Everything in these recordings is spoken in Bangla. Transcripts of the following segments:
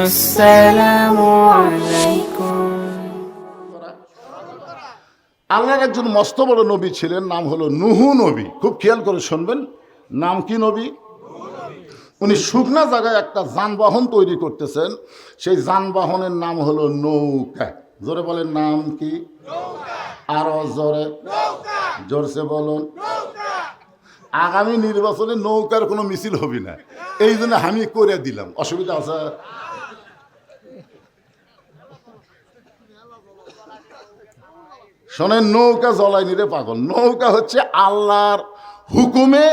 আসসালামু আলাইকুম। আল্লাহর একজন মস্ত বড় নবী ছিলেন, নাম হলো নুহু নবী। খুব খেয়াল করে শুনবেন, নাম কি নবী? উনি শুকনা জায়গায় একটা যানবাহন তৈরি করতেছেন, সেই যানবাহনের নাম হলো নৌকা। জোরে বলেন, নাম কি? আরো জোরে, জোরসে বলুন। আগামী নির্বাচনে নৌকার কোনো মিছিল হবে না, এই জন্য আমি করে দিলাম। অসুবিধা আছে? শোনেন, নৌকা জ্বলাইনি রে পাগল। নৌকা হচ্ছে আল্লাহর হুকুমে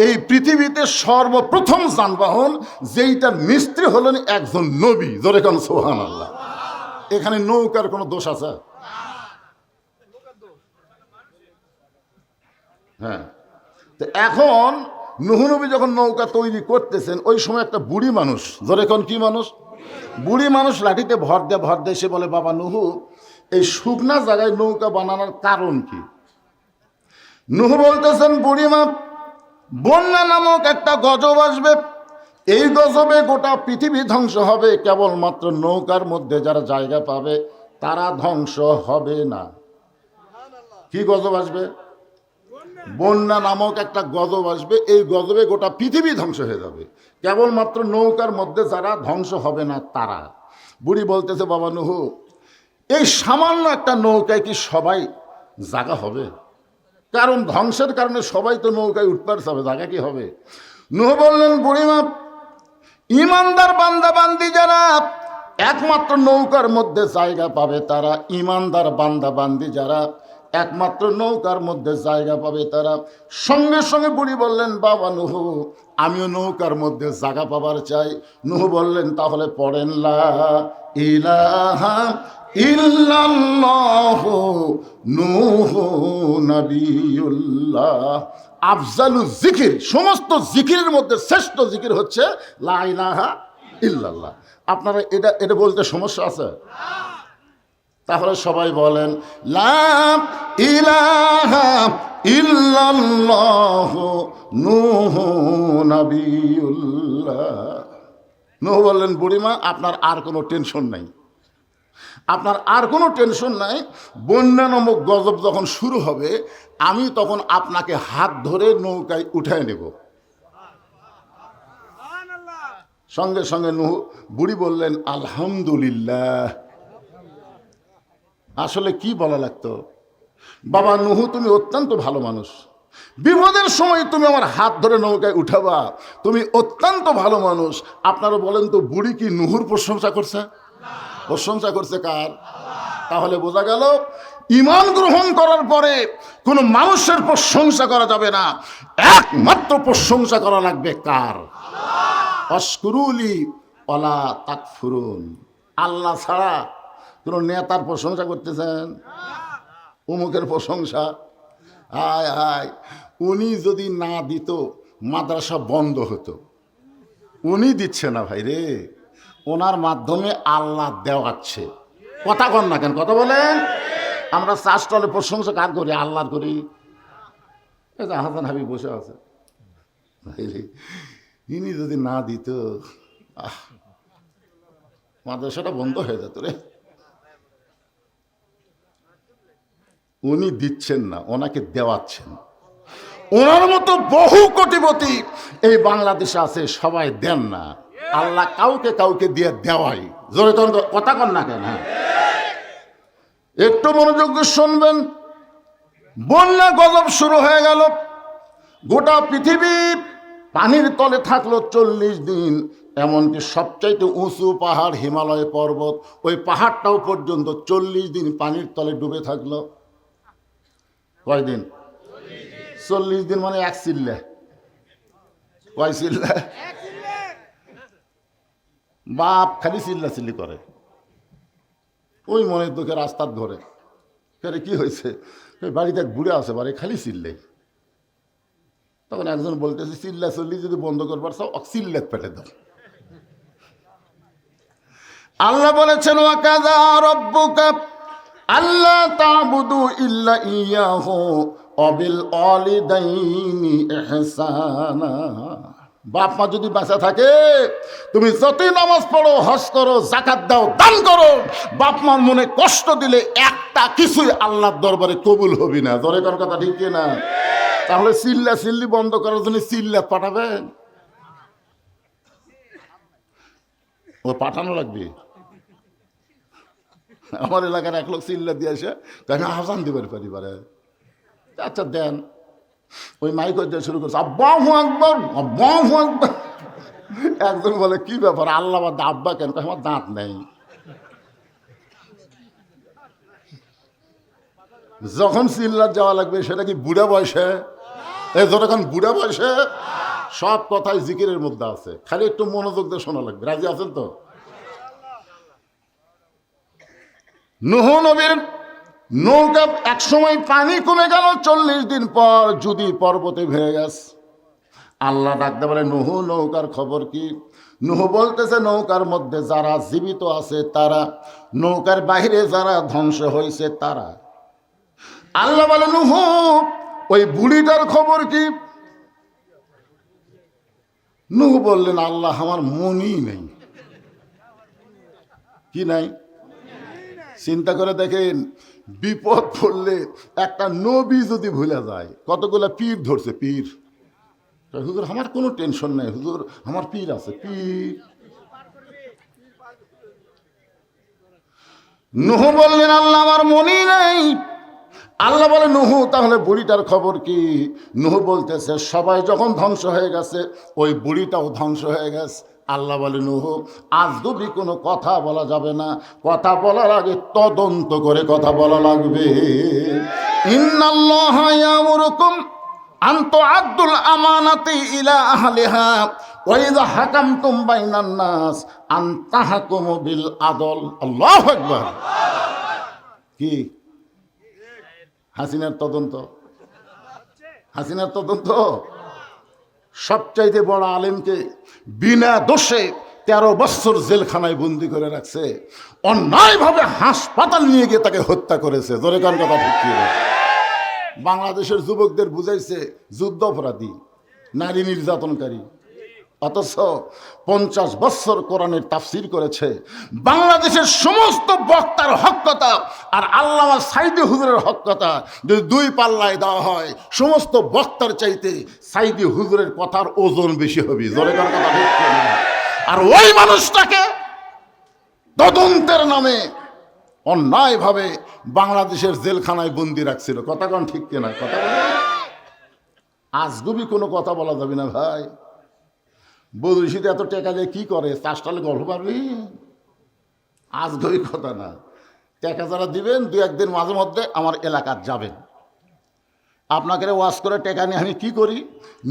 এই পৃথিবীতে সর্বপ্রথম যানবাহন, যেইটার মিস্ত্রি হলেন একজন নবী। জোরে কোন সুবহানাল্লাহ। এখানে নৌকার কোনো দোষ আছে? হ্যাঁ। তো এখন নুহু নবী যখন নৌকা তৈরি করতেছেন, ওই সময় একটা বুড়ি মানুষ, জোরে কোন কি মানুষ? বুড়ি মানুষ লাঠিতে ভর দেয়। সে বলে, বাবা নুহু, এই শুকনা জায়গায় নৌকা বানানোর কারণ কি? নুহু বলতেছেন, বুড়িমা, বন্যা নামক একটা গজব আসবে, এই গজবে গোটা পৃথিবী ধ্বংস হবে, কেবলমাত্র নৌকার মধ্যে যারা জায়গা পাবে তারা ধ্বংস হবে না। কি গজব আসবে? বন্যা নামক একটা গজব আসবে, এই গজবে গোটা পৃথিবী ধ্বংস হয়ে যাবে, কেবলমাত্র নৌকার মধ্যে যারা ধ্বংস হবে না তারা। বুড়ি বলতেছে, বাবা নুহু, এই সামান্য একটা নৌকায় কি সবাই জায়গা হবে? কারণ ধ্বংসের কারণে সবাই তো নৌকায় উঠতে যাবে, জায়গা কি হবে? নুহু বললেন, বুড়িমা, ইমানদার বান্দাবান্দি যারা একমাত্র নৌকার মধ্যে জায়গা পাবে তারা, ইমানদার বান্দাবান্দি যারা একমাত্র নৌকার মধ্যে জায়গা পাবে তারা। সঙ্গে সঙ্গে বুড়ি বললেন, বাবা নুহু, আমিও নৌকার মধ্যে জায়গা পাবার চাই। নুহু বললেন, তাহলে পড়েন, লা ইলাহা ইল্লাল্লাহু নূহু নবিয়ুল্লাহ। আফজালু জিকির, সমস্ত জিকিরের মধ্যে শ্রেষ্ঠ জিকির হচ্ছে লা ইলাহা ইল্লাল্লাহ। আপনারা এটা বলতে সমস্যা আছে? তাহলে সবাই বলেন, লা ইলাহা ইল্লাল্লাহু নূহু নবিয়ুল্লাহ। নূহ বললেন, বুড়িমা, আপনার আর কোনো টেনশন নাই, আপনার আর কোনো টেনশন নাই। বন্যা নামক গজব যখন শুরু হবে, আমি তখন আপনাকে হাত ধরে নৌকায় উঠায় নেব। সঙ্গে সঙ্গে নুহু বুড়ি বললেন, আলহামদুলিল্লাহ। আসলে কি বলা লাগতো? বাবা নুহু, তুমি অত্যন্ত ভালো মানুষ, বিপদের সময় তুমি আমার হাত ধরে নৌকায় উঠাবা, তুমি অত্যন্ত ভালো মানুষ। আপনারা বলেন তো, বুড়ি কি নুহুর প্রশংসা করছে? প্রশংসা করছে কার? তাহলে বোঝা গেল, ঈমান গ্রহণ করার পরে কোনো মানুষের প্রশংসা করা যাবে না, একমাত্র প্রশংসা করা লাগবে কার? অশকুরুলি ওয়ালা তাকফুরুন। আল্লাহ ছাড়া কোনো নেতার প্রশংসা করতেছেন? অমুকের প্রশংসা, হায় হায়, উনি যদি না দিত মাদ্রাসা বন্ধ হতো। উনি দিচ্ছে না ভাই রে, ওনার মাধ্যমে আল্লাহ দেওয়াচ্ছে। কথা কন না কেন? কথা বলেন। আমরা চাষটলে প্রশংসা কার করি? আল্লাহর করি। এই যে হাসান হাবিব বসে আছে, ইনি যদি না দিত, মাদ্রাসাটা বন্ধ হয়ে যেত রে। উনি দিচ্ছেন না, ওনাকে দেওয়াচ্ছেন। ওনার মতো বহু কোটিপতি এই বাংলাদেশে আছে, সবাই দেন না। আল্লাহ কাউকে কাউকে দিয়ে দেওয়াই। জোরে কথা কন না কেন? একটু মনোযোগ দিয়ে শুনবেন। বন্যা গজব শুরু হয়ে গেল, গোটা পৃথিবী পানির তলে থাকলো 40 দিন। এমনকি সবচাইতে উঁচু পাহাড় হিমালয় পর্বত, ওই পাহাড়টাও পর্যন্ত 40 দিন পানির তলে ডুবে থাকলো। কয়দিন? 40 দিন, মানে এক চিল্লা। কয় চিল্লা? বাপ খালি চিল্লা চিল্লি করে, ওই মনের দুঃখে রাস্তার ধরে। কি হয়েছে? বাড়িতে এক বুড়ে আছে, বাড়ি খালি চিল্লে। তখন একজন বলতেছে, চিল্লা চল্লি যদি বন্ধ করবার চাও, চিল্লাত পেটে দাও। আল্লাহ বলেছেন, ওয়াকাযা রাব্বুকা আল্লা তা'বুদু ইল্লা ইয়াহু ওয়া বিল ওয়ালিদাইনি ইহসানা। বাপ মা যদি বাঁচা থাকে, তুমি যতই নামাজ পড়ো, হজ করো, যাকাত দাও, দান করো, বাপ মার মনে কষ্ট দিলে একটা কিছুই আল্লাহর দরবারে কবুল হবি না। ধরে কোন কথা ঠিক না? তাহলে চিল্লা চিল্লি বন্ধ করার জন্য চিল্লা পাঠাবেন, ও পাঠানো লাগবে। আমার এলাকার এক লোক চিল্লা দিয়ে আসে, আমি আজান দিবার পারি পারে। আচ্ছা দেন, ওই মাইক দিয়ে শুরু করছে, আব্বাহু আকবার, আব্বাহু আকবার। একজন বলে কি ব্যাপার, আল্লাহ বাদ আব্বা কেন? আমার দাঁত নেই। যখন চিল্লার যাওয়া লাগবে সেটা কি বুড়া বয়সে? এই যখন বুড়া বয়সে সব কথাই জিকিরের মধ্যে আছে, খালি একটু মনোযোগ দিয়ে শোনা লাগবে। রাজি আছেন তো? নূহ নবীর নৌকা একসময় পানি কমে গেল, 40 দিন পর যদি পর্বতে ভেঙে গেছে। আল্লাহ ডাকতে বলে, নূহ নৌকার খবর কি? নূহ বলতেছে, নৌকার মধ্যে যারা জীবিত আছে তারা, নৌকার বাইরে যারা ধ্বংস হয়েছে তারা। আল্লাহ বলে, নূহ ওই বুড়িটার খবর কি? নূহ বললেন, আল্লাহ আমার মনই নেই। কি নাই? চিন্তা করে দেখেন, বিপদ পড়লে একটা নবী যদি ভুলে যায়, কতগুলা পীর ধরছে। পীর, হুজুর আমার কোনো টেনশন নাই, হুজুর আমার পীর আছে। পীর নূহ বললেন, আল্লাহ আমার মনই নাই। আল্লাহ বলে, নূহ তাহলে বুড়িটার খবর কি? নূহ বলতেছে, সবাই যখন ধ্বংস হয়ে গেছে ওই বুড়িটাও ধ্বংস হয়ে গেছে। আল্লাহ বলে, নূহ আজগুবি কোনো কথা বলা যাবে না, কথা বলার আগে তদন্ত করে কথা বলা লাগবে। ইন্নাল্লাহা ইয়ামুরুকুম আন তুআদ্দুল আমানাতি ইলা আহলিহা ওয়া ইযা হাকামতুম বাইনান নাস আন তাহকুমু বিল আদল। আল্লাহু আকবার। কি হাসিনার তদন্ত? হাসিনার তদন্ত সবচাইতে বড় আলেমকে বিনা দোষে 13 বছর জেলখানায় বন্দি করে রাখছে, অন্যায়ভাবে হাসপাতাল নিয়ে গিয়ে তাকে হত্যা করেছে। জোরে কান কথা ঠিক কি? বাংলাদেশের যুবকদের বুঝাইছে যুদ্ধ অপরাধী, নারী নির্যাতনকারী, অথচ 50 বছর কোরআনের তাফসির করেছে। বাংলাদেশের সমস্ত বক্তার হক কথা আর আল্লামা সাইদি হুজুরের হক কথা যদি দুই পাল্লায় দেওয়া হয়, সমস্ত বক্তার চাইতে সাইদি হুজুরের কথার ওজন বেশি হবে। জোরে কার কথা ঠিক না? আর ওই মানুষটাকে তদন্তের নামে অন্যায়ভাবে বাংলাদেশের জেলখানায় বন্দি রাখছিল। কথা কোন ঠিক কিনা? কথা বলে আজগুবি কোনো কথা বলা যাবে না ভাই। বদরিশিতে এত টাকা দিয়ে কি করে? চাষটালে গল্প পারবি? আজগুবি কথা না। টাকা যারা দিবেন, 2-1 দিন মাঝে মধ্যে আমার এলাকার যাবেন, আপনাকে ওয়াশ করে টাকা নিয়ে আমি কি করি,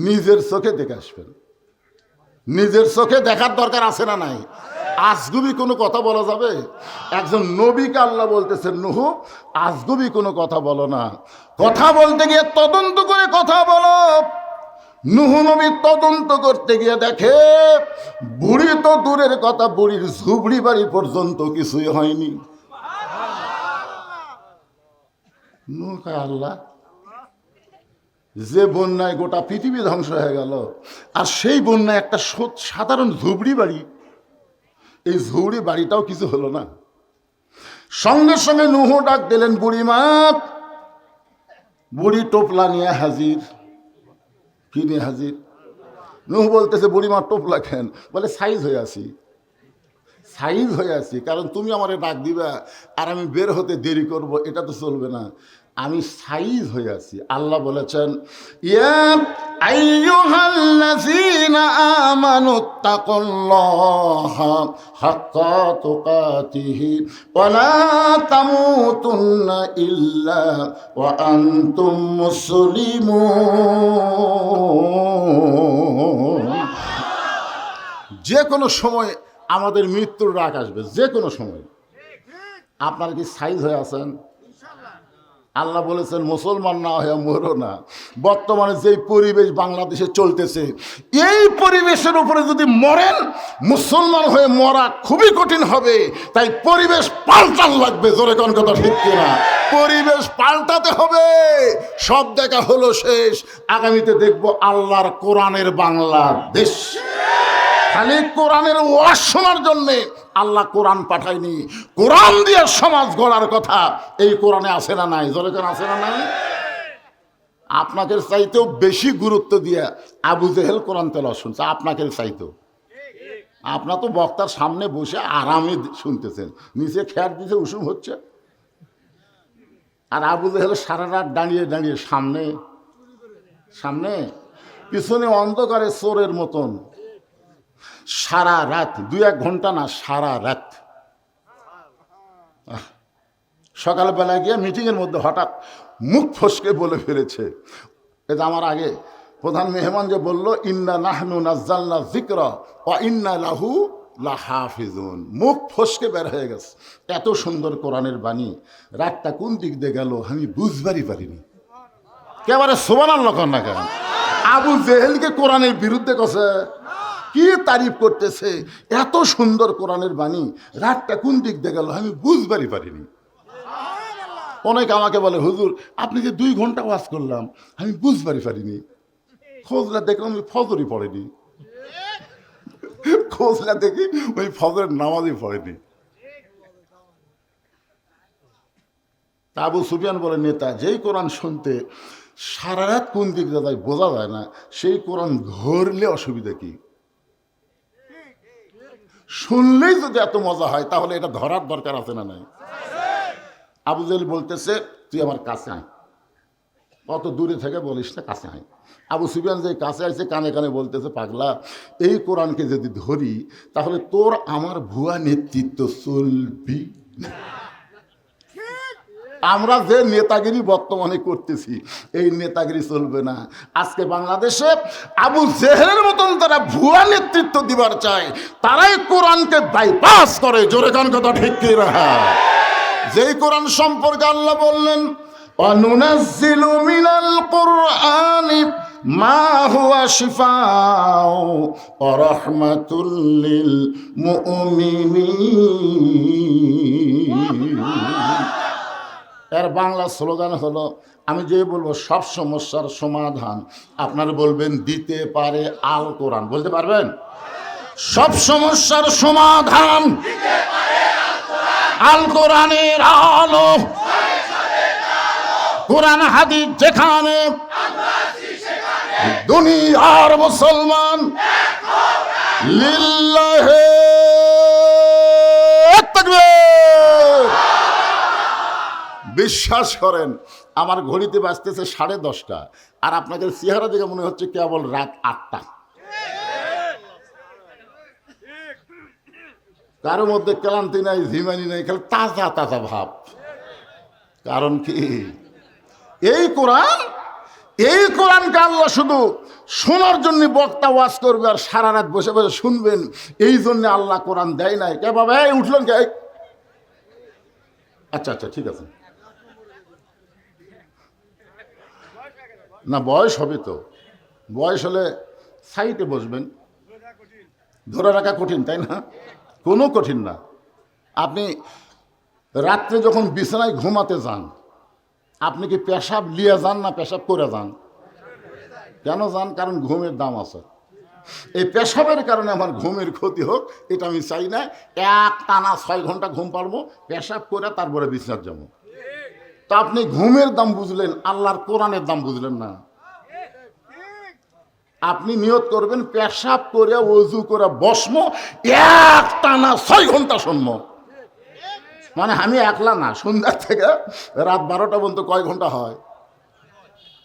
নিজের চোখে দেখে আসবেন। নিজের চোখে দেখার দরকার আছে না নাই? আজগুবি কোনো কথা বলা যাবে? একজন নবীকে আল্লাহ বলতেছেন, নূহ আজগুবি কোনো কথা বলো না, কথা বলতে গিয়ে তদন্ত করে কথা বলো। নূহ নবী তদন্ত করতে গিয়ে দেখে বুড়ি তো দূরের কথা, বুড়ির ঝুবড়ি বাড়ি পর্যন্ত কিছুই হয়নি। আল্লাহ, যে বন্যায় গোটা পৃথিবী ধ্বংস হয়ে গেল, আর সেই বন্যায় একটা সাধারণ ঝুবড়ি বাড়ি, এই ঝুবড়ি বাড়িটাও কিছু হলো না। সঙ্গে সঙ্গে নূহ ডাক দিলেন, বুড়ি মা। বুড়ি টোপলা নিয়ে হাজির। কি নিয়ে হাজির? নূহ বলতেছে, বুড়িমা টোপলা কেন? বলে সাইজ হয়ে আছি, সাইজ হয়ে আছি, কারণ তুমি আমারে ডাক দিবা আর আমি বের হতে দেরি করব, এটা তো চলবে না, আমি সাইজ হয়ে আছি। আল্লাহ বলেছেন, ইয়া আইয়ুহাল্লাযীনা আমানুত্তাকুল্লাহা হাক্কা তুকাতিহি ওয়া লা তামুতুন্না ইল্লা ওয়া আনতুম মুসলিমুন। যে কোনো সময় আমাদের মৃত্যুর ডাক আসবে, যে কোনো সময়। আপনার কি সাইজ হয়ে আছেন? আল্লাহ বলেছেন, মুসলমান না হয়ে মরো না। বর্তমানে যেই পরিবেশ বাংলাদেশে চলতেছে, এই পরিবেশের উপরে যদি মরেন, মুসলমান হয়ে মরা খুবই কঠিন হবে। তাই পরিবেশ পাল্টান লাগবে। জোরে কোন কথা ঠিক কিনা? পরিবেশ পাল্টাতে হবে। সব দেখা হলো শেষ, আগামীতে দেখব আল্লাহর কোরআনের বাংলাদেশ। খালি কোরআনের ওয়াজ শোনার জন্যে আল্লাহ কোরআন পাঠায়নি, কোরআন দিয়ে সমাজ গড়ার কথা এই কোরআনে আছে না নাই? জোরে কোরআন আছে না নাই? আপনাকে চাইতেও বেশি গুরুত্ব দিয়ে আবু জেহেল কোরআন তেলাওয়াত শুনছে, আপনাকে চাইতেও। আপনার তো বক্তার সামনে বসে আরামে শুনতেছেন, নিচে খ্যার দিতে উষুম হচ্ছে, আর আবু জেহেল সারা রাত দাঁড়িয়ে দাঁড়িয়ে সামনে সামনে পিছনে অন্ধকারে চোরের মতন সারা রাত, 2-1 ঘন্টা না, সারা রাত। সকালবেলা গিয়ে মিটিংয়ের মধ্যে হঠাৎ মুখ ফসকে বলে ফেলেছে, এটা আমার আগে প্রধান মেহমান যে বলল, ইন্না নাহনু নাজ্জালনা যিকরা ওয়া ইন্না লাহু লাহাফিজুন। মুখ ফসকে বের হয়ে গেছে, এত সুন্দর কোরআনের বাণী, রাতটা কোন দিক দিয়ে গেল আমি বুঝবারই পারিনি। কেবারে সুবহানাল্লাহ কর না কেন? আবু জেহেলকে কোরআনের বিরুদ্ধে কছে, কি তারিফ করতেছে, এত সুন্দর কোরআনের বাণী, রাতটা কোন দিক দিয়ে গেল আমি বুঝবারই পারিনি। অনেকে আমাকে বলে, হুজুর আপনি যে 2 ঘন্টা ওয়াজ করলাম আমি বুঝবারই পারিনি। খোঁজলা দেখলাম ওই ফজরই পড়েনি, খোঁজলা দেখি ওই ফজরের নামাজই পড়েনি। আবু সুফিয়ান বলে, নেতা যেই কোরআন শুনতে সারা রাত কোন দিক দিয়ে যায় বোঝা যায় না, সেই কোরআন ধরলে অসুবিধা কি? শুনলেই যদি এত মজা হয় তাহলে এটা ধরার দরকার আছে না নাই? আবু জেহেল বলতেছে, তুই আমার কাছে আয়, কত দূরে থেকে বলিস না, কাছে আয়। আবু সুফিয়ান যে কাছে আসছে কানে কানে বলতেছে, পাগলা এই কোরআনকে যদি ধরি তাহলে তোর আমার ভুয়া নেতৃত্ব চলবি না। আমরা যে নেতাগিরি বর্তমানে করতেছি এই নেতাগিরি চলবে না। আজকে বাংলাদেশে আবু জেহেলের মতন তারা ভুয়া নেতৃত্ব দিবার চায়, তারাই কোরআনকে বাইপাস করে। জোরে কান কথা ঠিক কি রাহা? যেই কোরআন সম্পর্কে আল্লাহ বললেন, অনুনাজ্জিলু মিনাল কুরআনি মা হুয়া শিফাউ ওয়া রাহমাতুল লিল মুমিনিন। এর বাংলা স্লোগান হলো, আমি যে বলবো সব সমস্যার সমাধান আপনারা বলবেন দিতে পারে আল কোরআন। বলতে পারবেন? সব সমস্যার সমাধান আল কোরআনের আলো। কোরআন হাদিস যেখানে, দুনিয়ার মুসলমান লিল্লাহি তাকবীর। বিশ্বাস করেন আমার ঘড়িতে বাজতেছে 10:30, আর আপনাদের চেহারা দেখে মনে হচ্ছে কেবল রাত 8টা। কারোর মধ্যে ক্লান্তি নাই, ঝিমানি নাই, খালি তাজা তাজা ভাব। কারণ কি? এই কোরআনকে আল্লাহ শুধু শোনার জন্য বক্তা ওয়াজ করবে আর সারা রাত বসে বসে শুনবেন, এই জন্য আল্লাহ কোরআন দেয় নাই। কে বাবা উঠলেন কে? আচ্ছা আচ্ছা ঠিক আছে, না বয়স হবে তো, বয়স হলে সাইডে বসবেন। ধরে রাখা কঠিন, তাই না? কোনো কঠিন না। আপনি রাত্রে যখন বিছানায় ঘুমাতে যান, আপনি কি পেশাব লিয়ে যান না পেশাব করে যান? কেন যান? কারণ ঘুমের দাম আছে। এই পেশাবের কারণে আমার ঘুমের ক্ষতি হোক এটা আমি চাই না। এক টানা 6 ঘন্টা ঘুম পারবো, পেশাব করে তারপরে বিছানার যাবো। তো আপনি ঘুমের দাম বুঝলেন, আল্লাহর কোরআনের দাম বুঝলেন না। আপনি নিয়ত করবেন পেশাব করে ওযু করে বসমো, এক টানা 6 ঘন্টা শুনবো। মানে আমি একলা না, সন্ধ্যা থেকে রাত 12টা পর্যন্ত কয় ঘন্টা হয়?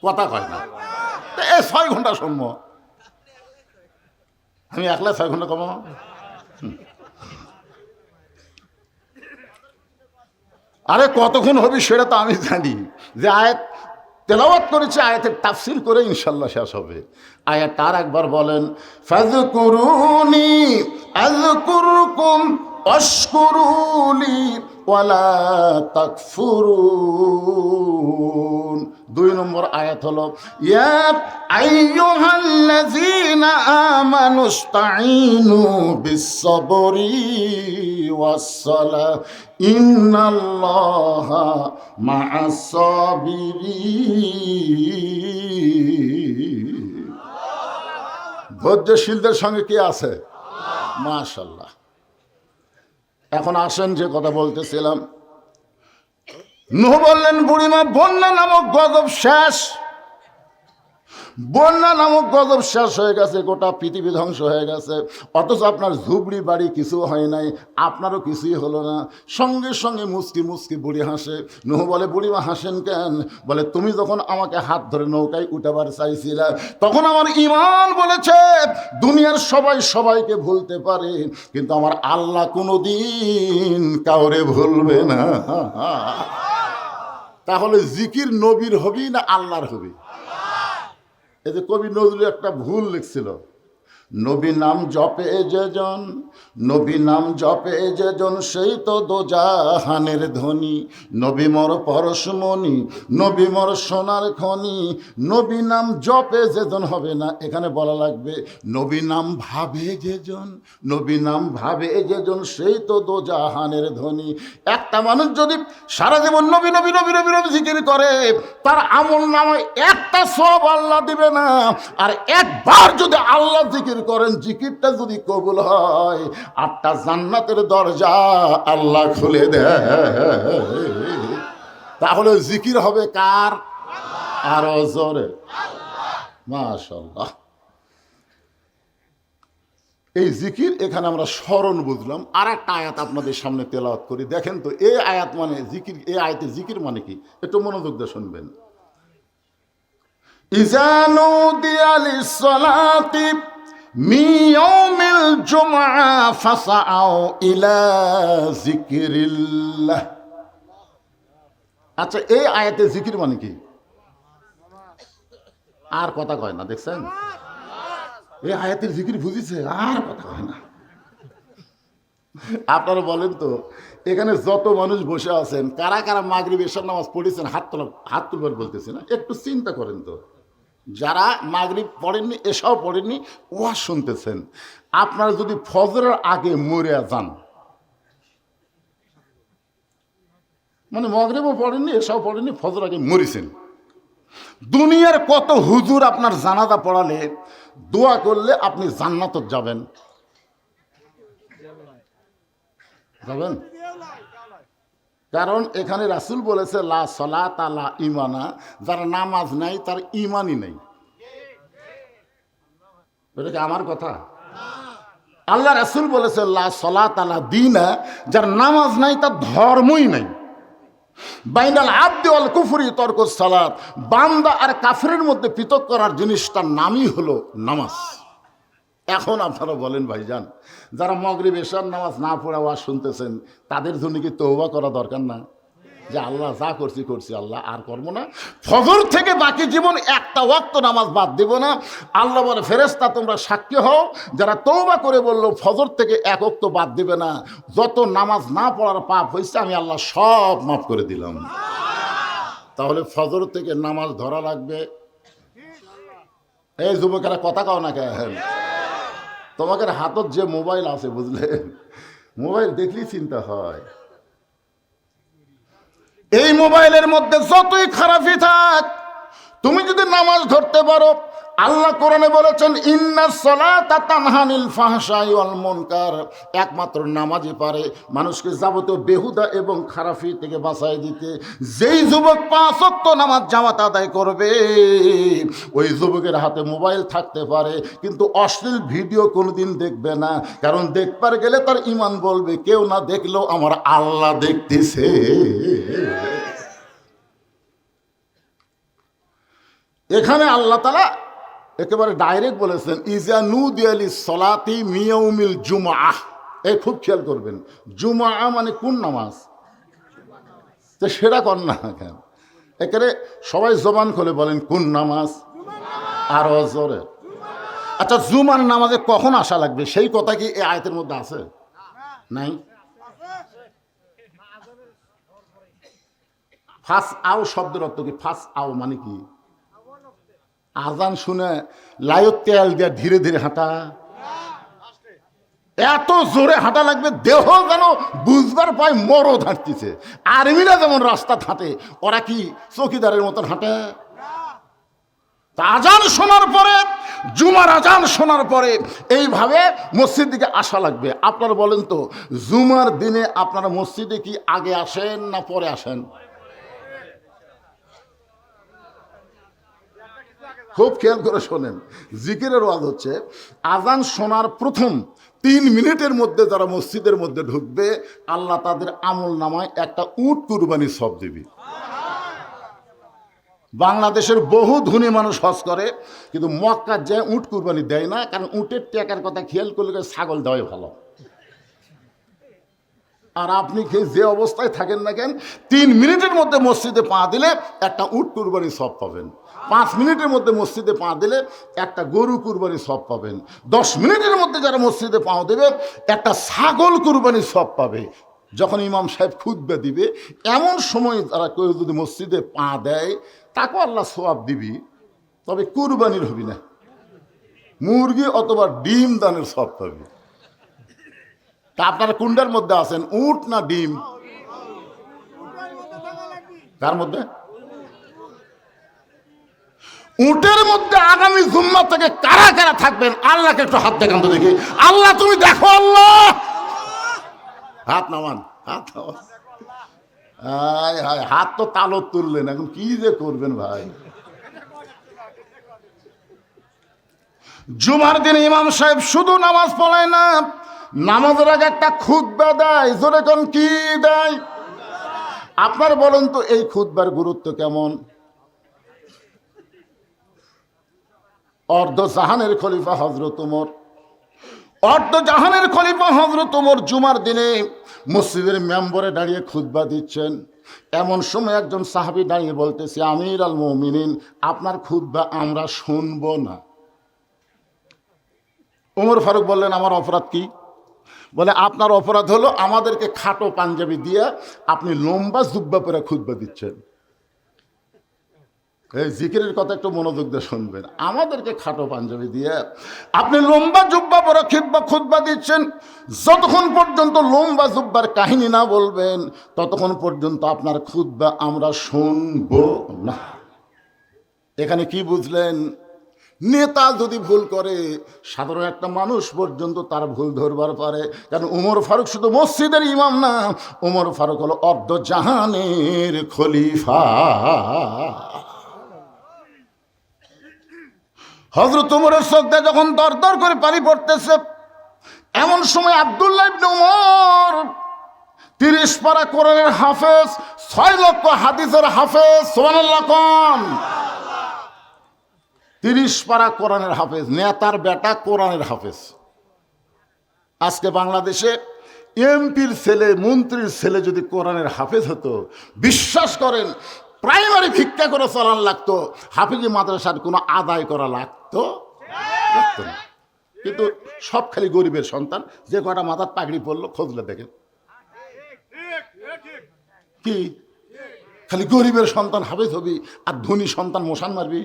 কথা কয় না, 6 ঘন্টা শুনবো। আমি একলা 6 ঘন্টা কম। আরে কতক্ষণ হবে সেটা তো আমি জানি। যে আয়াত তেলাওয়াত করেছে, আয়াতের তাফসীর করে ইনশাল্লাহ শেষ হবে। আয়াত তার একবার বলেন, ফাযকুরুনি আযকুরকুম ওয়াশকুরুলি ওয়ালা তাকফুরুন। 2 নম্বর আয়াত হলো ইয়া আইয়ুহাল্লাযীনা আমানুস্তাঈনু বিস-সাবরি ওয়াস-সালাহ ইন্নাল্লাহা মা'আস-সাবিরিন। ধৈর্যশীলদের সঙ্গে কে আছে? মাশাআল্লাহ। এখন আসেন যে কথা বলতেছিলাম, নূহ বললেন বুড়িমা বন্যা নামক গজব শেষ, বন্যা নামক গজব শেষ হয়ে গেছে, গোটা পৃথিবী ধ্বংস হয়ে গেছে, অথচ আপনার ঝুবড়ি বাড়ি কিছু হয় নাই, আপনারও কিছুই হলো না। সঙ্গে সঙ্গে মুচকি মুচকি বুড়ি হাসে। নূহ বলে বুড়িমা হাসেন কেন? বলে তুমি যখন আমাকে হাত ধরে নৌকায় উঠাবার চাইছিলে তখন আমার ঈমান বলেছে দুনিয়ার সবাই সবাইকে ভুলতে পারে, কিন্তু আমার আল্লাহ কোনোদিন কাউরে ভুলবে না। তাহলে জিকির নবীর হবি না আল্লাহর হবি? এই যে কবি নজরুল একটা ভুল লিখছিল, নবী নাম জপে যেজন, নবী নাম জপে যেজন সেই তো দোজাহানের ধনী, নবী মোর পরশমণি, নবী মোর সোনার খনি, নবী নাম জপে যেজন হবে না, এখানে বলা লাগবে নবী নাম ভাবে যেজন, নবী নাম ভাবে যেজন সেই তো দোজাহানের ধনী। একটা মানুষ যদি সারা জীবন নবী নবী নবী নবী নবী জিকির করে তার আমল নামে একটা সওয়াব আল্লাহ দিবে না, আর একবার যদি আল্লাহ জিকির করেন জিকিরটা যদি কবুল হয় 8টা জান্নাতের দরজা আল্লাহ খুলে দেয়। তাহলে জিকির হবে কার? আরো জোরে মাশাআল্লাহ। এই জিকির এখানে আমরা স্মরণ বুঝলাম। আর একটা আয়াত আপনাদের সামনে তেলাওয়াত করি, দেখেন তো এই আয়াত মানে জিকির, এই আয়াতে জিকির মানে কি একটু মনোযোগ দিয়ে শুনবেন। ইযা নুদিয়া লিস-সালাতি মিন ইয়াউমিল জুমআ ফাসআউ ইলা যিকরিল্লাহ। আচ্ছা এই আয়াতে জিকির মানে কি? আর কথা কয় না, দেখছেন? এই আয়াতের জিকির বুঝিছে, আর কথা কয় না। আপনারা বলেন তো এখানে যত মানুষ বসে আছেন কারা কারা মাগরিব এশার নামাজ পড়েছেন? হাত তুলবার বলতেছি না, একটু চিন্তা করেন তো। যারা মাগরিব পড়েননি, এশাও পড়েননি, ওয়াজ শুনতেছেন, আপনারা যদি ফজরের আগে মরে যান, মানে মাগরিবও পড়েননি, এশাও পড়েননি, ফজর আগে মরেছেন, দুনিয়ার কত হুজুর আপনার জানাজা পড়ালে দোয়া করলে আপনি জান্নাতে যাবেন? যাবেন? কারণ এখানে রাসূল বলেছে লা সালাতা লা ঈমানা, যার নামাজ নাই তার ঈমানই নেই। এটা কি আমার কথা? আল্লাহ রাসূল বলেছে লা সালাতা লা দীনা, যার নামাজ নাই তার ধর্মই নাই। বাইনাল আবদি ওয়াল কুফরি তরকুস সালাত, বান্দা আর কাফিরের মধ্যে পৃথক করার জিনিসটার নামই হলো নামাজ। এখন আপনারা বলেন ভাইজান, যারা মাগরিব এশার নামাজ না পড়ে ওয়াজ শুনতেছেন তাদের জন্য কি তওবা করা দরকার না? যে আল্লাহ যা করছি করছি, আল্লাহ আর করবো না, ফজর থেকে বাকি জীবন একটা ওয়াক্ত নামাজ বাদ দেব না। আল্লাহ বলে ফেরেশতা তোমরা সাক্ষী হও, যারা তওবা করে বললো ফজর থেকে এক ওয়াক্ত বাদ দেবে না, যত নামাজ না পড়ার পাপ হয়েছে আমি আল্লাহ সব মাফ করে দিলাম। তাহলে ফজর থেকে নামাজ ধরা লাগবে। এই যুবকেরা কথা কও না কেন? তোমাদের হাতত যে মোবাইল আছে বুঝলেন, মোবাইল দেখলেই চিন্তা হয়। এই মোবাইলের মধ্যে যতই খারাপই থাক, তুমি যদি নামাজ ধরতে পারো, আল্লাহ কোরআনে বলেছেন ইন্নাস সালাতা তানহা আনিল ফাহশাই ওয়াল মুনকার, একমাত্র নামাজই পারে মানুষকে যাবতীয় বেহুদা এবং খারাপি থেকে বাঁচাই দিতে। যেই যুবক 5 ওয়াক্ত নামাজ জামাত আদায় করবে ওই যুবকের হাতে মোবাইল থাকতে পারে কিন্তু অশ্লীল ভিডিও কোনোদিন দেখবে না, কারণ দেখবার গেলে তার ঈমান বলবে কেউ না দেখলেও আমার আল্লাহ দেখতেছে। এখানে আল্লাহ তাআলা একেবারে ডাইরেক্ট বলেছেন ইজা নুদিয়া লিস-সালাতি মিন ইয়াউমিল জুমআহ। এই খুব খেয়াল করবেন, জুমআ মানে কোন নামাজ? তো সেটা কর না কেন? একেবারে সবাই জবান খুলে বলেন কোন নামাজ? আরো জোরে। আচ্ছা জুমার নামাজে কখন আসা লাগবে সেই কথা কি এই আয়াতের মধ্যে আছে? নাই। ফাস আও শব্দের অর্থ কি? ফাস আও মানে কি? আজান শুনে লাইট তেল দিয়ে ধীরে ধীরে হাঁটা, এত জোরে হাঁটা লাগবে দেহ যেন বুঝবার পায় মরদ হাঁটতেছে। আর্মিরা যেমন রাস্তা হাঁটে, ওরা কি চৌকিদারের মতন হাঁটে? আজান শোনার পরে, জুমার আজান শোনার পরে এইভাবে মসজিদ দিকে আসা লাগবে। আপনারা বলেন তো, জুমার দিনে আপনারা মসজিদে কি আগে আসেন না পরে আসেন? খুব খেয়াল করে শোনেন, জিকিরের ওয়াজ হচ্ছে আজান শোনার প্রথম 3 মিনিটের মধ্যে যারা মসজিদের মধ্যে ঢুকবে, আল্লাহ তাদের আমল নামায় একটা উট কুরবানি সব দিবি। বাংলাদেশের বহু ধনী মানুষ হজ করে, কিন্তু মক্কার যায় উট কুরবানি দেয় না, কারণ উটের টাকার কথা খেয়াল করলে ছাগল দেওয়াই ভালো। আর আপনি যে অবস্থায় থাকেন না কেন, 3 মিনিটের মধ্যে মসজিদে পা দিলে একটা উট কুরবানি সব পাবেন। 5 মিনিটের মধ্যে মসজিদে পা দিলে একটা গরু কুরবানি সব পাবেন। 10 মিনিটের মধ্যে যারা মসজিদে পা দেবে একটা ছাগল কুরবানি সব পাবে। যখন ইমাম সাহেব খুতবা দিবে, এমন সময় তারা কেউ যদি মসজিদে পা দেয়, তাকেও আল্লাহ সওয়াব দিবি, তবে কুরবানির হবি না, মুরগি অথবা ডিম দানের সব পাবি। তা আপনারা কুন্ডার মধ্যে আছেন, উট না ডিম? কার মধ্যে? উটের মধ্যে আগামী জুম্মা থেকে কারা কারা থাকবেন? আল্লাহকে একটু হাত দেখান তো দেখি। আল্লাহ তুমি দেখো, আল্লাহ হাত নামান, হাত নামান। হায় হায়, হাত তো তালত তুললেন, এখন কি যে করবেন ভাই। জুমার দিনে ইমাম সাহেব শুধু নামাজ পড়ায় না, নামাজের আগে একটা খুতবা দেয়। জোরে কোন কি দেয়? আপনার বলেন তো এই খুতবার গুরুত্ব কেমন? অর্ধ জাহানের খলিফা হযরত ওমর, অর্ধ জাহানের খলিফা হযরত ওমর জুমার দিনে মসজিদের মেম্বরে দাঁড়িয়ে খুতবা দিচ্ছেন। এমন সময় একজন সাহাবী দাঁড়িয়ে বলতেছে, আমির আল মুমিনিন, আপনার খুতবা আমরা শুনবো না। ওমর ফারুক বললেন, আমার অপরাধ কি? বলে, আপনার অপরাধ হলো আমাদেরকে খাটো পাঞ্জাবি দিয়ে আপনি লম্বা জুব্বা পরে খুতবা দিচ্ছেন। এই জিকিরের কথা একটু মনোযোগ দিয়ে শুনবেন। আমাদেরকে খাটো পাঞ্জাবি দিয়ে আপনি লম্বা জুব্বা পরে খুতবা দিচ্ছেন। যতক্ষণ পর্যন্ত লম্বা জুব্বার কাহিনী না বলবেন, ততক্ষণ পর্যন্ত আপনার খুতবা আমরা শুনব না। এখানে কি বুঝলেন? নেতা যদি ভুল করে, সাধারণ একটা মানুষ পর্যন্ত তার ভুল ধরবার পারে। কারণ ওমর ফারুক শুধু মসজিদের ইমাম না, ওমর ফারুক হলো অর্ধ জাহানের খলিফা। হযরত ওমরের চোখ দিয়ে যখন দর দর করে পানি পড়তেছে, এমন সময় আব্দুল্লাহ ইবনে ওমর 30 পারা কোরআনের হাফেজ, 6 লক্ষ হাদিসের হাফেজ, সুবহানাল্লাহ কোন। 30 পারা কোরআনের হাফেজ, নেতার বেটা কোরআনের হাফেজ। আজকে বাংলাদেশে এমপির ছেলে, মন্ত্রীর ছেলে যদি কোরআনের হাফেজ হতো, বিশ্বাস করেন প্রাইমারি ভিক্ষা করে চালান লাগতো, হাফিজি মাদ্রাসার কোনো আদায় করা লাগতো না। কিন্তু সব খালি গরিবের সন্তান। যে কটা মাথার পাগড়ি পড়লো, খোঁজলে দেখেন কি খালি গরিবের সন্তান হাফেজ হবি, আর ধনী সন্তান মশান মারবি।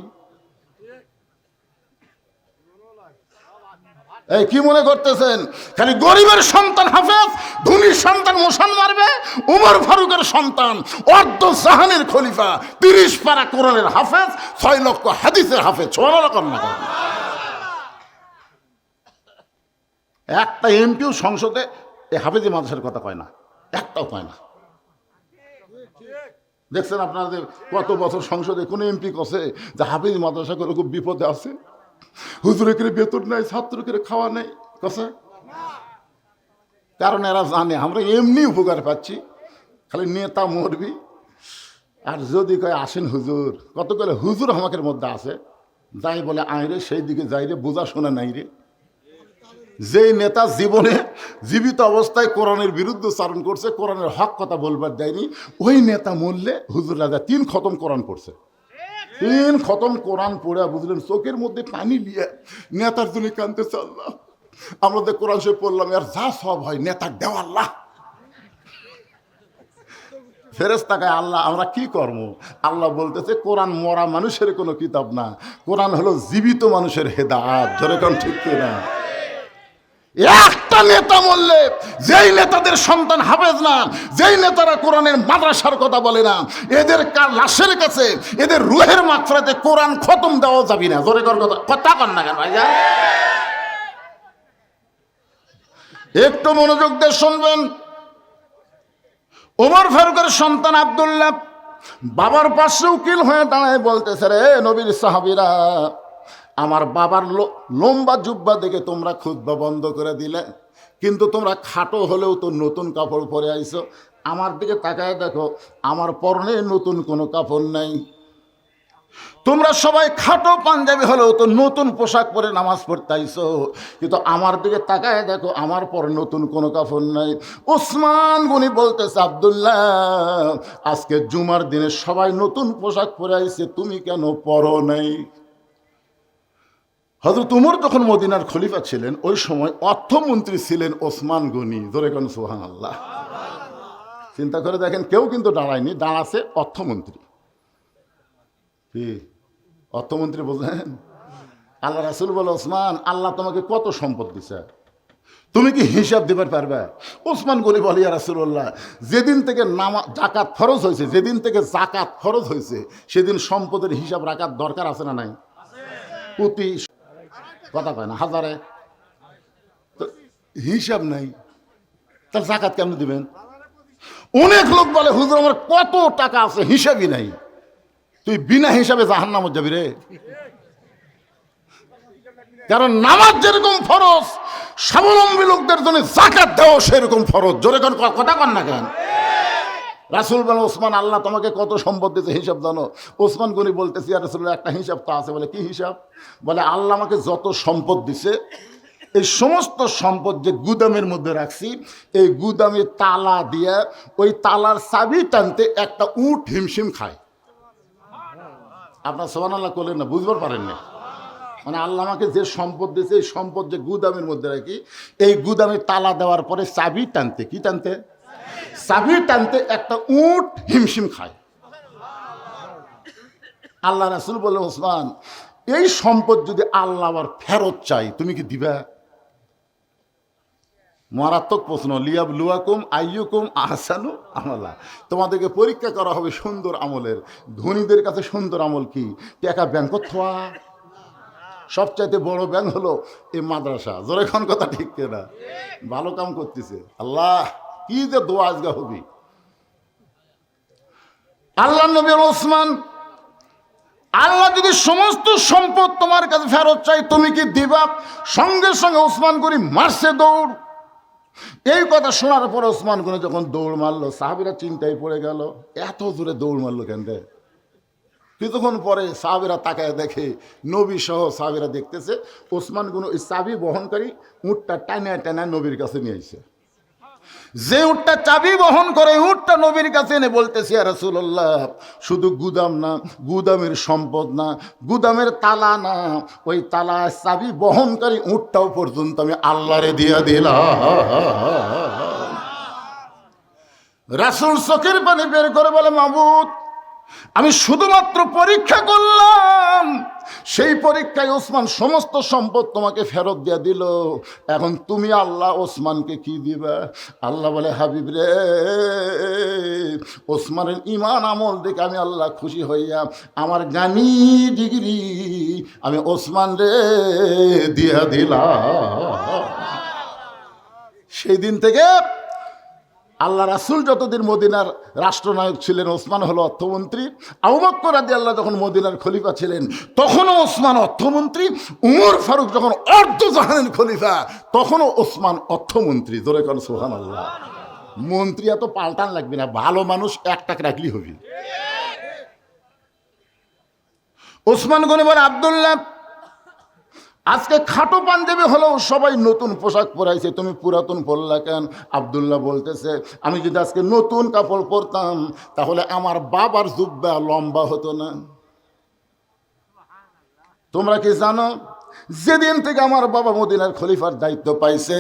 এই কি মনে করতেছেন খালি গরিবের সন্তান হাফেজ, ধনীর সন্তান মশান মারবে? উমর ফারুকের সন্তান অর্ধ জাহানের খলিফা, 30 পারা কোরআনের হাফেজ, 6 লক্ষ হাদিসের হাফেজ। একটা এমপিও সংসদে এই হাফেজি মাদ্রাসার কথা কয় না, একটাও কয় না। দেখছেন আপনাদের কত বছর সংসদে কোন এমপি কছে যে হাফেজি মাদ্রাসা করে খুব বিপদে আছে, হুজুরের বেতন নাই, ছাত্রকে খাওয়া নেই কছে? কারণ এরা জানে আমরা এমনি উপকার পাচ্ছি, খালি নেতা মরবি। আর যদি কয় আসেন হুজুর, কত করে হুজুর আমাদের মধ্যে আছে, যাই বলে আয় রে, সেই দিকে যাই রে, বোঝা শোনা নাই রে। যেই নেতা জীবনে জীবিত অবস্থায় কোরআনের বিরুদ্ধে চারণ করছে, কোরআনের হক কথা বলবার দেয়নি, ওই নেতা মরলে হুজুর রাজা 3 খতম কোরআন পড়ছে। 3 খতম কোরআন পড়ে বুঝলেন চোখের মধ্যে পানি নিয়ে নেতার জন্য কানতে চাল্লাম। আমরা তো কোরআন শরীফ পড়লাম, আর যা সব হয় নেতার দেওয়াল্লাহ। ফেরেশতাকে আল্লাহ আমরা কি করব? আল্লাহ বলতেছে কোরআন মরা মানুষের কোনো কিতাব না, কোরআন হলো জীবিত মানুষের হেদায়েত। জোরে কোন ঠিক কিনা? একটা নেতা বললে, যেই নেতাদের সন্তান হাফেজ না, যেই নেতারা কোরআনের মাদ্রাসার কথা বলে না, এদের লাশের কাছে, এদের রুহের মাত্রাতে কোরআন খতম দেওয়া যাবে না। জোরে কর কথা কর না কেন ভাইয়া? একটু মনোযোগ দিয়ে শুনবেন। ওমর ফারুকের সন্তান আব্দুল্লাহ বাবার পাশে উকিল হয়ে দাঁড়ায় বলতেছে, রে নবীর সাহাবীরা, আমার বাবার লম্বা জুব্বা দেখে তোমরা খুতবা বন্ধ করে দিলে, কিন্তু তোমরা খাটো হলেও তো নতুন কাপড় পরে আইছো। আমার দিকে তাকায় দেখো, আমার পরনে নতুন কোনো কাপড় নাই। তোমরা সবাই খাটো পাঞ্জাবি হলেও তো নতুন পোশাক পরে নামাজ পড়তে আইছো, কিন্তু আমার দিকে তাকায় দেখো, আমার পর নতুন কোনো কাপড় নাই। ওসমান গনি বলতেছে, আব্দুল্লাহ, আজকে জুমার দিনে সবাই নতুন পোশাক পরে আইছে, তুমি কেন পরো নাই? হযরত উমর যখন মদিনার খলিফা ছিলেন, ওই সময় অর্থমন্ত্রী ছিলেন ওসমান গনি। ধরে কোন সুবহানাল্লাহ। চিন্তা করে দেখেন, কেউ কিন্তু দাঁড়ায়নি, দাঁড়াছে অর্থমন্ত্রী। কি অর্থমন্ত্রী বললেন? আল্লাহ রাসূল বলে, ওসমান, আল্লাহ তোমাকে কত সম্পদ দিছে, তুমি কি হিসাব দিবার পারবে? ওসমান গনি বলে, ইয়া রাসূলুল্লাহ, যেদিন থেকে জাকাত ফরজ হয়েছে, যেদিন থেকে জাকাত ফরজ হয়েছে, সেদিন সম্পদের হিসাব রাখার দরকার আছে না নাই? প্রতি কথা কয় না, হাজারে তো হিসাব নাই, তার জাকাত কেমন দিবেন? অনেক লোক বলে, হুজুর আমার কত টাকা আছে, হিসাবই নাই। তুই বিনা হিসাবে জাহান্নামে যাবি রে। কারণ নামাজ যেরকম ফরজ, স্বাবলম্বী লোকদের জন্য জাকাত দেওয়া সেরকম ফরজ। জোরে কোন কথা কন না কেন? রাসূল বলেন, ওসমান, আল্লাহ তোমাকে কত সম্পদ দিয়েছে হিসাব জানো? ওসমান গনি বলতেছি, ইয়া রাসূলুল্লাহ, একটা হিসাব তো আছে। বলে, কি হিসাব? বলে, আল্লাহ আমাকে যত সম্পদ দিছে, এই সমস্ত সম্পদ যে গুদামের মধ্যে রাখছি, এই গুদামে তালা দিয়ে ওই তালার চাবি টানতে একটা উট হিমশিম খায়। আপনার সুবহানাল্লাহ করলেন না, বুঝবার পারেন না। মানে আল্লাহ আমাকে যে সম্পদ দিয়েছে, এই সম্পদ যে গুদামের মধ্যে রাখি, এই গুদামে তালা দেওয়ার পরে চাবি টানতে, কি টানতে? চাবি টানতে একটা উট হিমশিম খায়। আল্লাহ রাসূল বলে, ওসমান, এই সম্পদ যদি আল্লাহ আবার ফেরত চাই, তুমি কি দিবা? মারাত্মক প্রশ্ন। লিয়াবলুয়াকুম আইয়ুকুম আহসানু আমালা, তোমাদেরকে পরীক্ষা করা হবে সুন্দর আমলের। ধনীদের কাছে সুন্দর আমল কি? টাকা ব্যাংক থোয়া। সবচাইতে বড় ব্যাংক হলো এই মাদ্রাসা। জোরে কোন কথা ঠিক কিনা? ভালো কাম করতেছে। আল্লাহ, কি যে দোয়া আজগা হবি। আল্লাহ নবী ওসমান, আল্লাহ যদি সমস্ত সম্পদ তোমার কাছে ফেরত চাই, তুমি কি দিবা? সঙ্গে সঙ্গে ওসমান গনি মারছে দৌড়। এই কথা শোনার পর ওসমান গনি যখন দৌড় মারলো, সাহাবীরা চিন্তায় পড়ে গেল, এত জোরে দৌড় মারলো কেন? কিছুক্ষণ পরে সাহাবীরা তাকায় দেখে, নবী সহ সাহাবীরা দেখতেছে ওসমান গনি ওই চাবি বহনকারী উটটা টানা টানা নবীর কাছে নিয়ে আসছে। যে উটটা চাবি বহন করে, উটটা নবীর কাছে এনে বলতেছে, ইয়া রাসূলুল্লাহ, শুধু গুদাম না, গুদামের সম্পদ না, গুদামের তালা না, ওই তালা চাবি বহনকারী উটটাও পর্যন্ত আমি আল্লাহরে দিয়া দিলাম। রাসূল চোখের পানি বের করে বলে, মাবুদ, আমি শুধুমাত্র পরীক্ষা করলাম, সেই পরীক্ষায় ওসমান সমস্ত সম্পদ তোমাকে ফেরত দিয়া দিল, এখন তুমি আল্লাহ ওসমানকে কি দিবা? আল্লাহ বলে, হাবিব রে, ওসমানের ঈমান আমল দেখে আমি আল্লাহ খুশি হইয়া আমার জ্ঞানী ডিগ্রি আমি ওসমান রে দিয়া দিলাম। সেই দিন থেকে আল্লাহ রাসূল যতদিন মদিনার রাষ্ট্রনায়ক ছিলেন, ওসমান হলো অর্থমন্ত্রী। আবু বকর রাদিয়াল্লাহু যখন মদিনার খলিফা ছিলেন, তখনও ওসমান অর্থমন্ত্রী। উমর ফারুক যখন অর্ধজাহানের খলিফা, তখনও ওসমান অর্থমন্ত্রী। জোরে কোন সুবহানাল্লাহ। মন্ত্রী এত পাল্টান লাগবে না, ভালো মানুষ এক টাকা রাখলেই হবে। ওসমান গনি বলে, আব্দুল্লাহ, আজকে খাটো পাঞ্জাবি হলেও সবাই নতুন পোশাক পরাইছে, তুমি পুরাতন পরলা কেন? আব্দুল্লাহ বলতেছে, আমি যদি আজকে নতুন কাপড় পরতাম, তাহলে আমার বাবার জুব্বা লম্বা হতো না। তোমরা কি জানো যেদিন থেকে আমার বাবা মদিনার খলিফার দায়িত্ব পাইছে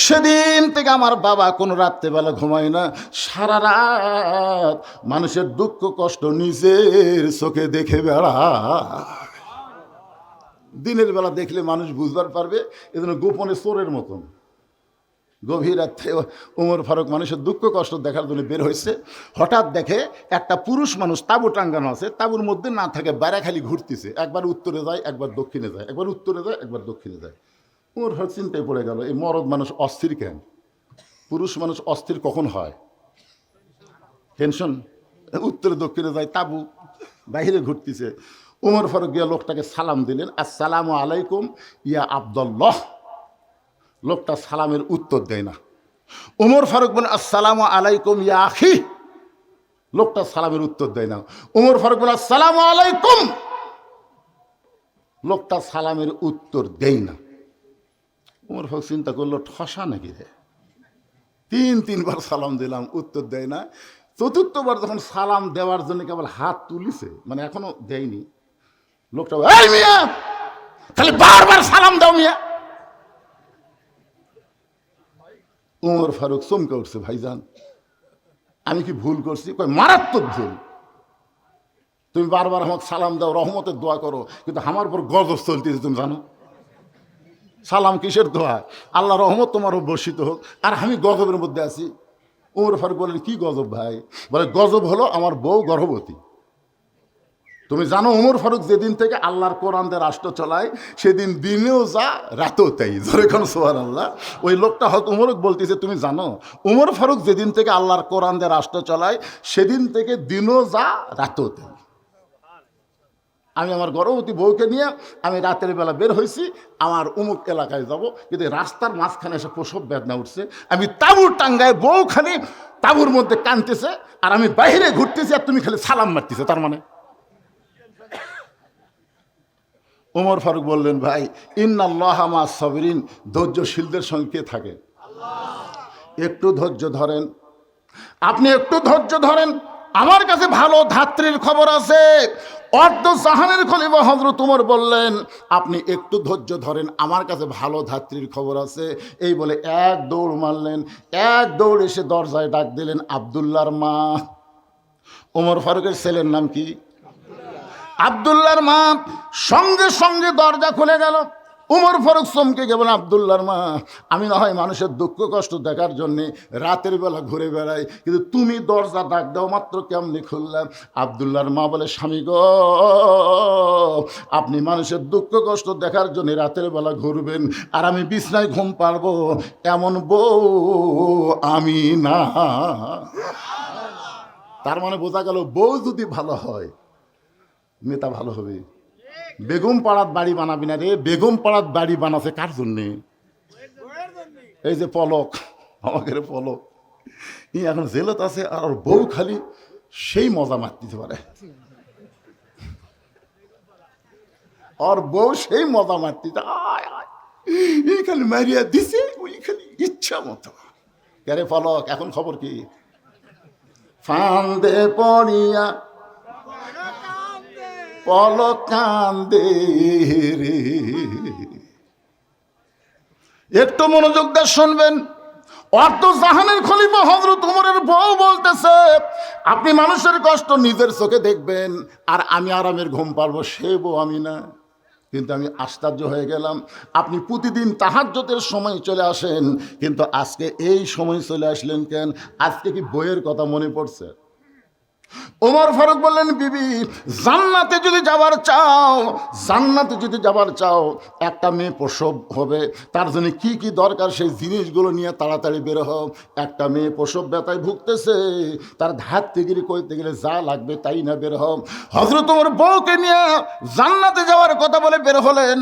সেদিন থেকে আমার বাবা কোনো রাত্রেবেলা ঘুমায় না, সারা রাত মানুষের দুঃখ কষ্ট নিজের চোখে দেখে বেড়ায়। দিনের বেলা দেখলে মানুষ বুঝবার পারবে, এজন্য গোপনে চোরের মতন গভীর রাত্রে ওমর ফারুক মানুষের দুঃখ কষ্ট দেখার জন্য বের হয়েছে। হঠাৎ দেখে একটা পুরুষ মানুষ তাঁবু টাঙ্গানো আছে, তাঁবুর মধ্যে না থাকে, বাইরে খালি ঘুরতেছে, একবার উত্তরে যায় একবার দক্ষিণে যায়, একবার উত্তরে যায় একবার দক্ষিণে যায়। ওমর ফারুক চিন্তায় পড়ে গেল, এই মরদ মানুষ অস্থির কেন? পুরুষ মানুষ অস্থির কখন হয়? টেনশন। উত্তরে দক্ষিণে যায়, তাঁবু বাইরে ঘুরতেছে। ওমর ফারুক গিয়া লোকটাকে সালাম দিলেন, আসসালামু আলাইকুম ইয়া আব্দুল্লাহ। লোকটা সালামের উত্তর দেয় না। ওমর ফারুক বলেন আসসালামু আলাইকুম ইয়া আখি। লোকটা সালামের উত্তর দেয় না। ওমর ফারুক বলেন আসসালামু আলাইকুম। লোকটা সালামের উত্তর দেয় না। ওমর ফারুক চিন্তা করলো, ঠসা নাকি রে, তিনবার সালাম দিলাম উত্তর দেয় না। চতুর্থবার যখন সালাম দেওয়ার জন্য কেবল হাত তুলিছে, মানে এখনো দেয়নি, লোকটা এই মিয়া খালি বারবার সালাম দাও মিয়া। ওমর ফারুক চমকে উঠছে, ভাইজান আমি কি ভুল করছি? কই মারাত্মক ভুল। তুমি বারবার আমাকে সালাম দাও, রহমতের দোয়া করো, কিন্তু আমার উপর গজব চলতেছে, তুমি জানো? সালাম কিসের দোয়া? আল্লাহ রহমত তোমার বর্ষিত হোক, আর আমি গজবের মধ্যে আছি। ওমর ফারুক বলেন কি গজব ভাই? বলে গজব হলো আমার বউ গর্ভবতী। তুমি জানো ওমর ফারুক যেদিন থেকে আল্লাহর কোরআন দিয়ে রাষ্ট্র চলায় সেদিন দিনেও যা রাতেও তাই। যেরকম সুবহানাল্লাহ। ওই লোকটা হয়তো ওমরক বলতেছে, তুমি জানো ওমর ফারুক যেদিন থেকে আল্লাহর কোরআন দিয়ে রাষ্ট্র চলায় সেদিন থেকে দিনও যা রাতেও তাই। আমি আমার গর্ভবতী বউকে নিয়ে আমি রাতের বেলা বের হয়েছি, আমার অমুক এলাকায় যাব, কিন্তু রাস্তার মাঝখানে এসে প্রসব বেদনা উঠছে, আমি তাঁবুর টাঙ্গায় বউখানি তাঁবুর মধ্যে কাঁদতেছে, আর আমি বাইরে ঘুরতেছি, আর তুমি খালি সালাম মারতেছে। তার মানে ওমর ফারুক বললেন, ভাই ইন্নাল্লাহা মা'আস সাবিরিন, ধৈর্যশীলদের সঙ্গে কে থাকে? একটু ধৈর্য ধরেন, আপনি একটু ধৈর্য ধরেন। আমার কাছে ভালো ধাত্রীর খবর আছে। অর্ধ জাহানের খলিফা হযরত ওমর বললেন, আপনি একটু ধৈর্য ধরেন, আমার কাছে ভালো ধাত্রীর খবর আছে। এই বলে এক দৌড় মারলেন, এক দৌড় এসে দরজায় ডাক দিলেন আব্দুল্লাহর মা। ওমর ফারুকের ছেলের নাম কি? আব্দুল্লাহর মা। সঙ্গে সঙ্গে দরজা খুলে গেল। ওমর ফারুক চমকে গিয়ে বলেন, আব্দুল্লাহর মা, আমি না হয় মানুষের দুঃখ কষ্ট দেখার জন্যে রাতের বেলা ঘুরে বেড়াই, কিন্তু তুমি দরজা ডাক দাও মাত্র কেমনি খুললাম? আব্দুল্লাহর মা বলে, স্বামী গো, আপনি মানুষের দুঃখ কষ্ট দেখার জন্য রাতের বেলা ঘুরবেন, আর আমি বিছনায় ঘুম পারবো এমন বউ আমি না। তার মানে বোঝা গেল, বউ যদি ভালো হয় নেতা ভালো হবে। বেগম পাড়াত বাড়ি বানাবি না রে, বেগম পাড়াত বাড়ি বানাছে কার জন্যে? এই যে পলক, আমাকে পলক, ই এখন জেলত আছে, আর ওর বউ খালি সেই মজা মারতে পারে, আর বউ সেই মজা মারতে এই খালি মারিয়া দিছে, ওই খালি ইচ্ছা মতো। কে পলক, এখন খবর কি? ফান্দে পড়িয়া পলক কান্দে রে। একটু মনোযোগ দিয়ে শুনবেন। অর্ধ জাহানের খলিফা হযরত ওমরের বউ বলতেছে, আপনি মানুষের কষ্ট নিজের চোখে দেখবেন, আর আমি আরামের ঘুম পারবো, সে বউ আমি না। কিন্তু আমি আশ্চর্য হয়ে গেলাম, আপনি প্রতিদিন তাহাজ্জুদের সময় চলে আসেন, কিন্তু আজকে এই সময় চলে আসলেন কেন? আজকে কি বইয়ের কথা মনে পড়ছে? ওমর ফারুক বললেন, বিবি, জান্নাতে যদি যাবার চাও, জান্নাতে যদি যাবার চাও, একটা মেয়ে প্রসব হবে, তার জন্য কি কি দরকার সেই জিনিসগুলো নিয়ে তাড়াতাড়ি বের হও। একটা মেয়ে প্রসব ব্যথায় ভুগতেছে, তার ধাত্রীগিরি করতে গেলে যা লাগবে তাই না বের হও। হযরত ওমর বউকে নিয়ে জান্নাতে যাওয়ার কথা বলে বের হলেন,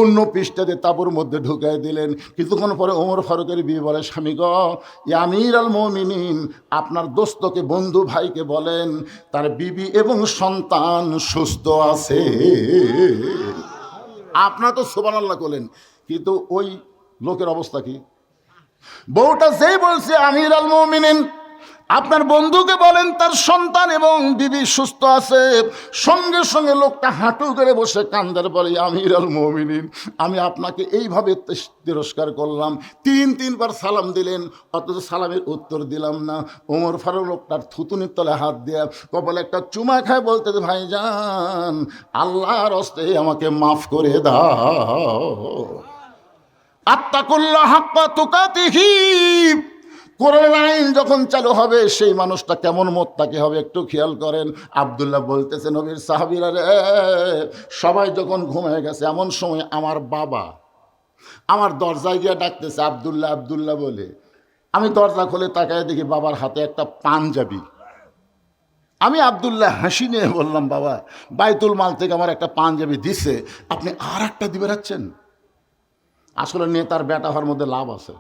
অন্য পৃষ্ঠাতে তাঁবুর মধ্যে ঢুকাই দিলেন। কিছুক্ষণ পরে ওমর ফারুকের বিবি বলে, স্বামী গো, ইয়া আমিরুল মুমিনিন, আপনার দোস্তকে, বন্ধু ভাইকে বলেন তার বিবি এবং সন্তান সুস্থ আছে। আপনারা তো সুবহানাল্লাহ বলেন, কিন্তু ওই লোকের অবস্থা কি? বউটা যেই বলছে আমিরুল মুমিনিন, আপনার বন্ধুকে বলেন তার সন্তান এবং বিবি সুস্থ আছে, সঙ্গে সঙ্গে লোকটা হাঁটু করে বসে কান্দার বলে, আমিরুল মুমিনিন, আমি আপনাকে এইভাবে তিরস্কার করলাম, তিনবার সালাম দিলেন, অথচ সালামের উত্তর দিলাম না। ওমর ফারুক লোকটার থুতুনির তলে হাত দেয়া কপালে একটা চুমা খায়, বলতে ভাইজান আল্লাহর হস্তে আমাকে মাফ করে দাও। আত্তাকুল্লাহ হাক্কা তুকাতিহি, কোরআনের আইন যখন চালু হবে সেই মানুষটা কেমন মোত্তাকি হবে একটু খেয়াল করেন। আব্দুল্লাহ বলতেছে, নবীর সাহাবীরা রে, সবাই যখন ঘুমিয়ে গেছে এমন সময় আমার বাবা আমার দরজায় গিয়ে ডাকতেছে, আব্দুল্লাহ আব্দুল্লাহ বলে। আমি দরজা খুলে তাকায় দেখি বাবার হাতে একটা পাঞ্জাবি। আমি আব্দুল্লাহ হাসি নিয়ে বললাম, বাবা বাইতুল মাল থেকে আমার একটা পাঞ্জাবি দিছে, আপনি আর একটা দিবে রাখছেন? আসলে নেতার বেটা হওয়ার মধ্যে লাভ আছে,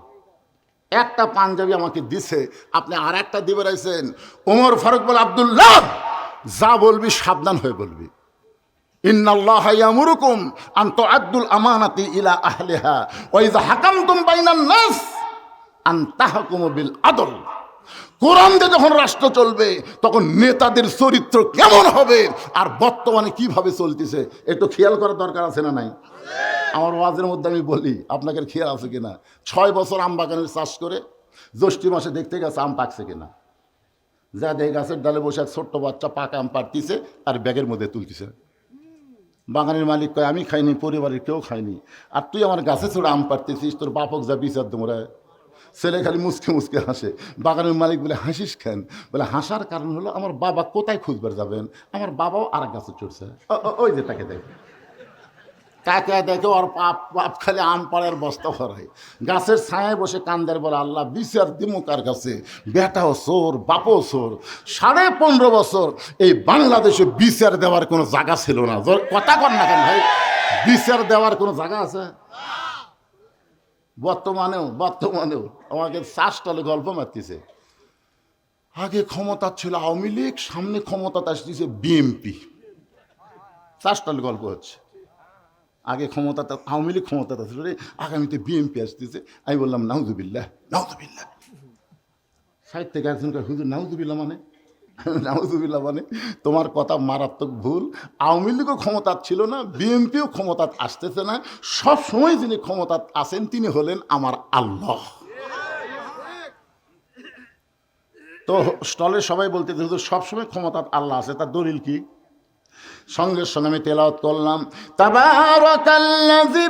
একটা পাঞ্জাবি আমাকে দিছে, আপনি আর একটা দিবে রাখছেন। ওমর ফারুক বলে, আব্দুল্লাহ যা বলবি সাবধান হয়ে বলবি। ইন্নাল্লাহা ইয়ামুরুকুম আন তুআদ্দুল আমানাতি ইলা আহলিহা ওয়া ইযা হাকামতুম বাইনান নাস আন তাহকুমু বিল আদল। কোরআন দিয়ে যখন রাষ্ট্র চলবে তখন নেতাদের চরিত্র কেমন হবে আর বর্তমানে কিভাবে চলতেছে একটু খেয়াল করার দরকার আছে না নাই? আমার ওয়াজের মধ্যে আমি বলি, আপনাদের খেয়াল আছে কিনা, 6 বছর আম বাগানের চাষ করে জ্যৈষ্ঠী মাসে দেখতে গেছে আম পাকছে কিনা, যা দেখে গাছের ডালে বসে এক ছোট্ট বাচ্চা পাকা আম পাড়তিছে আর ব্যাগের মধ্যে তুলতেছে। বাগানের মালিক কয়, আমি খাইনি, পরিবারের কেউ খায়নি, আর তুই আমার গাছে ছোড়ে আম পাড়তেছিস, তোর বাপক যা বিচার তোমরা। ছেলে খালি মুসকে মুসকে হাসে। বাগানের মালিক বলে, হাসিস খান? বলে, হাসার কারণ হলো আমার বাবা কোথায় খুঁজবার যাবেন, আমার বাবাও আর এক গাছে চড়ছে, ওই যে তাকে দেখে তাকে দেখে ওর পাপ খালি আম পাড়ার বস্তা ভরায়, গাছের ছায়ায় বসে কান্দার বলে, আল্লাহ বিচার দিমু কার কাছে, বেটাও চোর বাপও চোর। 15.5 বছর এই বাংলাদেশে বিচার দেওয়ার কোনো জায়গা ছিল না। কথা কর না কেন ভাই, বিচার দেওয়ার কোনো জায়গা আছে? বর্তমানেও আমাকে শ্বাসটালে গল্প মারতেছে। আগে ক্ষমতা ছিল আওয়ামী লীগ, সামনে ক্ষমতাতে আসতেছে বিএনপি, শ্বাসটালে গল্প হচ্ছে। আগে ক্ষমতাটা আওয়ামী লীগ ক্ষমতাতে ছিল, আগামীতে বিএনপি আসতেছে। আমি বললাম নাউজুবিল্লাহ নাউজুবিল্লাহ। সাহিত্য থেকে একজন হুজুর নাউজুবিল্লাহ মানে? নাউজুবিল্লাহ মানে তোমার কথা মারাত্মক ভুল। আওয়ামী লীগও ক্ষমতা ছিল না, বিএনপিও ক্ষমতা আসতেছে না, সব সময় যিনি ক্ষমতা আসেন তিনি হলেন আমার আল্লাহ। তো স্টলে সবাই বলতে হুজুর সবসময় ক্ষমতা আল্লাহ আছে, তার দলিল কি? সঙ্গে সঙ্গে আমি তেলাওয়াত করলাম, তাবারাকাল্লাযী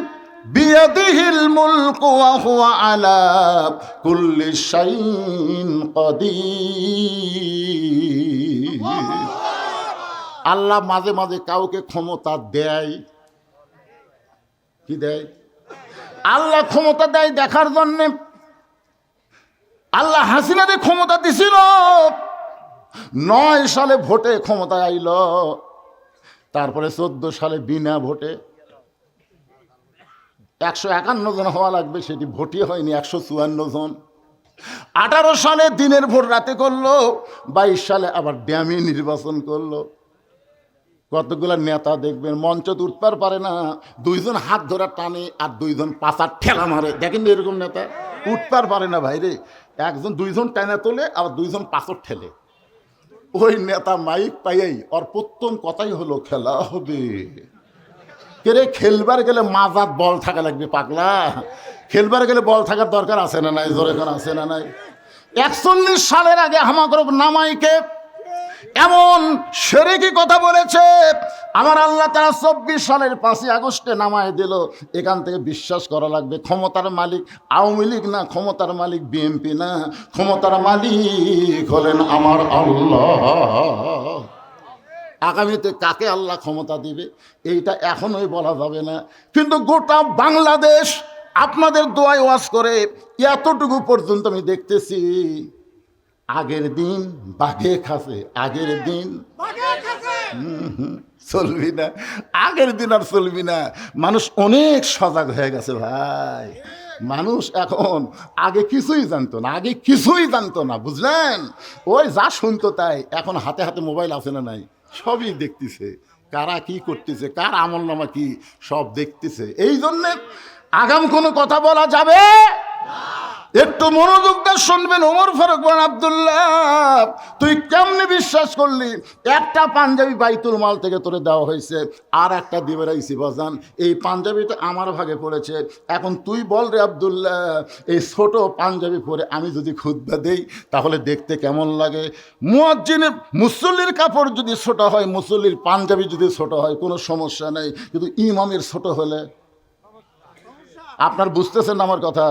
বিয়াদিহিল মুলকু ওয়া হুয়া আলা কুল্লি শাইইন কাদির। আল্লাহ মাঝে মাঝে কাউকে ক্ষমতা দেয়। কি দেয়? আল্লাহ ক্ষমতা দেয় দেখার জন্যে। আল্লাহ হাসিনাদের ক্ষমতা দিছিল, 9 সালে ভোটে ক্ষমতা আইল, তারপরে 14 সালে বিনা ভোটে 151 জন হওয়া লাগবে, সেটি ভোটই হয়নি, 154 জন। 18 সালে দিনের ভোট রাতে করলো, 22 সালে আবার ড্যামি নির্বাচন করলো। কতগুলা নেতা দেখবেন মঞ্চ উঠতে পারে না, 2 জন হাত ধরা টানে আর 2 জন পাছার ঠেলা মারে। দেখেন এরকম নেতা উঠতে পারে না ভাইরে, 2 জন টানা তোলে আর 2 জন পাছর ঠেলে। ওই নেতা মাইক পাইয়াই ওর প্রথম কথাই হলো খেলা হবে। কেরে খেলবার গেলে মাজাত বল থাকা লাগবে পাগলা, খেলবার গেলে বল থাকার দরকার আছে না নাই? জোরে কোন আছে না নাই? 41 সালের আগে হামাকর নামাইকে এমন শিরকি কথা বলেছে, আমার আল্লাহ তাআলা 24 সালের 5 আগস্টে নামায় দিল। এখান থেকে বিশ্বাস করা লাগবে ক্ষমতার মালিক আওয়ামী লীগ না, ক্ষমতার মালিক বিএনপি না, ক্ষমতার মালিক হলেন আমার আল্লাহ। আগামীতে কাকে আল্লাহ ক্ষমতা দিবে এইটা এখনোই বলা যাবে না, কিন্তু গোটা বাংলাদেশ আপনাদের দোয়ায় ওয়াজ করে এতটুকু পর্যন্ত আমি দেখতেছি। আগের দিন বাঘে খাসে, আগের দিন চলবি না, আগের দিন আর চলবি না। মানুষ অনেক সজাগ হয়ে গেছে ভাই। মানুষ এখন আগে কিছুই জানতো না, বুঝলেন? ওই যা শুনতো তাই। এখন হাতে হাতে মোবাইল আছে না নাই? সবই দেখতেছে, কারা কি করতেছে, কার আমল নামা কি, সব দেখতেছে। এই জন্যে আগাম কোনো কথা বলা যাবে না। একটু মনোযোগ দিয়ে শুনবেন। ওমর ফারুক বলেন, আব্দুল্লাহ তুই কেমনে বিশ্বাস করলি? একটা পাঞ্জাবি বাইতুল মাল থেকে তোরে দেওয়া হয়েছে, আর একটা দিবে রাইছি বাজান, এই পাঞ্জাবিটা আমার ভাগে পড়েছে। এখন তুই বল রে আব্দুল্লাহ, এই ছোট পাঞ্জাবি পরে আমি যদি খুতবা দেই তাহলে দেখতে কেমন লাগে? মুয়াজ্জিনের মুসল্লির কাপড় যদি ছোট হয়, মুসল্লির পাঞ্জাবি যদি ছোট হয় কোনো সমস্যা নেই, কিন্তু ইমামের ছোট হলে, আপনার বুঝতেছেন আমার কথা?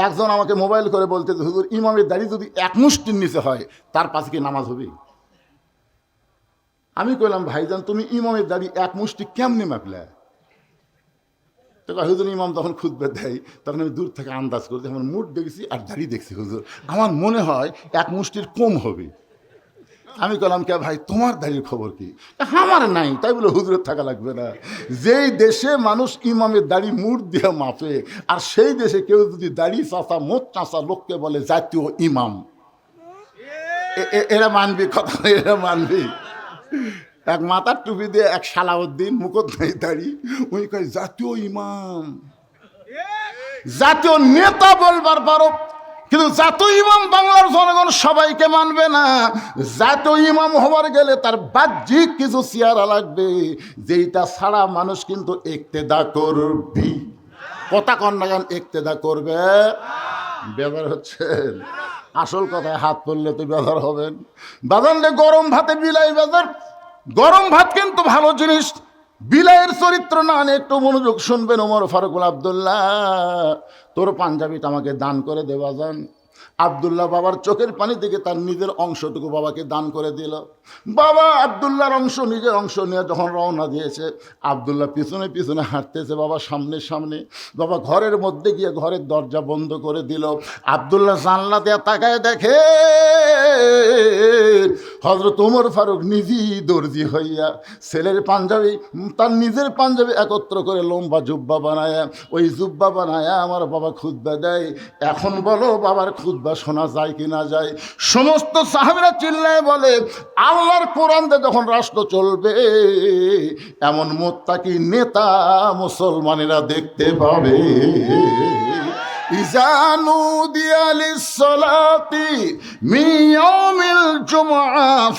একজন আমাকে মোবাইল করে বলতে, হুজুর ইমামের দাড়ি যদি এক মুষ্টির নিচে হয় তার পাশে কি নামাজ হবে? আমি কইলাম, ভাইজান তুমি ইমামের দাড়ি এক মুষ্টি কেমনে মাপলে? তো হুজুর ইমাম তখন খুতবা দেয়, তখন আমি দূর থেকে আন্দাজ করছি, আমার মুড দেখছি আর দাড়ি দেখছি, হুজুর আমার মনে হয় এক মুষ্টির কম হবে। আমি বললাম, কে ভাই তোমার দাড়ির খবর কি? আমার নাই, তাই বলে হুজুরের থাকা লাগবে না। যেই দেশে মানুষ ইমামের দাড়ি মুড় দিয়ে মাপে, আর সেই দেশে কেউ যদি দাড়ি চাষা মোট চাষা লোককে বলে জাতীয় ইমাম, এরা মানবি কথা? এরা মানবি? এক মাথার টুপি দিয়ে এক সালাউদ্দিন মুকুট নাই দাড়ি, উনি কয় জাতীয় ইমাম। জাতীয় নেতা বলবার পারো, কিন্তু জাতীয় ইমাম বাংলার জনগণ সবাইকে মানবে না। জাতীয় ইমাম হওয়ার গেলে তার বাহ্যিক কিছু চেহারা লাগবে, যেটা ছাড়া মানুষ কিন্তু ইক্তেদা করবি। কথা কন্যাগান ইক্তেদা করবে। বেজার হচ্ছেন? আসল কথায় হাত পড়লে তো বেজার হবেন। বাজানলে গরম ভাতে বিলাই বেজার। গরম ভাত কিন্তু ভালো জিনিস, বিলাইয়ের চরিত্র না। একটু মনোযোগ শুনবেন। ওমর ফারুক বলে, আব্দুল্লাহ তোর পাঞ্জাবিটা আমাকে দান করে দে বাজান। আব্দুল্লাহ বাবার চোখের পানি থেকে তার নিজের অংশটুকু বাবাকে দান করে দিল। বাবা আব্দুল্লাহর অংশ, নিজের অংশ নিয়ে যখন রওনা দিয়েছে, আব্দুল্লাহ পিছনে পিছনে হাঁটতেছে, বাবা সামনে সামনে। বাবা ঘরের মধ্যে গিয়ে ঘরের দরজা বন্ধ করে দিল। আব্দুল্লাহ জানলা দিয়ে তাকায় দেখে হযরত ওমর ফারুক নিজেই দর্জি হইয়া ছেলের পাঞ্জাবি, তার নিজের পাঞ্জাবি একত্র করে লম্বা জুব্বা বানায়া, ওই জুব্বা বানায়া আমার বাবা খুতবা দেয়। এখন বলো বাবার খুতবা শোনা যায় কি না যায়? সমস্ত সাহাবীরা চিল্লায় বলে, আল্লাহর কোরআন দিয়ে যখন রাষ্ট্র চলবে, এমন মুত্তাকি নেতা মুসলমানেরা দেখতে পাবে। ইযা নুদিয়া লিস-সালাতি মিন ইয়াউমিল জুমআ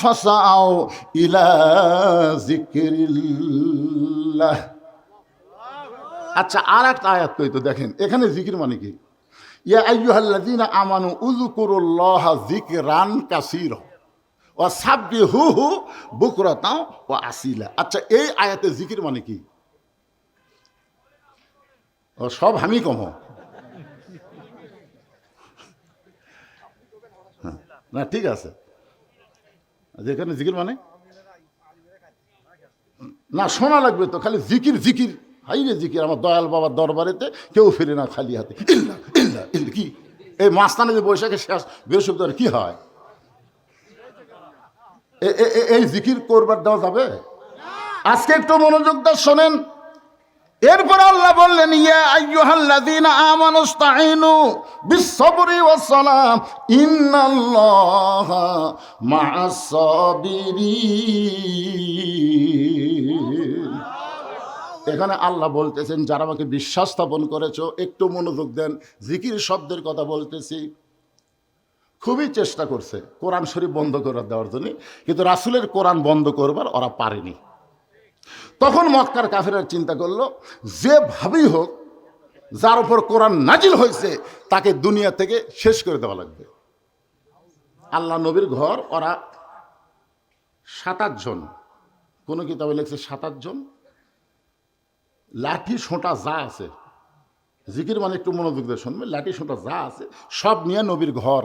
ফাসাউ ইলা যিকরিল্লাহ। আচ্ছা, আর একটা আয়াত কইতো দেখেন, এখানে জিকির মানে কি? ইয়া আইয়ুহাল্লাযীনা আমানু উযকুরুল্লাহা যিকরান কাসীরা ওয়া সাব্বিহুহু বুকরাতাও ওয়া আসিলা। আচ্ছা, এই আয়াতে জিকির মানে কি? ও সব আমি কম না, ঠিক আছে। যেখানে জিকির মানে না, শোনা লাগবে তো, খালি জিকির জিকির। হাই রে জিকির, আমার দয়াল বাবার দরবারেতে কেউ ফিরে না খালি হাতে। ইল্লা ইল্লা ইল্লা কি এই মাঝখানে যে বৈশাখে শেষ বৃহস্পতিবার কি হয়? এই জিকির করবার দেওয়া যাবে? আজকে একটু মনোযোগ দিয়ে শোনেন। এরপর আল্লাহ বললেন, ইয়া আইয়ুহাল্লাযীনা আমানুস্তাঈনু বিস-সাবরি ওয়াস-সালাম ইন্নাল্লাহা মা'আস-সাবিরিন। এখানে আল্লাহ বলতেছেন, যারা আমাকে বিশ্বাস স্থাপন করেছো, একটু মনোযোগ দেন। জিকির শব্দের কথা বলতেছি। খুবই চেষ্টা করছে কোরআন শরীফ বন্ধ করে দেওয়ার জন্য, কিন্তু রাসূলের কোরআন বন্ধ করবার ওরা পারেনি। তখন মক্কার কাফেররা চিন্তা করলো, যেভাবেই হোক যার উপর কোরআন নাজিল হয়েছে তাকে দুনিয়া থেকে শেষ করে দেওয়া লাগবে। আল্লাহ নবীর ঘর ওরা 27 জন, কোনো কিতাবে লেখছে 27 জন, লাঠি সোঁটা যা আছে, জিকির মানে একটু মনোযোগ দিয়ে শুনবে, লাঠি সোঁটা যা আছে সব নিয়ে নবীর ঘর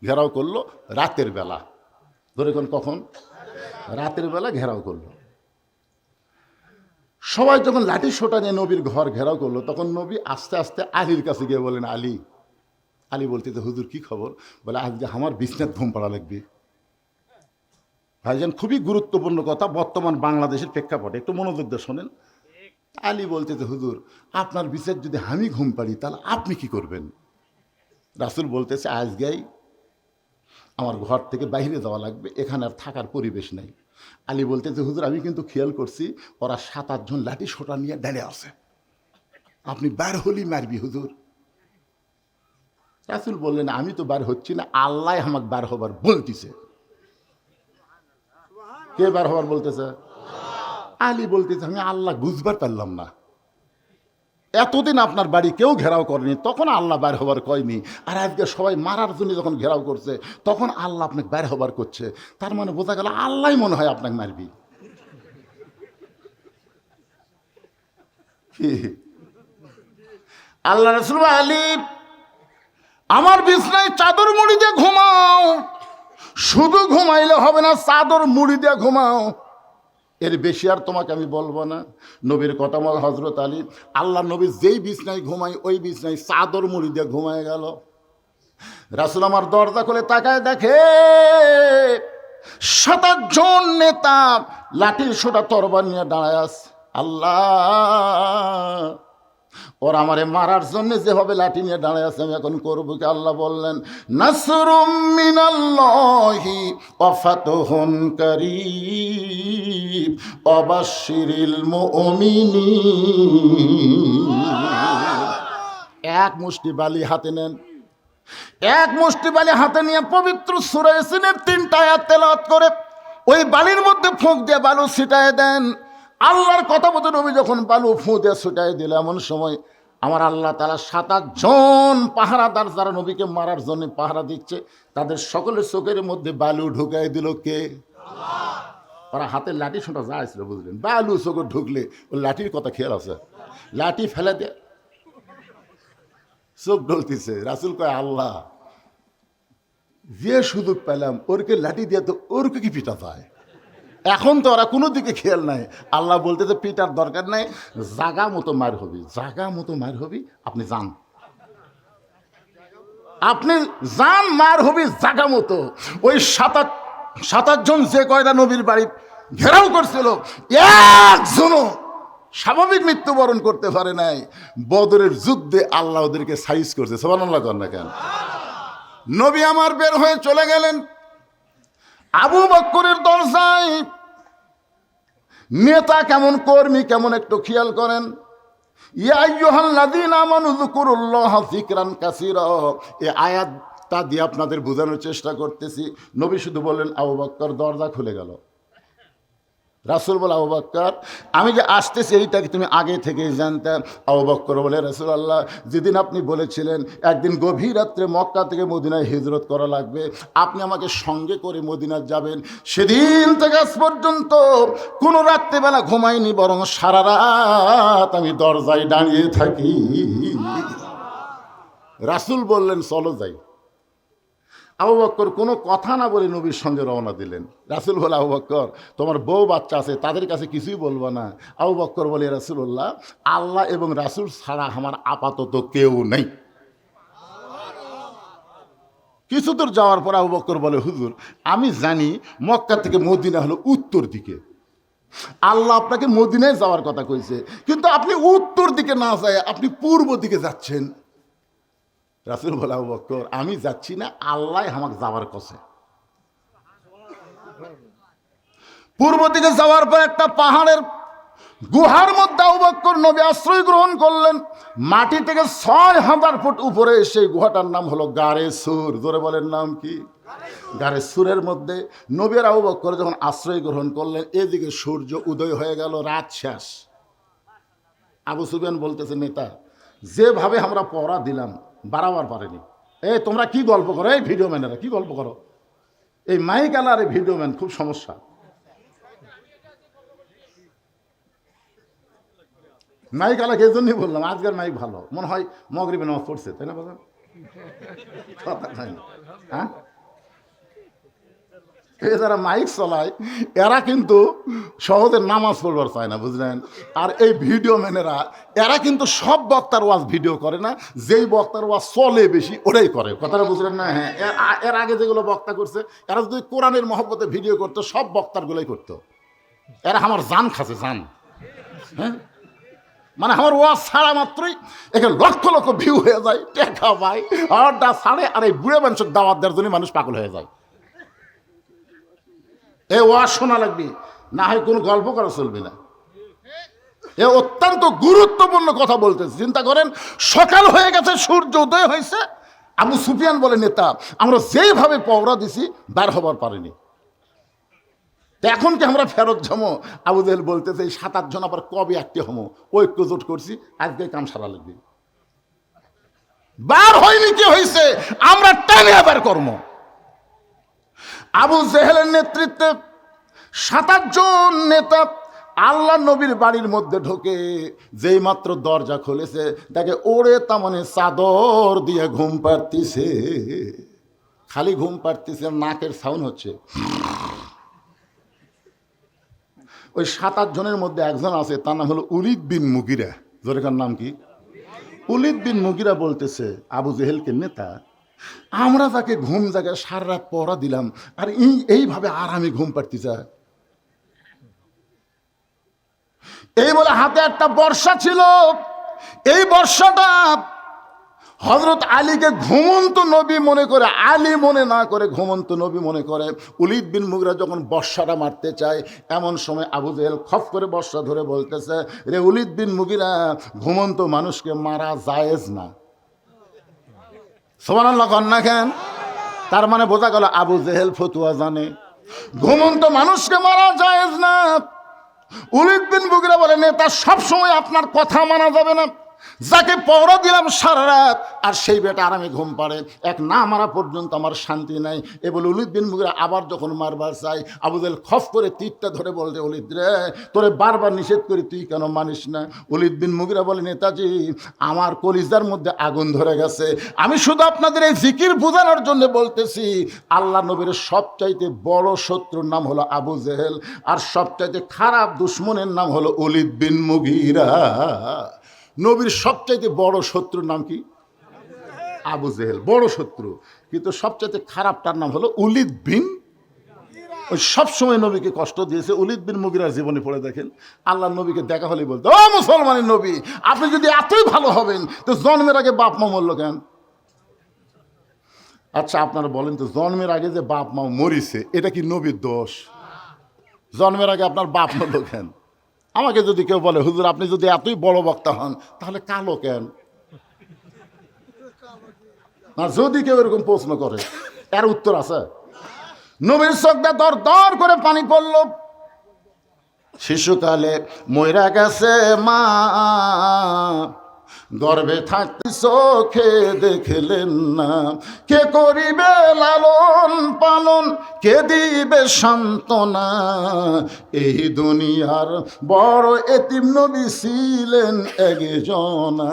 ঘেরাও করলো রাতের বেলা। ধরে কখন? রাতের বেলা ঘেরাও করলো। সবাই যখন লাঠি সোঁটা নিয়ে নবীর ঘর ঘেরাও করলো, তখন নবী আস্তে আস্তে আলীর কাছে গিয়ে বলেন, আলী। আলী বলতেছে, হুজুর কি খবর? বলে, আজকে আমার বিছনাত ঘুম পাড়া লাগবে। ভাইজান, খুবই গুরুত্বপূর্ণ কথা বর্তমান বাংলাদেশের প্রেক্ষাপটে, একটু মনোযোগ দিয়ে শোনেন। আলী বলতেছে, হুজুর আপনার বিছানায় যদি আমি ঘুম পাড়ি তাহলে আপনি কি করবেন? রাসূল বলতেছে, আজকেই আমার ঘর থেকে বাইরে যাওয়া লাগবে, এখানে আর থাকার পরিবেশ নাই। আলী বলতেছে, হুজুর আমি কিন্তু খেয়াল করছি ওরা 7-8 জন লাঠি সোঁটা নিয়ে দাঁড়িয়ে আছে, আপনি বাইর হলি মারবি হুজুর। রাসূল বললেন, আমি তো বার হচ্ছি না, আল্লাহ আমাকে বার হবার বলতেছে। কে বার হবার বলতেছে? আলী বলতেছে, আমি আল্লাহ বুঝবার পারলাম না। এতদিন আপনার বাড়ি কেউ ঘেরাও করেনি, তখন আল্লাহ বের হবার কয়নি, আর আজকে সবাই মারার জন্য যখন ঘেরাও করছে তখন আল্লাহ আপনাকে বের হবার করছে। তার মানে বোঝা গেল আল্লাহ মনে হয় আপনাকে মারবি। আল্লাহ রাসূল আলী, আমার বিছনায় চাদর মুড়ি দিয়ে ঘুমাও, শুধু ঘুমাইলে হবে না, চাদর মুড়ি দিয়ে ঘুমাও, এর বেশি আর তোমাকে আমি বলবো না। নবীর কথা মতো হযরত আলী, আল্লাহ নবী যেই বিছনায় ঘুমাই ওই বিছনায় চাদর মুড়ি দিয়ে ঘুমায় গেল। রাসূল আমার দরজা খুলে তাকায় দেখে ৭-৮ জন নেতা লাঠির সোটা তরবার নিয়ে দাঁড়ায় আছে। আল্লাহ, ওরা আমারে মারার জন্য যেভাবে লাঠি নিয়ে দাঁড়ায় আছে, আমি এখন করবো কি? আল্লাহ বললেন, নাসরুম মিনাল্লাহি ওয়া ফাতহুন কারীব ওয়া বাশশিরিল মুমিনিন। এক মুষ্টি বালি হাতে নেন, এক মুষ্টি বালি হাতে নিয়ে পবিত্র সূরা ইয়াসিনের 3টা আয়াত তেলাওয়াত করে ওই বালির মধ্যে ফুঁক দিয়ে বালু ছিটায় দেন। আল্লাহর কথা মতো নবী যখন বালু ফুঁ দিয়ে ছিটায় দিল, এমন সময় আমার আল্লাহ তাআলা ৭-৮ জন পাহারাদার যারা নবীকে মারার জন্য পাহারা দিচ্ছে, তাদের সকলের চোখের মধ্যে বালু ঢুকাই দিল কে? আল্লাহ। ওরা হাতের লাঠি সোটা যা ছিল বুঝলেন, বালু চোখে ঢুকলে ওই লাঠির কথা খেয়াল আছে, লাঠি ফেলে দিয়ে চোখ ঢলতেছে। রাসূল কয়, আল্লাহ, যে সুযোগ পেলাম ওরকে লাঠি দিয়ে তো ওরকে কি পিটা যায়? এখন তো ওরা কোনো দিকে খেয়াল নাই। আল্লাহ বলতেছে, পিটার দরকার নাই, জাগা মতো মার হবি, জাগা মতো মার হবি, আপনি যান, আপনি যান, মার হবি জাগা মতো। ওই ৭-৮ জন যে কয়টা নবীর বাড়ি ঘেরাও করছিল, একজনও স্বাভাবিক মৃত্যুবরণ করতে পারে নাই। বদরের যুদ্ধে আল্লাহ ওদেরকে সাইজ করছে। সুবহানাল্লাহ কর না কেন? নবী আমার বের হয়ে চলে গেলেন। আবু বকরের দরজায় নেতা কেমন, কর্মী কেমন, একটু খেয়াল করেন। ইয়া আইয়ুহাল্লাযীনা আমানু যকুরুল্লাহা যিকরান কাসীরা, এই আয়াতটা দিয়ে আপনাদের বোঝানোর চেষ্টা করতেছি। নবী শুধু বললেন, আবু বকর, দরজা খুলে গেল। রাসূল বলে, আবু বকর, আমি যে আসতেছি এইটা কি তুমি আগে থেকেই জানতে? আবু বকর বলে, রাসূলুল্লাহ, যেদিন আপনি বলেছিলেন একদিন গভীর রাত্রে মক্কা থেকে মদিনায় হিজরত করা লাগবে, আপনি আমাকে সঙ্গে করে মদিনা যাবেন, সেদিন থেকে আজ পর্যন্ত কোনো রাত্রেবেলা ঘুমাইনি, বরং সারা রাত আমি দরজায় দাঁড়িয়ে থাকি। রাসূল বললেন, চলো যাই। আবু বকর কোনো কথা না বলে নবীর সঙ্গে রওনা দিলেন। রাসূল বলে, আবু বকর, তোমার বউ বাচ্চা আছে, তাদের কাছে কিছুই বলবো না। আবু বকর বলে, রাসূলুল্লাহ, আল্লাহ এবং রাসূল ছাড়া আমার আপাতত কেউ নেই। কিছু দূর যাওয়ার পর আবু বকর বলে, হুজুর, আমি জানি মক্কা থেকে মদিনা হলো উত্তর দিকে, আল্লাহ আপনাকে মদিনায় যাওয়ার কথা কইছে, কিন্তু আপনি উত্তর দিকে না যায় আপনি পূর্ব দিকে যাচ্ছেন। রাসূল বলে, আবু বকর, আমি যাচ্ছি না, আল্লাহ আমাকে যাওয়ার কথা। পূর্ব দিকে যাওয়ার পর একটা পাহাড়ের গুহার মধ্যে আবু বকর নবী আশ্রয় গ্রহণ করলেন। মাটি থেকে ৬,০০০ ফুট উপরে সেই গুহাটার নাম হলো গারে সুর। জোরে বলেন, নাম কি? গারে সুরের মধ্যে নবী আর আবু বকর যখন আশ্রয় গ্রহণ করলেন, এদিকে সূর্য উদয় হয়ে গেল, রাত শেষ। আবু সুফিয়ান বলতেছে, নেতা, যেভাবে আমরা পড়া দিলাম বাড়াবার পারেনি। তোমরা কি গল্প করো, এই ভিডিও ম্যানেরা কি গল্প করো, এই মাইক আলা আর এই ভিডিও ম্যান খুব সমস্যা। মাইক আলাকে এই জন্যই বললাম, আজকের মাইক ভালো, মনে হয় মগরিবে নামাজ পড়ছে, তাই না বাজান? হ্যাঁ, যারা মাইক চলায় এরা কিন্তু সহজে নামাজ পড়বার চায় না, বুঝলেন? আর এই ভিডিও ম্যানেরা এরা কিন্তু সব বক্তার ওয়াজ ভিডিও করে না, যেই বক্তার ওয়াজ চলে বেশি ওটাই করে। কথাটা বুঝলেন না? হ্যাঁ, এর আগে যেগুলো বক্তা করছে, এরা যদি কোরআনের মহব্বতে ভিডিও করতো সব বক্তারগুলোই করতো। এরা আমার জান খাচ্ছে, জান। হ্যাঁ, মানে আমার ওয়াজ ছাড়া মাত্রই এখানে লক্ষ লক্ষ ভিউ হয়ে যায়, টেকা পায়, আড্ডা ছাড়ে, আর এই বুড়ে মানুষের দাওয়াত দেওয়ার জন্য মানুষ পাগল হয়ে যায়। এ ওয়াজ শোনা লাগবে, না হয় কোনো গল্প করা চলবে না। এ অত্যন্ত গুরুত্বপূর্ণ কথা বলতেছে। চিন্তা করেন, সকাল হয়ে গেছে, সূর্য উদয় হয়েছে, আবু সুফিয়ান বলে নেতা, আমরা যেভাবে পহরা দিছি বার হবার পারিনি, এখন কি আমরা ফেরত যাবো? আবু জেহেল বলতেছে এই 7-8 জন আবার কবে একটি হমো, ঐক্য জোট করছি, আজকে কাম সারা লাগবে। বার হয়নি, কি হয়েছে? আমরা টানে আবার কর্ম। আবু জেহেলের নেতৃত্বে 7-8 জন নেতা আল্লাহ নবীর বাড়ির মধ্যে ঢোকে, যেই মাত্র দরজা খুলেছে তাকে ওরে তামনে চাদর দিয়ে ঘুম পাড়তিছে, খালি ঘুম পাড়তিছে, নাকের সাউন্ড হচ্ছে। ওই 7-8 জনের মধ্যে একজন আছে, তার নাম হলো উলিদ বিন মুগিরা। জোরেকার নাম কি? উলিদ বিন মুগিরা বলতেছে আবু জেহেলকে, নেতা আমরা তাকে ঘুম জায়গায় সারা রাত পহরা দিলাম, আর এইভাবে আরামে ঘুম পাড়তে চায়। এই বলে হাতে একটা বর্ষা ছিল, এই বর্ষাটা হযরত আলীকে ঘুমন্ত নবী মনে করে, আলী মনে না করে ঘুমন্ত নবী মনে করে। উলিদ বিন মুগিরা যখন বর্ষাটা মারতে চায়, এমন সময় আবু জেহেল খপ করে বর্ষা ধরে বলতেছে, রে উলিদ বিন মুগিরা, ঘুমন্ত মানুষকে মারা জায়েজ না। সুবহানাল্লাহ কন্যা কেন? তার মানে বোঝা গেল আবু জেহেল ফতুয়া জানে, ঘুমন্ত মানুষকে মারা জায়েজ না। উলিদ বিন মুগিরা বলে, নেতা সবসময় আপনার কথা মানা যাবে না, যাকে পহরা দিলাম সারা রাত আর সেই বেটা আরামে ঘুম পাড়ে, এক না মারা পর্যন্ত আমার শান্তি নাই। এ বলে উলিদ বিন মুগিরা আবার যখন মারবার চাই, আবু জেহেল খপ করে তীরটা ধরে বলতে, উলিদ রে, তোরে বারবার নিষেধ করি, তুই কেন মানিস না? উলিদ বিন মুগিরা বলে, নেতাজি আমার কলিজার মধ্যে আগুন ধরে গেছে, আমি শুধু আপনাদের এই জিকির বোঝানোর জন্য বলতেছি, আল্লাহ নবীর সবচাইতে বড় শত্রুর নাম হলো আবু জেহেল, আর সবচাইতে খারাপ দুশ্মনের নাম হলো উলিদ বিন মুগিরা। নবীর সবচাইতে বড় শত্রুর নাম কি? আবু জেহেল, বড় শত্রু, কিন্তু সবচাইতে খারাপটার নাম হলো উলিদ বিন। ওই সবসময় নবীকে কষ্ট দিয়েছে। উলিদ বিন মুগিরার জীবনে পড়ে দেখেন, আল্লাহ নবীকে দেখা হলেই বলতো, ও মুসলমানের নবী, আপনি যদি এতই ভালো হবেন তো জন্মের আগে বাপ মা মরল কেন? আচ্ছা আপনারা বলেন তো, জন্মের আগে যে বাপ মা মরিছে এটা কি নবীর দোষ? জন্মের আগে আপনার বাপ মরল কেন? আমাকে যদি কেউ বলে, হুজুর আপনি যদি এতই বড় বক্তা হন তাহলে কালো কেন? না, যদি কেউ এরকম প্রশ্ন করে, এর উত্তর আছে। নবীর চোখটা দর দর করে পানি পড়ল। শিশুকালে মইরা গেছে মা, গর্ভে থাকতে চোখে দেখলেন না, কে করিবে লালন পালন, কে দিবে সান্ত্বনা, এই দুনিয়ার বড় এতিম নবী ছিলেন একজনা।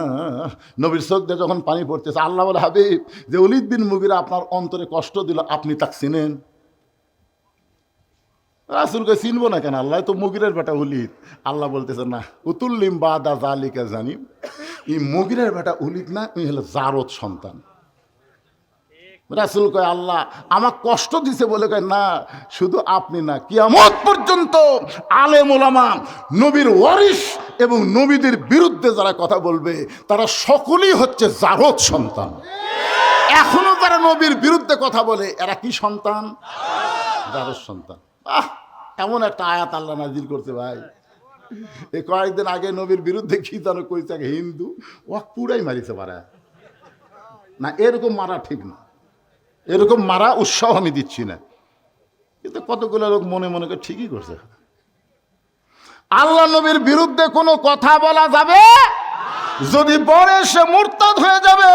নবীর চোখ দিয়ে যখন পানি পড়তেছে, আল্লাহ বলে, হাবিব, যে উলিদ বিন মুগিরা আপনার অন্তরে কষ্ট দিল, আপনি তাকে চিনেন? রাসূলকে চিনবো না কেন? আল্লাহ তো মুগিরের বেটা উলিদ। আল্লাহ বলতেছে, না, উতুল্লিম বাদা জালিকা জানিম, এই মুগিরের বেটা উলিদ না, উনি হলো জারদ সন্তান। রাসূল কয়, আল্লাহ আমার কষ্ট দিছে বলে কয়, না শুধু আপনি না, কিয়ামত পর্যন্ত আলেম ওলামা, নবীর ওয়ারিস এবং নবীদের বিরুদ্ধে যারা কথা বলবে তারা সকলেই হচ্ছে জারদ সন্তান। এখনো যারা নবীর বিরুদ্ধে কথা বলে এরা কি সন্তান? জারদ সন্তান। এমন একটা আয়াত আল্লাহ নাজিল করছে ভাই, এই কয়েকদিন আগে নবীর বিরুদ্ধে কি যেন কইছে, হিন্দু ও পুরাই মারিছে মারা না, এরকম মারা ঠিক না, এরকম মারা উৎসাহ আমি দিচ্ছি না, কিন্তু কতগুলো লোক মনে মনে করে ঠিকই করছে। আল্লাহ নবীর বিরুদ্ধে কোনো কথা বলা যাবে, যদি বলে সে মুরতাদ হয়ে যাবে।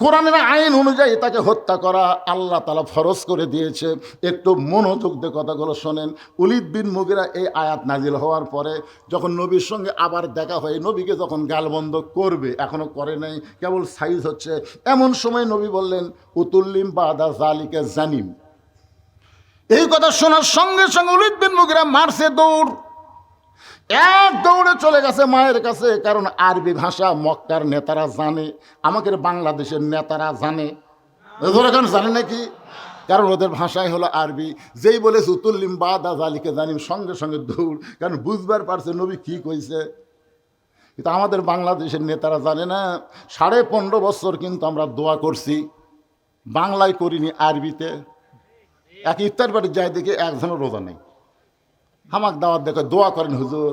কোরআনের আইন অনুযায়ী তাকে হত্যা করা আল্লাহ তাআলা ফরজ করে দিয়েছে। একটু মনোযোগ দিয়ে কথাগুলো শোনেন। উলিদ বিন মুগিরা এই আয়াত নাজিল হওয়ার পরে যখন নবীর সঙ্গে আবার দেখা হয়, নবীকে যখন গালবন্ধ করবে, এখনো করে নাই, কেবল সাইজ হচ্ছে, এমন সময় নবী বললেন, উতুল্লিম বাদা জালিকা জানিম। এই কথা শোনার সঙ্গে সঙ্গে উলিদ বিন মুগিরা মারছে দৌড়, এক দৌড়ে চলে গেছে মায়ের কাছে। কারণ আরবি ভাষা মক্কার নেতারা জানে, আমাদের বাংলাদেশের নেতারা জানে, এখন জানে নাকি? কারণ ওদের ভাষাই হলো আরবি। যেই বলে উতুল্লিম বাদা জালিকা জানিম, সঙ্গে সঙ্গে দৌড়, কারণ বুঝবার পারছে নবী কি কইছে। কিন্তু আমাদের বাংলাদেশের নেতারা জানে না। 15.5 বছর কিন্তু আমরা দোয়া করছি, বাংলায় করিনি, আরবিতে। এক ইফতার বাড়ি যায় দেখে একজনও রোজা নেই, হামাক দাওয়াত দেখে দোয়া করেন হুজুর,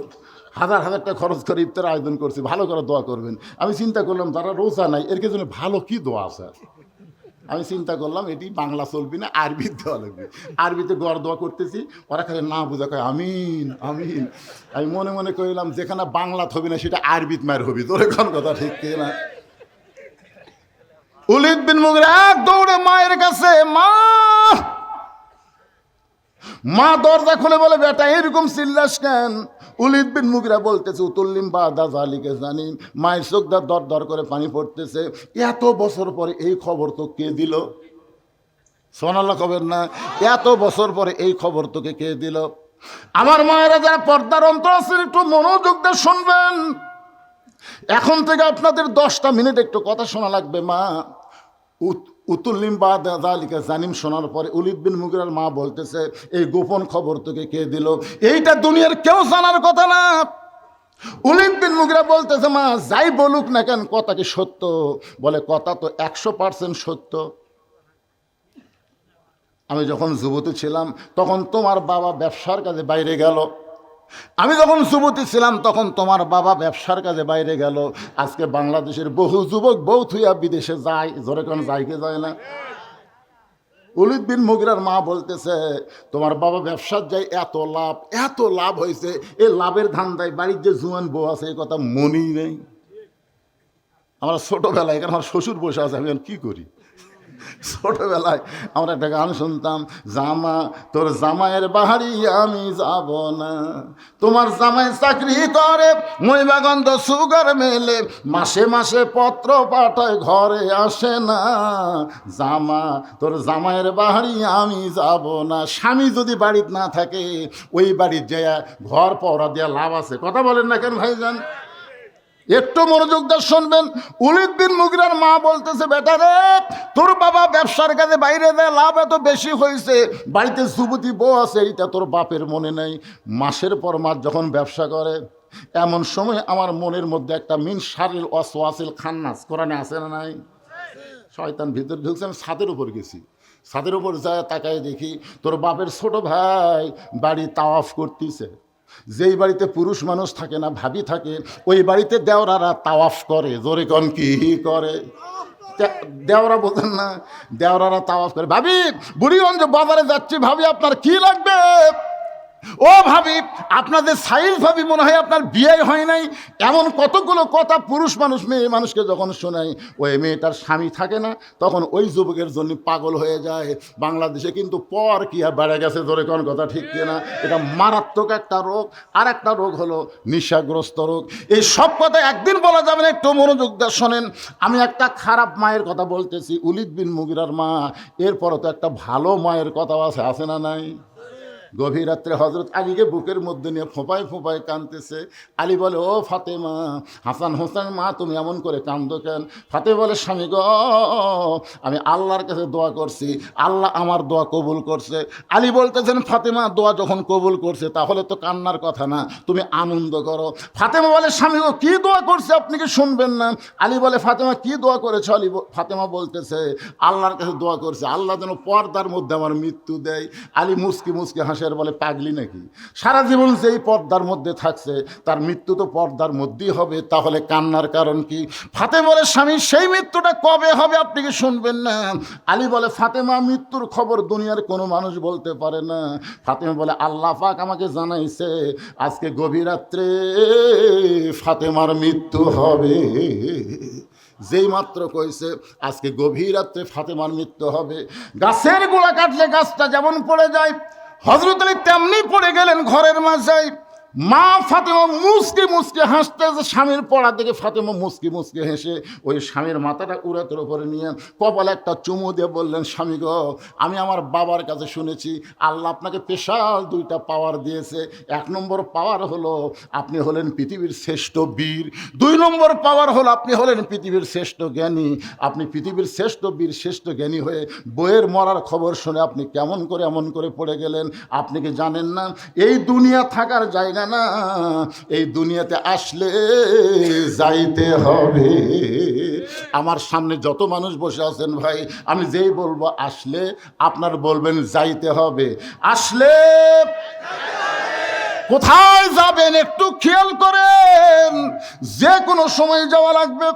1000 টাকা খরচ করে ইফতার আয়োজন করছি, ভালো করে দোয়া করবেন। আমি চিন্তা করলাম যারা রোজা নাই এর জন্য ভালো কি দোয়া আছে? আমি চিন্তা করলাম এটি বাংলা চলবি না, আরবি দেওয়া লাগবে। আরবিতে গড় দোয়া করতেছি, ওরা খালি না বুঝা কয় আমিন আমিন। আমি মনে মনে কইলাম যেখানে বাংলা হবি না সেটা আরবিত মায়ের হবি, তোর এখন কথা ঠিক না। উলিদ বিন মুগিরা এক দৌড়ে মায়ের কাছে, মা মা দরজা খুলে বলে বেটা এরকম চিল্লাস কেন? উলিদ বিন মুগিরা বলতেছে উতুল্লিম বাদা জালিকে জানিম। মায়ের চোখ দর দর করে পানি পড়তেছে। এত বছর পরে এই খবর তো কে দিল? সোনাল্লা খবর না, এত বছর পরে এই খবর তোকে কে দিল? আমার মায়েরা যারা পর্দার অন্তর আছেন একটু মনোযোগ দিয়ে শুনবেন। এখন থেকে আপনাদের 10টা মিনিট একটু কথা শোনা লাগবে। মা উতুল্লিম বাদা জালিকা জানিম শোনার পরে উলিদ বিন মুগিরার মা বলতেছে এই গোপন খবর তোকে কে দিল? এইটা দুনিয়ার কেউ জানার কথা না। উলিদ বিন মুগিরা বলতেছে মা যাই বলুক না কেন কথা কি সত্য? বলে কথা তো 100% সত্য। আমি যখন যুবতী ছিলাম তখন তোমার বাবা ব্যবসার কাজে বাইরে গেল। আমি যখন যুবতী ছিলাম তখন তোমার বাবা ব্যবসার কাজে বাইরে গেল। আজকে বাংলাদেশের বহু যুবক বউ থুইয়া বিদেশে যায়, জোরে কোন যায় কি যায় না? উলিদ বিন মুগিরার মা বলতেছে তোমার বাবা ব্যবসার যায়, এত লাভ হয়েছে, এই লাভের ধান্দায় বাড়ির যে জুয়ান বউ আছে এই কথা মনেই নেই। আমরা ছোটবেলায় এখানে আমার শ্বশুর বসে আছে, আমি কি করি? ছোটবেলায় আমরা একটা গান শুনতাম, জামা তোর জামাইয়ের বাহারি আমি যাব না, তোমার জামাই চাকরি করে মহিমাগন্ধ সুগার মেলে, মাসে মাসে পত্র পাঠায় ঘরে আসে না, জামা তোর জামাইয়ের বাহারি আমি যাব না। স্বামী যদি বাড়িতে না থাকে ওই বাড়ির যে ঘর পড়া দেওয়া লাভ আছে? কথা বলেন না কেন ভাইজান? একটু মনোযোগ দিয়ে শুনবেন। উলিদ বিন মুগিরার মা বলতেছে বেটা রে তোর বাবা ব্যবসার কাজে বাইরে দেয়, লাভ এত বেশি হয়েছে, বাড়িতে যুবতী বউ আছে এটা তোর বাপের মনে নেই। মাসের পর মাস যখন ব্যবসা করে এমন সময় আমার মনের মধ্যে একটা মিন শারিল ওয়াসওয়াসিল খান্নাস কোরআনে আছে না নাই? শয়তান ভিতরে ঢুকছে। আমি ছাদের উপর গেছি, ছাদের উপর যায় তাকায় দেখি তোর বাপের ছোট ভাই বাড়ি তাওয়াফ করতেছে। যেই বাড়িতে পুরুষ মানুষ থাকে না, ভাবি থাকে, ওই বাড়িতে দেওরারা তাওয়াফ করে। জোরে কন কি করে? দেওরা বোঝেন না? দেওরারা তাওয়াফ করে। ভাবি বুড়িগঞ্জ বাজারে যাচ্ছি, ভাবি আপনার কি লাগবে? ও ভাবি আপনাদের সাইজ ভাবি মনে হয় আপনার বিয়ে হয় নাই। এমন কতগুলো কথা পুরুষ মানুষ মেয়ে মানুষকে যখন শোনায়, ওই মেয়েটার স্বামী থাকে না তখন ওই যুবকের জন্য পাগল হয়ে যায়। বাংলাদেশে কিন্তু পর কি আর বেড়ে গেছে, ধরে কোন কথা ঠিক কিনা? এটা মারাত্মক একটা রোগ। আর একটা রোগ হলো নেশাগ্রস্ত রোগ। এই সব কথা একদিন বলা যাবে না, একটু মনোযোগ দিয়ে শোনেন। আমি একটা খারাপ মায়ের কথা বলতেছি, উলিদ বিন মুগিরার মা। এরপরও তো একটা ভালো মায়ের কথা আছে না নাই? গভীর রাত্রে হজরত আলীকে বুকের মধ্যে নিয়ে ফোঁপায় ফোঁপায় কাঁদতেছে। আলী বলে ও ফাতেমা, হাসান হোসেন মা তুমি এমন করে কান্দো কেন? ফাতেমা বলে স্বামী গো আমি আল্লাহর কাছে দোয়া করছি, আল্লাহ আমার দোয়া কবুল করছে। আলী বলতেছেন ফাতেমা দোয়া যখন কবুল করছে তাহলে তো কান্নার কথা না, তুমি আনন্দ করো। ফাতেমা বলে স্বামী গো কি দোয়া করছে আপনি কি শুনবেন না? আলী বলে ফাতেমা কি দোয়া করেছ? ফাতেমা বলতেছে আল্লাহর কাছে দোয়া করছে আল্লাহ যেন পর্দার মধ্যে আমার মৃত্যু দেয়। আলী মুসকি মুসকি হাসে, বলে পাগলি নাকি? সারা জীবন যেই পর্দার মধ্যে থাকছে তার মৃত্যু তো পর্দার মধ্যেই হবে, তাহলে কান্নার কারণ কি? ফাতেমা বলে স্বামী সেই মৃত্যুটা কবে হবে আপনি কি শুনবেন না? আলী বলে ফাতেমা মৃত্যুর খবর দুনিয়ার কোনো মানুষ বলতে পারে না। ফাতেমা বলে আল্লাহ পাক আমাকে জানাইছে আজকে গভীর রাত্রে ফাতেমার মৃত্যু হবে। যেই মাত্র কইছে আজকে গভীর রাত্রে ফাতেমার মৃত্যু হবে, গাছের গোড়া কাটলে গাছটা যেমন পড়ে যায় হযরত আলী তেমনি পড়ে গেলেন ঘরের মাঝে। মা ফাতেমা মুসকি মুসকি হাসতেছে, স্বামীর পড়া দেখে ফাতেমা মুসকি মুসকি হেসে ওই স্বামীর মাথাটা উড়াতের উপরে নিয়ে কপালে একটা চুমু দিয়ে বললেন স্বামী গো আমি আমার বাবার কাছে শুনেছি আল্লাহ আপনাকে স্পেশাল 2টা পাওয়ার দিয়েছে। 1 নম্বর পাওয়ার হলো আপনি হলেন পৃথিবীর শ্রেষ্ঠ বীর, 2 নম্বর পাওয়ার হলো আপনি হলেন পৃথিবীর শ্রেষ্ঠ জ্ঞানী। আপনি পৃথিবীর শ্রেষ্ঠ বীর শ্রেষ্ঠ জ্ঞানী হয়ে বইয়ের মরার খবর শুনে আপনি কেমন করে এমন করে পড়ে গেলেন? আপনি কি জানেন না এই দুনিয়া থাকার জায়গা না, এই দুনিয়াতে আসলে যাইতে হবে। আমার সামনে যত মানুষ বসে আছেন ভাই, আমি যেই বলবো আসলে আপনার বলবেন যাইতে হবে। আসলে কোথায় যাবেন একটু খেয়াল করেন। যে কোনো সময় যাওয়া লাগবে,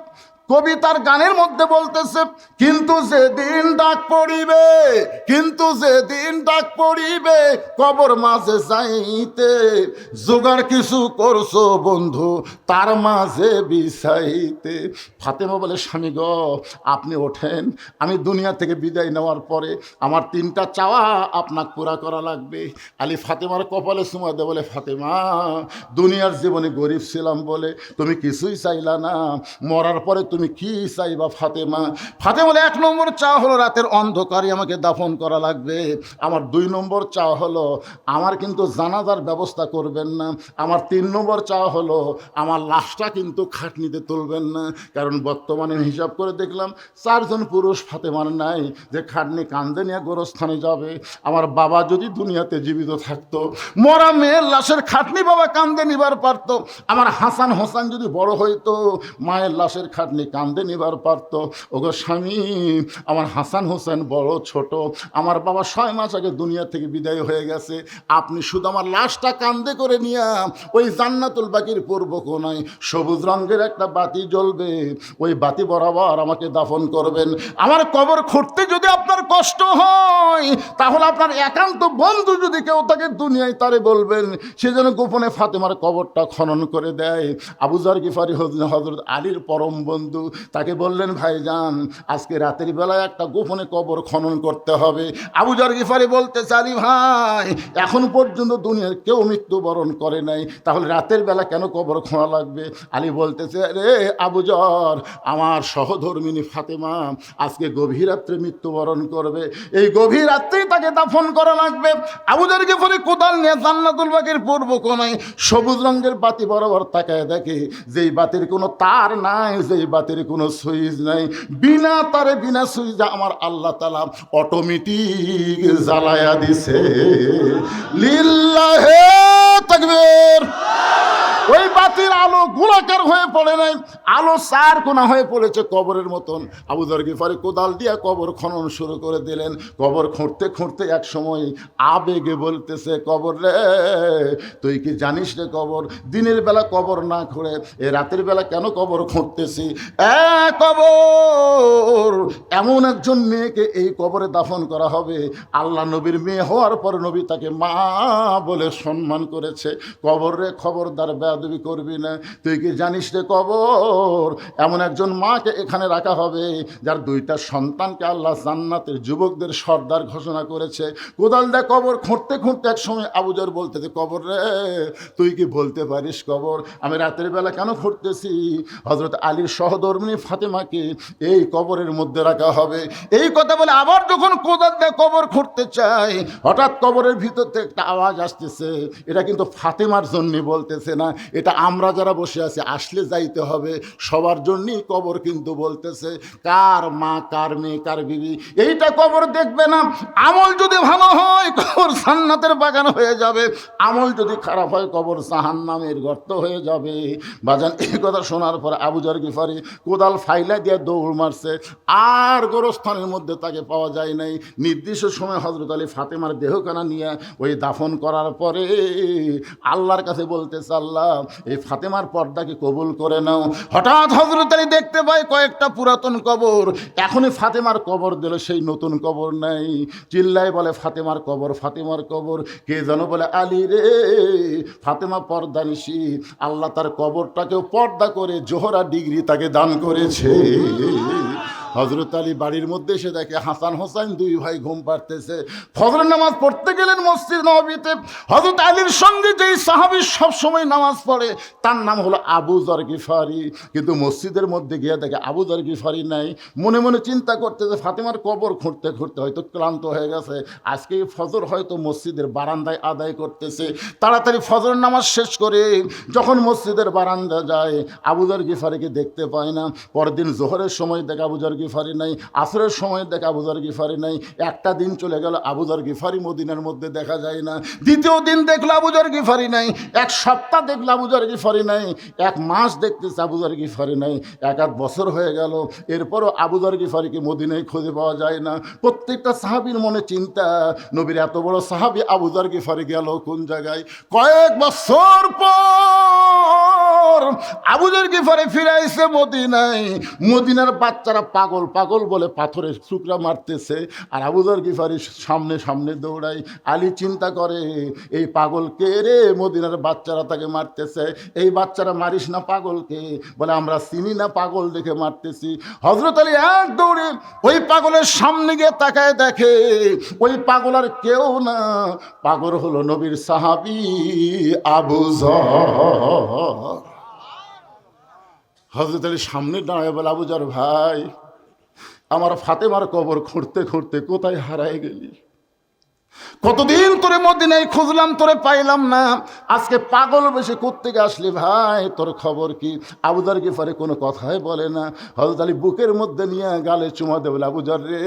কবিতার গানের মধ্যে বলতেছে, কিন্তু যেদিন ডাক পড়িবে, কিন্তু যেদিন ডাক পড়িবে কবর মাঝে যাইতে, জোগাড় কিছু করছো বন্ধু তার মাঝে বিছাইতে। ফাতেমা বলে, স্বামী গো আপনি ওঠেন, আমি দুনিয়া থেকে বিদায় নেওয়ার পরে আমার 3টা চাওয়া আপনাকে পুরা করা লাগবে। আলী ফাতেমার কপালে চুমা দে বলে, ফাতেমা দুনিয়ার জীবনে গরিব ছিলাম বলে তুমি কিছুই চাইলা না, মরার পরে তুমি কি চাইবা ফাতেমা? ফাতেমা বলে, 1 নম্বর চাওয়া হলো রাতের অন্ধকারে আমাকে দাফন করা লাগবে। আমার 2 নম্বর চাওয়া হলো আমার কিন্তু জানাজার ব্যবস্থা করবেন না। আমার 3 নম্বর চাওয়া হলো আমার লাশটা কিন্তু খাটনিতে তুলবেন না, কারণ বর্তমানে হিসাব করে দেখলাম 4 জন পুরুষ ফাতেমার নাই যে খাটনি কান্দে নিয়ে গোরস্থানে যাবে। আমার বাবা যদি দুনিয়াতে জীবিত থাকতো, মরা মেয়ের লাশের খাটনি বাবা কান্দে নিবার পারত। আমার হাসান হোসেন যদি বড় হইতো, মায়ের লাশের খাটনি কান্দে নিবার পারত। ওগো স্বামী, আমার হাসান হোসেন বড় ছোট, আমার বাবা 6 মাস আগে দুনিয়া থেকে বিদায় হয়ে গেছে। আপনি শুধু আমার লাশটা কান্দে করে নিয়ে ওই জান্নাতুল বাকির পূর্ব কোণায় সবুজ রঙের একটা বাতি জ্বলবে, ওই বাতি বরাবর আমাকে দাফন করবেন। আমার কবর খুঁড়তে যদি আপনার কষ্ট হয়, তাহলে আপনার একান্ত বন্ধু যদি কেউ থাকে দুনিয়ায় তারে বলবেন সে যেন গোপনে ফাতেমার কবরটা খনন করে দেয়। আবু যর গিফারি হযরত আলীর পরম বন্ধু, তাকে বললেন, ভাইজান আজকে রাতের বেলায় একটা গোপনে কবর খনন করতে হবে। আবু যর গিফারি বলতে, আলী ভাই এখন পর্যন্ত দুনিয়ার কেউ মৃত্যুবরণ করে নাই, তাহলে রাতের বেলা কেন কবর খোঁড়া লাগবে? আলী বলতেছে, রে আবু যর, আমার সহধর্মিনী ফাতেমা আজকে গভীর রাত্রে মৃত্যুবরণ করবে, এই গভীর রাত্রেই তাকে দাফন করা লাগবে। আবু যর গিফারি কোদাল নিয়ে জান্নাতুল বাকির পূর্ব কোণায় সবুজ রঙের বাতি বরাবর তাকায় দেখে যেই বাতির কোনো তার নাই, যেই বাতির কোনো সুইচ নাই, বিনা তারে বিনা সুইচে আমার আল্লাহ তাআলা অটোমেটিক জ্বালায়া দিছে। লিল্লাহে তাকবীর। ওই বাতির আলো গোলাকার হয়ে পড়ে নাই, আলো 4 কোণা হয়ে পড়েছে কবরের মতন। আবু যর গিফারি কোদাল দিয়ে কবর খনন শুরু করে দিলেন। কবর খুঁড়তে খুঁড়তে এক সময় আবেগে বলতেছে, কবর রে তুই কি জানিস রে কবর, দিনের বেলা কবর না খুঁড়ে এ রাতের বেলা কেন কবর খুঁড়তেছি? কবর, এমন একজন মেয়েকে এই কবরে দাফন করা হবে, আল্লাহ নবীর মেয়ে হওয়ার পর নবী তাকে মা বলে সম্মান করেছে। কবর রে খবরদার বেয়াদবি করবি না। তুই কি জানিস রে কবর, এমন একজন মাকে এখানে রাখা হবে যার 2টা সন্তানকে আল্লাহ জান্নাতের যুবকদের সর্দার ঘোষণা করেছে। কোদাল দা কবর খুঁড়তে খুঁড়তে এক সময় আবু যর বলতেছে, কবর রে তুই কি বলতে পারিস কবর আমি রাতের বেলা কেন খুঁড়তেছি? হযরত আলীর সহধর্মিনী ফাতেমাকে এই কবরের মধ্যে রাখা হবে। এই কথা বলে আবার যখন কোদাল দা কবর খুঁড়তে চায়, হঠাৎ কবরের ভিতর থেকে একটা আওয়াজ আসতেছে। এটা কিন্তু ফাতেমার জন্য বলতেছে না, এটা আমরা যারা বসে আছি আসলে যাইতে হবে সবার জন্যই কবর কিন্তু বলতেছে। কার মা, কার মেয়ে, কার বিবি, এইটা কবর দেখবে না। আমল যদি ভালো হয় কবর জান্নাতের বাগান হয়ে যাবে, আমল যদি খারাপ হয় কবর জাহান্নামের গর্ত হয়ে যাবে। বাজান এই কথা শোনার পর আবু যর গিফারি কোদাল ফাইলা দিয়ে দৌড় মারছে, আর গোরস্থানের মধ্যে তাকে পাওয়া যায় নাই। নির্দিষ্ট সময় হযরত আলী ফাতেমার দেহখানা নিয়ে ওই দাফন করার পরে আল্লাহর কাছে বলতেছে, আল্লাহ এই ফাতেমার পর্দাকে কবুল করে নাও। হঠাৎ হযরত আলী দেখতে পায় কয়েকটা পুরাতন কবর, এখনই ফাতেমার কবর দিল, সেই নতুন কবর নাই। চিল্লায় বলে, ফাতেমার কবর, ফাতেমার কবর। কে যেন বলে, আলী রে ফাতেমা পর্দা নিশি, আল্লাহ তার কবরটাকেও পর্দা করে জোহরা ডিগ্রি তাকে দান করেছে। হযরত আলী বাড়ির মধ্যে এসে দেখে হাসান হোসেন 2 ভাই ঘুম পাড়তেছে। ফজরের নামাজ পড়তে গেলেন মসজিদ নববীতে। হযরত আলীর সঙ্গে যেই সাহাবী সব সময় নামাজ পড়ে তার নাম হলো আবু যর গিফারি, কিন্তু মসজিদের মধ্যে গিয়ে দেখে আবু যর গিফারি নাই। মনে মনে চিন্তা করতেছে, ফাতেমার কবর খুঁড়তে খুঁড়তে হয়তো ক্লান্ত হয়ে গেছে, আজকে ফজর হয়তো মসজিদের বারান্দায় আদায় করতেছে। তাড়াতাড়ি ফজর নামাজ শেষ করে যখন মসজিদের বারান্দা যায়, আবু যর গিফারিকে দেখতে পায় না। পরদিন জোহরের সময় দেখে আবু যর গিফারি নাই, আসরের সময় দেখে আবু যর গিফারি নাই, একটা দিন চলে গেল আবু যর গিফারি মদিনার মধ্যে দেখা যায় না, দ্বিতীয় দিন দেখলো আবু যর গিফারি নাই, এক সপ্তাহ দেখলো আবু যর গিফারি নাই, এক মাস দেখতেছে আবু যর গিফারি নাই, এক আধ বছর হয়ে গেল, এরপরও আবু যর গিফারিকে মদিনায় খুঁজে পাওয়া যায় না। প্রত্যেকটা সাহাবীর মনে চিন্তা, নবীর এত বড় সাহাবী আবু যর গিফারি গেল কোন জায়গায়? কয়েক বছর পর আবু যর গিফারি ফিরে আইছে মদিনায়। মদিনার বাচ্চারা পাগল পাগল বলে পাথরের টুকরা মারতেছে, আর আবু যর গিফারি সামনে সামনে দৌড়ায়। আলী চিন্তা করে, এই পাগল কে রে? মদিনার বাচ্চারা তাকে মারতেছে, এই বাচ্চারা মারিস না পাগলকে। বলে আমরা চিনি না, পাগল দেখে মারতেছি। হযরত আলী এক দৌড়ে ওই পাগলের সামনে গিয়ে তাকায়, দেখে ওই পাগল আর কেউ না, পাগল হলো নবীর সাহাবী আবু যর। হযরত আলী সামনে দাঁড়ায় বলে, আবু যর ভাই, আমার ফাতেমার কবর খুঁড়তে খুঁড়তে কোথায় হারায় গেলি? কতদিন তোরে মদিনায় খুঁজলাম, তোরে পাইলাম না, আজকে পাগল বেশি কোত্থেকে আসলি ভাই? তোর খবর কি? আবু যর গিফারি কোনো কথাই বলে না। হযরত আলী বুকের মধ্যে নিয়ে গালে চুমা দেবে, আবু যর রে,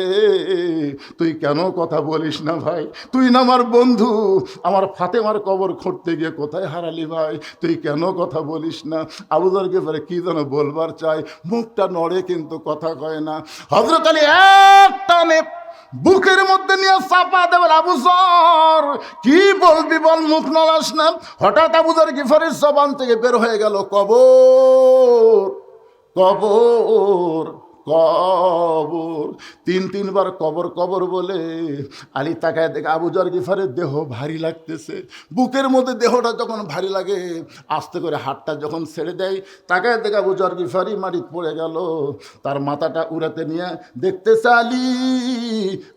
তুই কেন কথা বলিস না ভাই? তুই না আমার বন্ধু, আমার ফাতেমার কবর খুঁড়তে গিয়ে কোথায় হারালি ভাই? তুই কেন কথা বলিস না? আবু যর গিফারি কি যেন বলবার চাই, মুখটা নড়ে কিন্তু কথা কয় না। হযরত আলী এক টানে বুকের মধ্যে নিয়ে চাপা দেবেন, আবু যর কি বলবি বল, মুখ নড়াস না। হঠাৎ আবু যর গিফারির জবান থেকে বের হয়ে গেল, কবর কবর কবর। তিনবার কবর কবর বলে আলী তাকায় দেখে আবু যর গিফারের দেহ ভারী লাগতেছে। বুকের মধ্যে দেহটা যখন ভারী লাগে, আস্তে করে হাতটা যখন ছেড়ে দেয়, তাকায় দেখে আবু যর গিফারি মাটিতে পড়ে গেল। তার মাথাটা উড়াতে নিয়ে দেখতেছে আলী,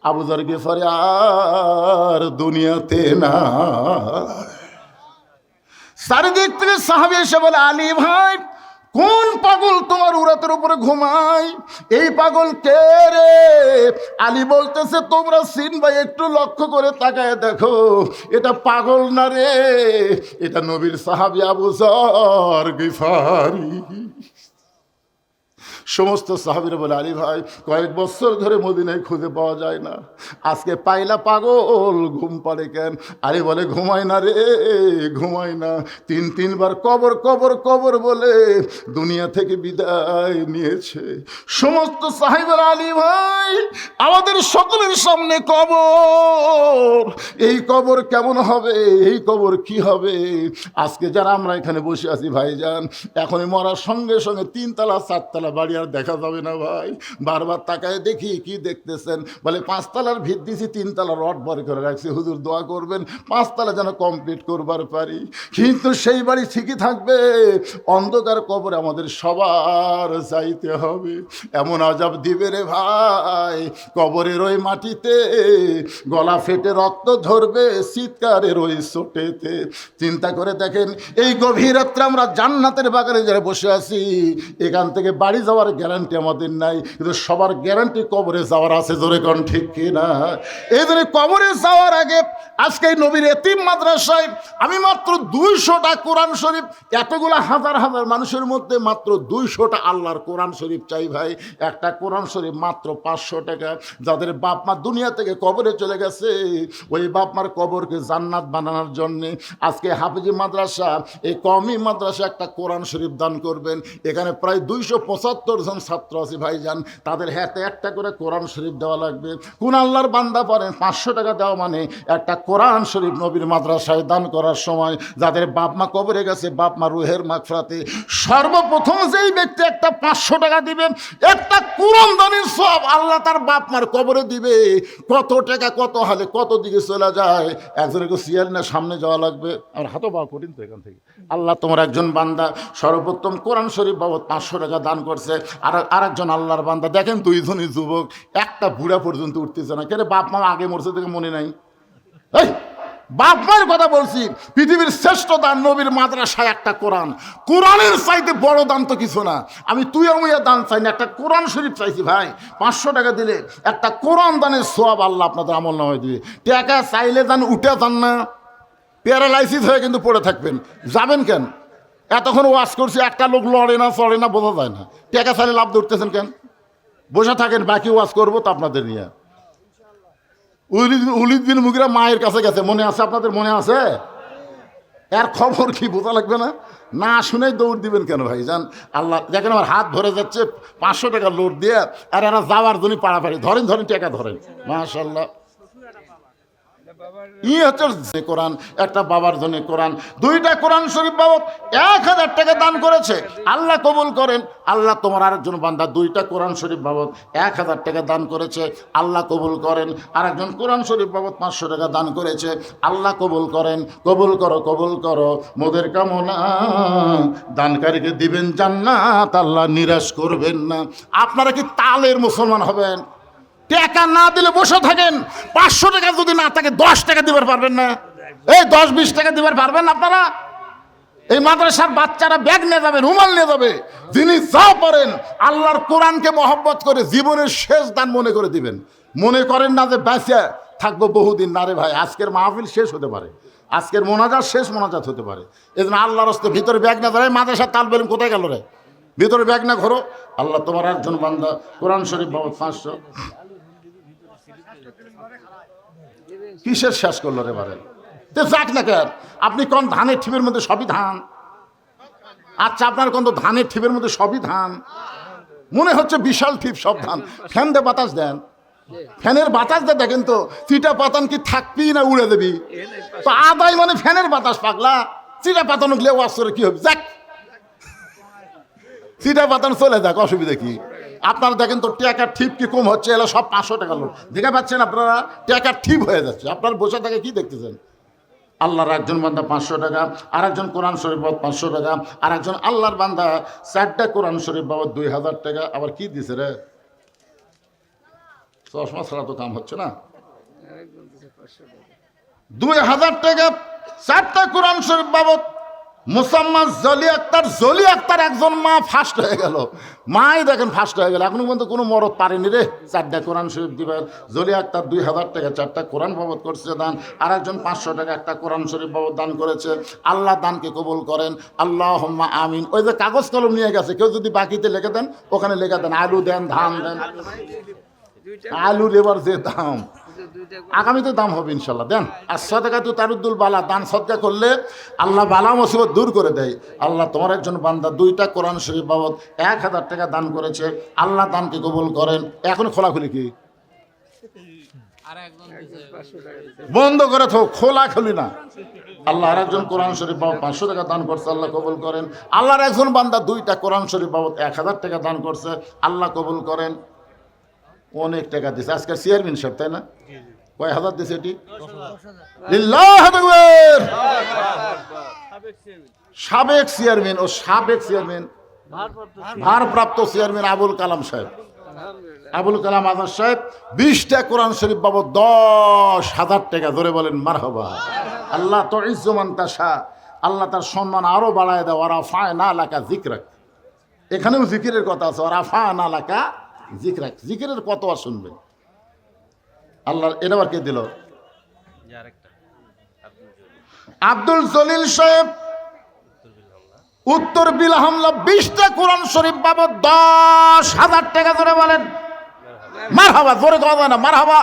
আবু যর গিফারি আর দুনিয়াতে না। চারিদিক থেকে সাহাবী এসে বলে, আলী ভাই, কোন পাগল তোমার উরাতের উপরে ঘুমায়? এই পাগল কে রে? আলী বলতেছে, তোমরা চিনবা, একটু লক্ষ্য করে তাকায় দেখো, এটা পাগল না রে, এটা নবীর সাহাবী আবু যর গিফারি। সমস্ত সাহাবীরা বলে, আলী ভাই, কয়েক বছর ধরে মদিনায় খুঁজে পাওয়া যায় না, আজকে পাইলা পাগল, ঘুম পাড়ে কেন? আলী বলে, ঘুমায় না রে, ঘুমায় না। তিনবার কবর কবর কবর বলে দুনিয়া থেকে বিদায় নিয়েছে। সমস্ত সাহাবীরা, আলী ভাই, আমাদের সকলের সামনে কবর, এই কবর কেমন হবে? এই কবর কি হবে? আজকে যারা আমরা এখানে বসে আছি ভাইজান, এখনই মরার সঙ্গে সঙ্গে 3 তলা 4 তলা বাড়ি আর দেখা যাবে না ভাই। বারবার তাকায় দেখি, কি দেখতেছেন? বলে 5 তলার ভিত দিছি, 3 তলা রড ভর করে রাখছি, হুজুর দোয়া করবেন 5 তলা যেন কমপ্লিট করবার পারি। কিন্তু সেই বাড়ি ঠিকই থাকবে, অন্ধকার কবরে আমাদের সবার যাইতে হবে। এমন আযাব দিবে রে ভাই, কবরের ওই মাটিতে গলা ফেটে রক্ত ঝরবে, চিৎকারের ওই চোটেতে। চিন্তা করে দেখেন, এই গভীর রাত্রে আমরা জান্নাতের বাগানে যারা বসে আছি, এখান থেকে বাড়ি যাওয়ার গ্যারান্টি আমাদের নাই, কিন্তু সবার গ্যারান্টি কবরে যাওয়ার আছে। জোরে কোন ঠিক কিনা? এই জন্য কবরে যাওয়ার আগে আজকে এই নবীর এতিম মাদ্রাসায় আমি মাত্র 200টা কোরআন শরীফ, এতগুলা হাজার হাজার মানুষের মধ্যে মাত্র 200টা আল্লাহর কোরআন শরীফ চাই ভাই। একটা কোরআন শরীফ মাত্র 500 টাকা। যাদের বাপ মা দুনিয়া থেকে কবরে চলে গেছে, ওই বাপ মার কবরকে জান্নাত বানানোর জন্যে আজকে হাফিজি মাদ্রাসা, এই কওমি মাদ্রাসা একটা কোরআন শরীফ দান করবেন। এখানে প্রায় 275 জন ছাত্র আছে ভাইজান, তাদের হাতে একটা করে কোরআন শরীফ দেওয়া লাগবে। কোন আল্লাহর বান্দা পারেন 500 টাকা দেওয়া মানে একটা কোরআন শরীফ নবীর মাদ্রাসায় দান করার সময় যাদের বাপ মা কবরে গেছে, বাপ মা রুহের মাগফিরাতে সর্বপ্রথম যেই ব্যক্তি একটা 500 টাকা দিবেন, একটা কোরআন দানের সওয়াব আল্লাহ তার বাপ মার কবরে দিবে। কত টাকা কত হালে কত দিকে চলে যায়। একজনের সিয়াল না সামনে যাওয়া লাগবে, আমার হাতও পাওয়া কঠিন তো এখান থেকে। আল্লাহ তোমার একজন বান্দা সর্বোত্তম কোরআন শরীফ বাবদ 500 টাকা দান করছে, আর একজন আল্লাহর বান্দা দেখেন 2 জনই যুবক, একটা বুড়া পর্যন্ত উঠতেছে না। কেন? বাপ মা আগে মরছে থেকে মনে নাই। এই বাপ মায়ের কথা বলছি, পৃথিবীর শ্রেষ্ঠ দান নবীর মাদ্রাসায় একটা কোরআন। কোরআনের চাইতে বড় দান তো কিছু না। আমি তুই আমুয়া দান চাই না, একটা কোরআন শরীফ চাইছি ভাই। 500 টাকা দিলে একটা কোরআন দানের সওয়াব আল্লাহ আপনাদের আমল নামায় দিবে। টাকা চাইলে যান, উঠে যান না, প্যারালাইসিস হয়ে কিন্তু পড়ে থাকবেন। যাবেন কেন? এতক্ষণ ওয়াজ করছি, একটা লোক লড়ে না চড়ে না, বোঝা যায় না। টাকা চাইলে লাভ ধরতেছেন কেন? বসে থাকেন, বাকি ওয়াজ করবো তো আপনাদের নিয়ে। উলিদ বিন মুগিরা মায়ের কাছে গেছে, মনে আছে আপনাদের? মনে আছে? এর খবর কি বোঝা লাগবে না? না শুনেই দৌড় দিবেন কেন ভাই? যান, আল্লাহ দেখেন আমার হাত ভরে যাচ্ছে, 500 টাকা লোড দিয়ে, আর এরা যাওয়ার জন্য পাড়াপাড়ি ধরেন ধরেন টাকা ধরেন। মাশাআল্লাহ, হচ্ছে কোরআন, একটা বাবার জন্য কোরআন, 2টা কোরআন শরীফ বাবদ 1000 টাকা দান করেছে। আল্লাহ কবুল করেন। আল্লাহ তোমার আরেকজন বান্দা 2টা কোরআন শরীফ বাবদ 1000 টাকা দান করেছে, আল্লাহ কবুল করেন। আরেকজন কোরআন শরীফ বাবদ 500 টাকা দান করেছে, আল্লাহ কবুল করেন। কবুল করো, কবুল করো, মোদের কামনা দানকারীকে দিবেন জান্নাত, আল্লাহ নিরাশ করবেন না। আপনারা কি তালের মুসলমান হবেন? টাকা না দিলে বসে থাকেন। 500 টাকা যদি না থাকে 10 টাকা দিবার পারবেন না? এই 10-20 টাকা দিবার পারবেন আপনারা? এই মাদ্রাসার বাচ্চারা ব্যাগ নিয়ে যাবে, রুমাল নিয়ে যাবে, যিনি যা পারেন আল্লাহর কোরআনকে মহব্বত করে জীবনের শেষ দান মনে করে দিবেন। মনে করেন না যে বেঁচে থাকবো বহুদিন, না রে ভাই, আজকের মাহফিল শেষ হতে পারে, আজকের মোনাজাত শেষ মোনাজাত হতে পারে। এই জন্য আল্লাহর রাস্তায় ভিতরে ব্যাগ না ধরে মাদ্রাসার তাল বেলুন কোথায় গেল রে? ভিতরে ব্যাগ না ঘোরো। আল্লাহ তোমার একজন বান্দা কোরআন শরীফ বাবদ 500 কিসের শেষ করলো রে বারে? যাক না কেন, আপনি কোন ধানের ঠিপের মধ্যে সবই ধান? আচ্ছা, আপনার কোন ধানের ঠিপের মধ্যে সবই ধান? মনে হচ্ছে বিশাল ঠিপ, সব ধান। ফ্যান দিয়ে বাতাস দেন, ফ্যানের বাতাস দিয়ে দেখেন তো চিটা পাতান কি থাকবি না উড়ে দেবি? তো আদায় মানে ফ্যানের বাতাস, পাগলা। চিটা পাতানো গেলে ওয়াজ করে কি হবে? যাক, চিটা পাতানো চলে যাক, অসুবিধা কি? আপনারা দেখেন তো টাকার ঠিপ কি কম হচ্ছে? এলা সব 500 টাকা লোক দেখে পাচ্ছেন আপনারা, টাকার ঠিপ হয়ে যাচ্ছে। আপনার বসে থাকে কি দেখতেছেন? আল্লাহর একজন বান্দা 500 টাকা, আর একজন কোরআন শরীফ বাবদ 500 টাকা, আর একজন আল্লাহর বান্দা 4টা কোরআন শরীফ বাবদ 2000 টাকা। আবার কি দিছে রে? চশমা ছাড়া তো কাম হচ্ছে না। 2000 টাকা 4টা কোরআন শরীফ বাবদ। মুসাম্মাদ জলি আক্তার একজন মা ফার্স্ট হয়ে গেল। মাই দেখেন ফার্স্ট হয়ে গেল। এখনো পর্যন্ত কোনো মরদ পারেনি রে 4টা কোরআন শরীফ দিবেন। জলি আক্তার 2000 টাকা 4টা কোরআন বাবদ করছে দান, আর একজন 500 টাকা একটা কোরআন শরীফ বাবদ দান করেছে। আল্লাহ দানকে কবুল করেন, আল্লাহুম্মা আমিন। ওই যে কাগজ কলম নিয়ে গেছে, কেউ যদি বাকিতে লিখে দেন, ওখানে লিখে দেন আলু দেন, ধান দেন। আলুর এবার যে দাম, আগামীতে দাম হবে ইনশাল্লাহ। দেন। আর সদকা তো তারুদ্দুল বালা, দান সদকা করলে আল্লাহ বালা মুসিবত দূর করে দেয়। আল্লাহ তোমার একজন বান্দা 2টা কোরআন শরীফ বাবদ 1000 টাকা দান করেছে, আল্লাহ দানকে কবুল করেন। এখন খোলাখুলি কি বন্ধ করে থো, খোলাখুলি না। আল্লাহ আর একজন কোরআন শরীফ বাবদ 500 টাকা দান করছে, আল্লাহ কবুল করেন। আল্লাহর একজন বান্দা 2টা কোরআন শরীফ বাবদ 1000 টাকা দান করছে, আল্লাহ কবুল করেন। অনেক টাকা দিছে আজকে চেয়ারম্যান সাহেব, তাই না? কয় হাজার দিছে এটি? সাবেক চেয়ারম্যান, ও সাবেক চেয়ারম্যান, ভারপ্রাপ্ত চেয়ারম্যান আবুল কালাম সাহেব, আবুল কালাম আজাদ সাহেব 20টা কোরআন শরীফ বাবদ 10,000 টাকা। ধরে বলেন মারহাবা। আল্লাহ তো ইজ্জমান তাশা, আল্লাহ তার সম্মান আরো বাড়ায় দেয়। ওয়ারাফা'না লাকা যিকরাক, এখানেও জিকিরের কথা আছে। ওয়ারাফা'না লাকা যিকরাক, জিকিরের কত আর শুনবেন। আল্লাহ এটা আবার কে দিল? আব্দুল জলিল সাহেব, উত্তর বিল হামলা 20টা কোরআন শরীফ বাবদ 10,000 টাকা। ধরে বলেন মারহাবা। জোরে কথা না মারহাবা।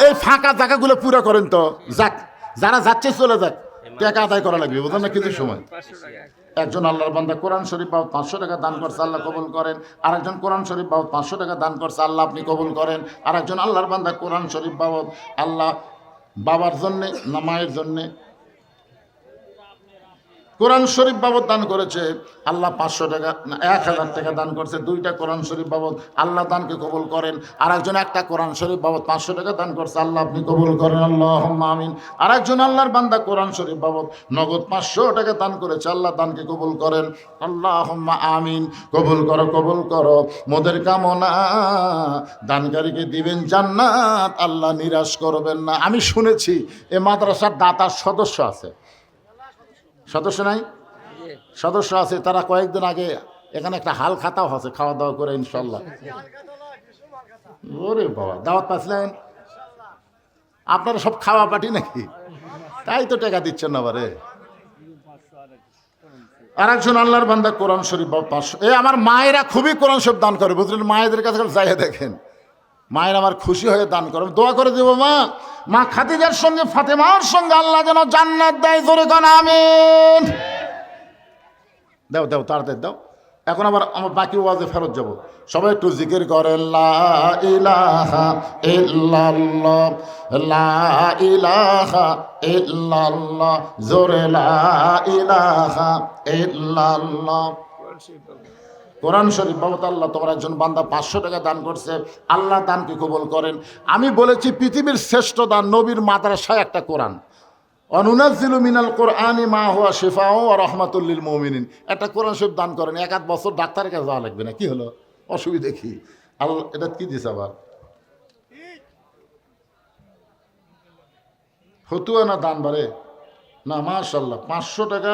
এই ফাঁকা জায়গাগুলো পুরো করেন তো। যাক, যারা যাচ্ছে চলে যাক, টাকা আদায় করা লাগবে, বুঝলেন না? কিছু সময় একজন আল্লাহর বান্দা কোরআন শরীফ বাবদ 500 টাকা দান করছে, আল্লাহ কবুল করেন। আর একজন কোরআন শরীফ বাবদ 500 টাকা দান করছে, আল্লাহ আপনি কবুল করেন। আর একজন আল্লাহর বান্দা কোরআন শরীফ বাবদ, আল্লাহ বাবার জন্যে না মায়ের জন্যে কোরআন শরীফ বাবদ দান করেছে, আল্লাহ 500 টাকা না 1000 টাকা দান করছে। 2টা কোরআন শরীফ বাবদ, আল্লাহ দানকে কবুল করেন। আর একজন একটা কোরআন শরীফ বাবদ 500 টাকা দান করছে, আল্লাহ আপনি কবুল করেন, আল্লাহুম্মা আমিন। আর একজন আল্লাহর বান্দা কোরআন শরীফ বাবদ নগদ 500 টাকা দান করেছে, আল্লাহ দানকে কবুল করেন, আল্লাহুম্মা আমিন। কবুল করো, কবুল করো, মোদের কামনা দানকারীকে দিবেন জান্নাত, আল্লাহ নিরাশ করবেন না। আমি শুনেছি এ মাদ্রাসার দাতার সদস্য আছে, সদস্য নাই? সদস্য আছে। তারা কয়েকদিন আগে এখানে একটা হাল খাতাও আছে, খাওয়া দাওয়া করে ইনশাল্লাহ। ওরে বাবা, দাওয়াত পাচ্ছিলেন আপনারা? সব খাওয়া পাটি নাকি? তাই তো টাকা দিচ্ছেন না বারে। আর একজন আল্লাহর বান্দা কোরআন শরীফ 500। আমার মায়েরা খুবই কোরআন শরীফ দান করে, বুঝলেন? মায়েদের কাছে যাইয়ে দেখেন, মায়ের আমার খুশি হয়ে দান করে। দোয়া করে দেবো মা খাদিজার সঙ্গে ফাতেমার সঙ্গে আল্লাহ যেন জান্নাত দেয়, জোরে কোন আমিন। দাও দাও তাড়াতাড়ি দাও। এখন আবার আমার বাকি ওয়াজে ফেরত যাব। সবাই একটু জিকির করেন, লা ইলাহা ইল্লাল্লাহ, লা ইলাহা ইল্লাল্লাহ, জোরে লা ইলাহা ইল্লাল্লাহ। কোরআন শরীফ বাবদ আল্লাহ তোমার একজন বান্দা 500 টাকা দান করছে, আল্লাহ দানকে কবুল করেন। আমি বলেছি পৃথিবীর শ্রেষ্ঠ দান নবীর মাদ্রাসায় একটা কোরআন। অনুনাজ্জিলু মিনাল কোরআনি মা হুয়া শিফাউ ওয়া রাহমাতুল লিল মুমিনিন। একটা কোরআন শরীফ দান করেন, 1-8 বছর ডাক্তারের কাছে যাওয়া লাগবে না। কি হলো, অসুবিধা কি? আল্লাহ এটা কি দিছে আবার? ফতুয়া না দান বাড়ে না? মাশাআল্লাহ, 500 টাকা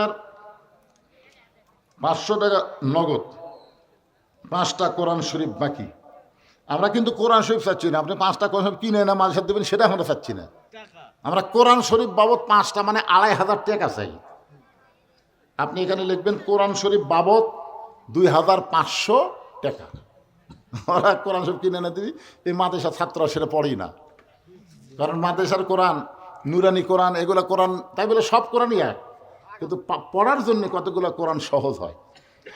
নগদ, 5টা কোরআন শরীফ বাকি। আমরা কিন্তু কোরআন শরীফ চাচ্ছি না, আপনি 5টা কোরআন শরীফ কিনে না মাঝে দেবেন, সেটা আমরা চাচ্ছি না। আমরা কোরআন শরীফ বাবদ 5টা মানে 2500 টাকা চাই। আপনি এখানে লিখবেন কোরআন শরীফ বাবদ 2500 টাকা। ওরা কোরআন শরীফ কিনে না দিবি, এই মাদ্রাসার ছাত্ররা সেটা পড়েই না। কারণ মাদ্রাসার কোরআন, নুরানি কোরআন, এগুলো কোরআন তাই বলে সব কোরআনই এক, কিন্তু পড়ার জন্য কতগুলো কোরআন সহজ হয়।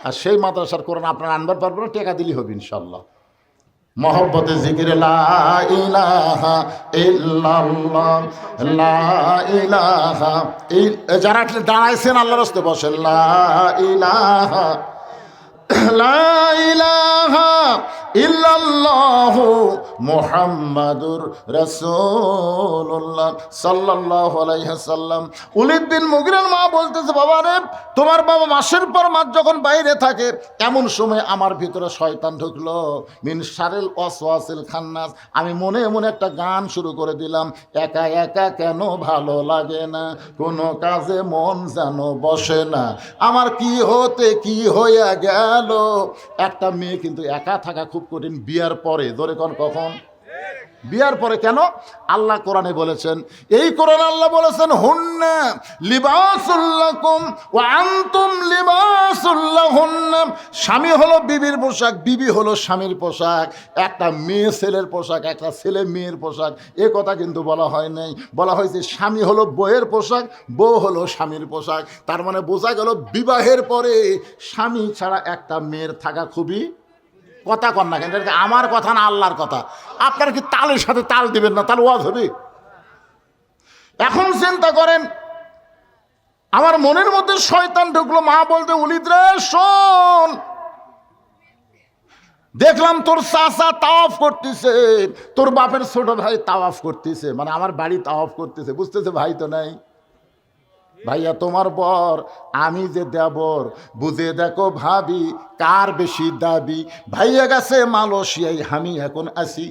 আর সেই মাদ্রাসার কোরআন আপনারা আনবার পারবেন না, টাকা দিলেই হবে ইনশাল্লাহ। মহব্বতে জিকিরে লা ইলাহা ইল্লাল্লাহ, লা ইলাহা যারা দাঁড়াইছেন আল্লাহর রাস্তায় বসেন, লা ইলাহা ইল্লাল্লাহু মুহাম্মাদুর রাসূলুল্লাহ সাল্লাল্লাহু আলাইহি ওয়াসাল্লাম। ওলীদ বিন মুগীরার মা বলতেছে, বাবা রে, তোমার বাবা মাসের পর মাস যখন বাইরে থাকে, এমন সময় আমার ভিতরে শয়তান ঢুকলো, মিন শারিল ওয়াসওয়াসিল খান্নাস। আমি মনে মনে একটা গান শুরু করে দিলাম, একা একা কেন ভালো লাগে না, কোনো কাজে মন যেন বসে না, আমার কি হতে কি হইয়া গেল। একটা মেয়ে কিন্তু একা থাকা খুব কঠিন, বিয়ার পরে। ধরে কখন? বিয়ার পরে। কেন? আল্লাহ কোরআনে বলেছেন, এই কোরআন আল্লাহ বলেছেন, হুন্না লিবাসুল লাকুম ওয়া আনতুম লিবাসুল লাহুন্না। স্বামী হলো বিবির পোশাক, বিবি হলো স্বামীর পোশাক। একটা মেয়ে ছেলের পোশাক, একটা ছেলে মেয়ের পোশাক, এ কথা কিন্তু বলা হয় নাই। বলা হয়েছে স্বামী হলো বউয়ের পোশাক, বউ হলো স্বামীর পোশাক। তার মানে বোঝা গেল বিবাহের পরে স্বামী ছাড়া একটা মেয়ের থাকা খুবই, কথা কন না কেন? আমার কথা না, আল্লাহর কথা। আপনারা কি তালের সাথে তাল দিবেন না? তাহলে ওয়াজ হবে? এখন চিন্তা করেন, আমার মনের মধ্যে শয়তান ঢুকলো, মা বলতে, ওলীদ রে শোন, দেখলাম তোর চাচা তাওয়াফ করতেছে, তোর বাপের ছোট ভাই তাওয়াফ করতেছে, মানে আমার বাড়ি তাওয়াফ করতেছে। বুঝতেছে ভাই তো নাই। ভাইয়া তোমার বর, আমি যে দেবর, বুঝে দেখো ভাবি কার বেশি দাবি। ভাইয়া গেছে মালয়েশিয়ায়, আমি এখন আসি।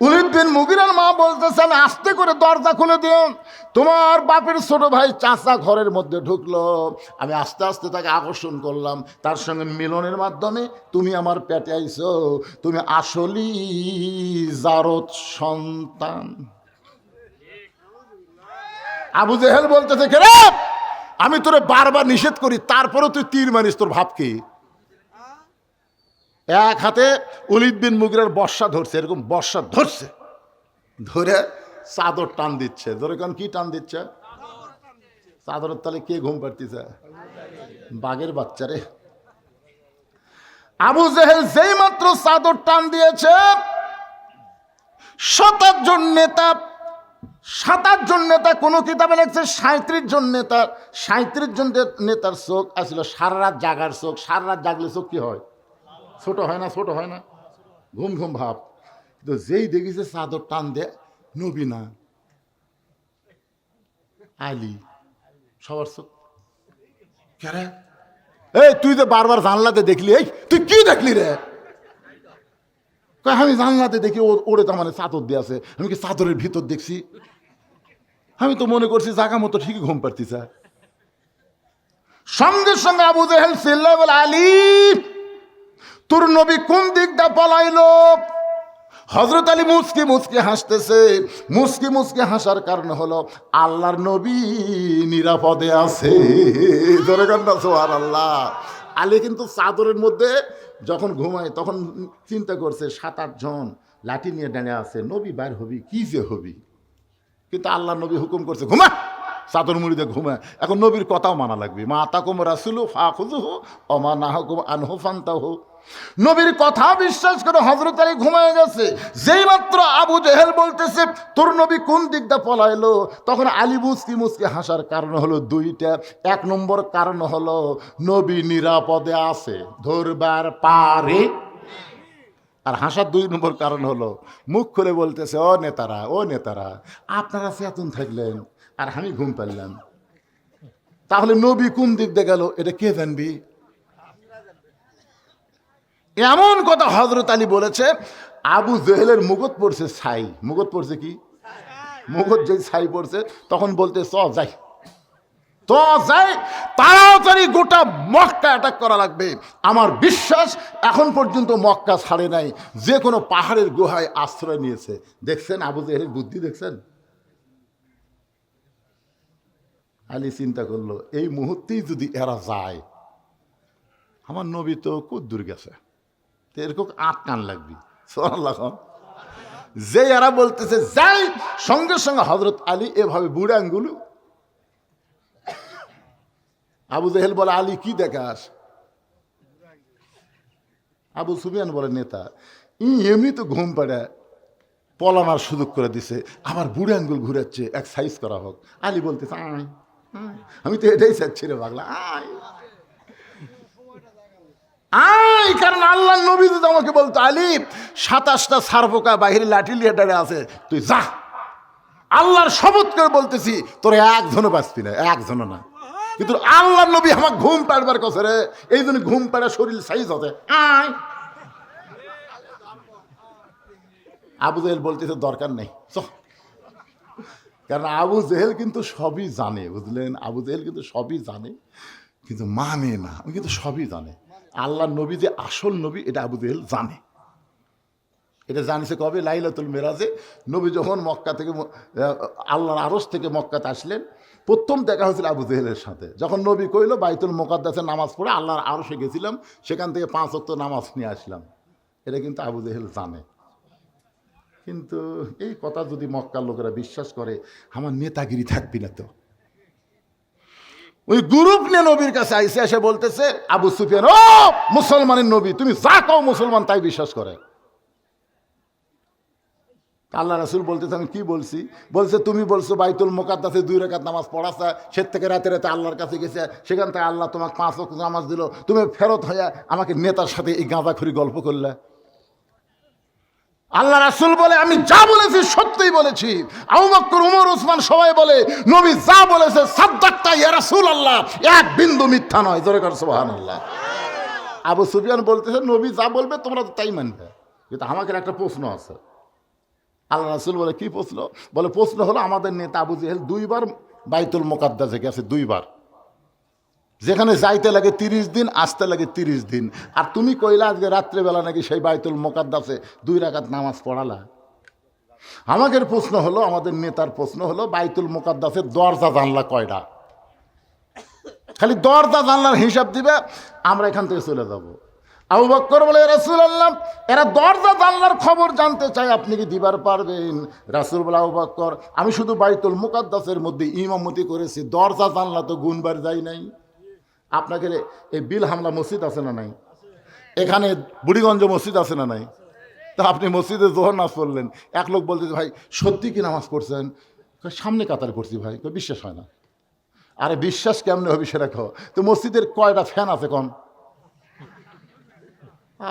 ওলীদ বিন মুগীরার মা বলতেছে, আমি আস্তে করে দরজা খুলে দিও, তোমার বাপের ছোট ভাই চাচা ঘরের মধ্যে ঢুকলো। আমি আস্তে আস্তে তাকে আকর্ষণ করলাম, তার সঙ্গে মিলনের মাধ্যমে তুমি আমার পেটে আইছো, তুমি আসলেই জারদ সন্তান। আবু জেহেল বলতেছে, কেরে আমি তোরে বারবার নিষেধ করি, তারপরে তুই তীর মারিস, তোর ভাব কি? এক হাতে ওলীদ বিন মুগীরার বর্ষা ধরছে, এরকম বর্ষা ধরছে, ধরে চাদর টান দিচ্ছে। ধরে কারণ কি টান দিচ্ছে? চাদরের তালে কে ঘুম পাড়তিছে? বাঘের বাচ্চারে। আবু জেহেল যেই মাত্র চাদর টান দিয়েছে, 27 নেতা, 27 জন নেতা, কোন কিতাবে লেখছে 37 জন নেতা, 37 জন নেতার চোখ আসছিল সারা রাত জাগার চোখ। সারা রাত জাগলে চোখ কি হয়? ছোট হয় না? ছোট হয় না? ঘুম ঘুম ভাব। কিন্তু যেই দেখিছে চাদর টান দেয়, নবী না আলী, সবার চোখ কেরে? এই তুই তো বারবার জানলাতে দেখলি, এই তুই কি দেখলি রে? আমি জানলাতে দেখি ওরে তো মানে চাদর দিয়ে আছে, আমি কি চাদরের ভিতর দেখছি? আমি তো মনে করছি জাগা মতো ঠিকই ঘুম পাড়তিছে। সঙ্গে সঙ্গে আবু জেহেল চিল্লায় বলে, আলী তোর নবী কোন দিকটা পলাইলো? হযরত আলী মুচকি মুচকি হাসতেছে। মুচকি মুচকি হাসার কারণ হলো আল্লাহর নবী নিরাপদে আছে। জোরে গান না সুবহানাল্লাহ। আলী কিন্তু চাদরের মধ্যে যখন ঘুমায় তখন চিন্তা করছে 7-8 জন লাঠি নিয়ে দাঁড়িয়ে আছে, নবী বাইর হবি কি যে হবি, কিন্তু আল্লাহ নবী হুকুম করছে ঘুমা, চাদর মুড়িতে ঘুমা। এখন নবীর কথাও মানা লাগবে। মা আতাকুম রাসূলু ফাখুযুহু ওয়া মা নাহাকুম আনহু ফান্তাহু। নবীর কথা বিশ্বাস করে হযরত আলী ঘুমায় গেছে। যেই মাত্র আবু জেহেল বলতেছে তোর নবী কোন দিকটা পলাইলো, তখন আলী মুচকি মুচকি হাসার কারণ হলো দুইটা। 1 নম্বর কারণ হলো নবী নিরাপদে আছে, ধরবার পারে। আর হাসার 2 নম্বর কারণ হলো মুখ খুলে বলতেছে ও নেতারা আপনারা চেতন থাকলেন আর আমি ঘুম পারলাম, তাহলে নবী কোন দিক দিয়ে গেল এটা কে জানবি? এমন কথা হযরত আলী বলেছে। আবু জেহেলের মুগত পড়ছে ছাই। মুগত পড়ছে কি? মুগত যে ছাই পড়ছে তখন বলতে যাই তাড়াতাড়ি গোটা মক্কা অ্যাটাক করা লাগবে। আমার বিশ্বাস এখন পর্যন্ত মক্কা ছাড়ে নাই, যে কোনো পাহাড়ের গুহায় আশ্রয় নিয়েছে। দেখছেন আবু জেহেলের বুদ্ধি দেখছেন? আলী চিন্তা করলো এই মুহূর্তেই যদি এরা যায়, আমার নবী তো কদ্দূর গেছে, এরকম আটকান লাগবে। যে এরা বলতেছে যাই, সঙ্গে সঙ্গে হযরত আলী এভাবে বুড়ে আঙ্গুল। আবু জেহেল বলে আলী কি দেখাস? আবু সুফিয়ান বলে নেতা এমনি তো ঘুম পাড়ে পলানোর সুযোগ করে দিছে, আবার বুড়ে আঙ্গুল ঘুরাচ্ছে, এক সাইজ করা হোক। আলী বলতেছে আয়, আমি তো এটাই চাচ্ছি রে পাগলা, আয় আয়। কারণ আল্লাহ নবী যদি আমাকে বলতো আলী 27টা সারপোকা বাহিরে লাঠি লিয়ে দাঁড়িয়ে আছে, তুই যা, আল্লাহর শপথ করে বলতেছি তোর একজনও বাঁচবি না, একজনও না। কিন্তু আল্লাহ নবী আমার ঘুম পাড়বার কথা রে, এই জন্য ঘুম পাড়া শরীর সাইজ হতে আয়। আবু জেহেল বলতেছে দরকার নেই, কারণ আবু জেহেল কিন্তু সবই জানে, বুঝলেন? আবু জেহেল কিন্তু সবই জানে, কিন্তু মানে না। আমি কিন্তু সবই জানে। আল্লাহ নবী যে আসল নবী এটা আবু জেহেল জানে। এটা জানিছে কবে? লাইলাতুল মেরাজে নবী যখন মক্কা থেকে আল্লাহর আরশ থেকে মক্কাতে আসলেন, প্রথম দেখা হয়েছিল আবু জেহেলের সাথে। যখন নবী কইল বাইতুল মুকাদ্দাসে নামাজ পড়ে আল্লাহর আরশে গেছিলাম, সেখান থেকে 5 ওয়াক্ত নামাজ নিয়ে আসলাম। এটা কিন্তু আবু জেহেল জানে। কিন্তু এই কথা যদি মক্কার লোকেরা বিশ্বাস করে, আমার নেতাগিরি থাকবি না তো। ওই গ্রুপ নিয়ে নবীর কাছে আইসে এসে বলতেছে আবু সুফিয়ান, ও মুসলমানের নবী, তুমি যা কও মুসলমান তাই বিশ্বাস করে। আল্লাহ রাসূল বলতেছে আমি কি বলছি? বলছে তুমি বলছো বাইতুল মুকাদ্দাসে 2 রাকাত নামাজ পড়াছা, সে থেকে রাতে রাতে আল্লাহর কাছে গেছে, সেখান থেকে আল্লাহ তোমাকে 5 ওয়াক্ত নামাজ দিল, তুমি ফেরত হইয়া আমাকে নেতার সাথে এই গাঁজাখুরি গল্প করলে। আল্লাহ রাসূল বলে আমি যা বলেছি সত্যিই বলেছি। আবু বকর, ওমর, ওসমান সবাই বলে নবী যা বলেছে সাদ্দাক্তা ইয়া রাসূলুল্লাহ, এক বিন্দু মিথ্যা নয়। জোরে কর সুবহানাল্লাহ। আবু সুফিয়ান বলতেছে নবী যা বলবে তোমরা তো তাই মানবে, কিন্তু আমাকে একটা প্রশ্ন আছে। আল্লাহ রাসূল বলে কি প্রশ্ন? বলে প্রশ্ন হলো আমাদের নেতা আবু জেহেল 2 বার বাইতুল মুকাদ্দাসে গেছে, 2 বার, যেখানে যাইতে লাগে 30 দিন, আসতে লাগে 30 দিন। আর তুমি কইলা আজকে রাত্রেবেলা নাকি সেই বাইতুল মুকাদ্দাসে 2 রাকাত নামাজ পড়ালা। আমাদের প্রশ্ন হলো, আমাদের নেতার প্রশ্ন হলো বাইতুল মুকাদ্দাসের দরজা জানলা কয়টা? খালি দরজা জানলার হিসাব দিবে, আমরা এখান থেকে চলে যাব। আবু বকর বলে রাসূলুল্লাহ এরা দরজা জানলার খবর জানতে চায়, আপনি কি দিবার পারবেন? রাসূল বলে আবু বকর আমি শুধু বাইতুল মুকাদ্দাসের মধ্যে ইমামতি করেছি, দরজা জানলা তো গুনবার যাই নাই। আপনাকে এই বিল হামলা মসজিদ আছে না নাই? এখানে বুড়িগঞ্জ মসজিদ আছে না নাই? তা আপনি মসজিদে জোহর নামাজ পড়লেন, এক লোক বলতেছে ভাই সত্যি কি নামাজ পড়ছেন? সামনে কাতার করছি ভাই, বিশ্বাস হয় না। আরে বিশ্বাস কেমনে হবে সেটা কও। তো মসজিদের কয়টা ফ্যান আছে কম?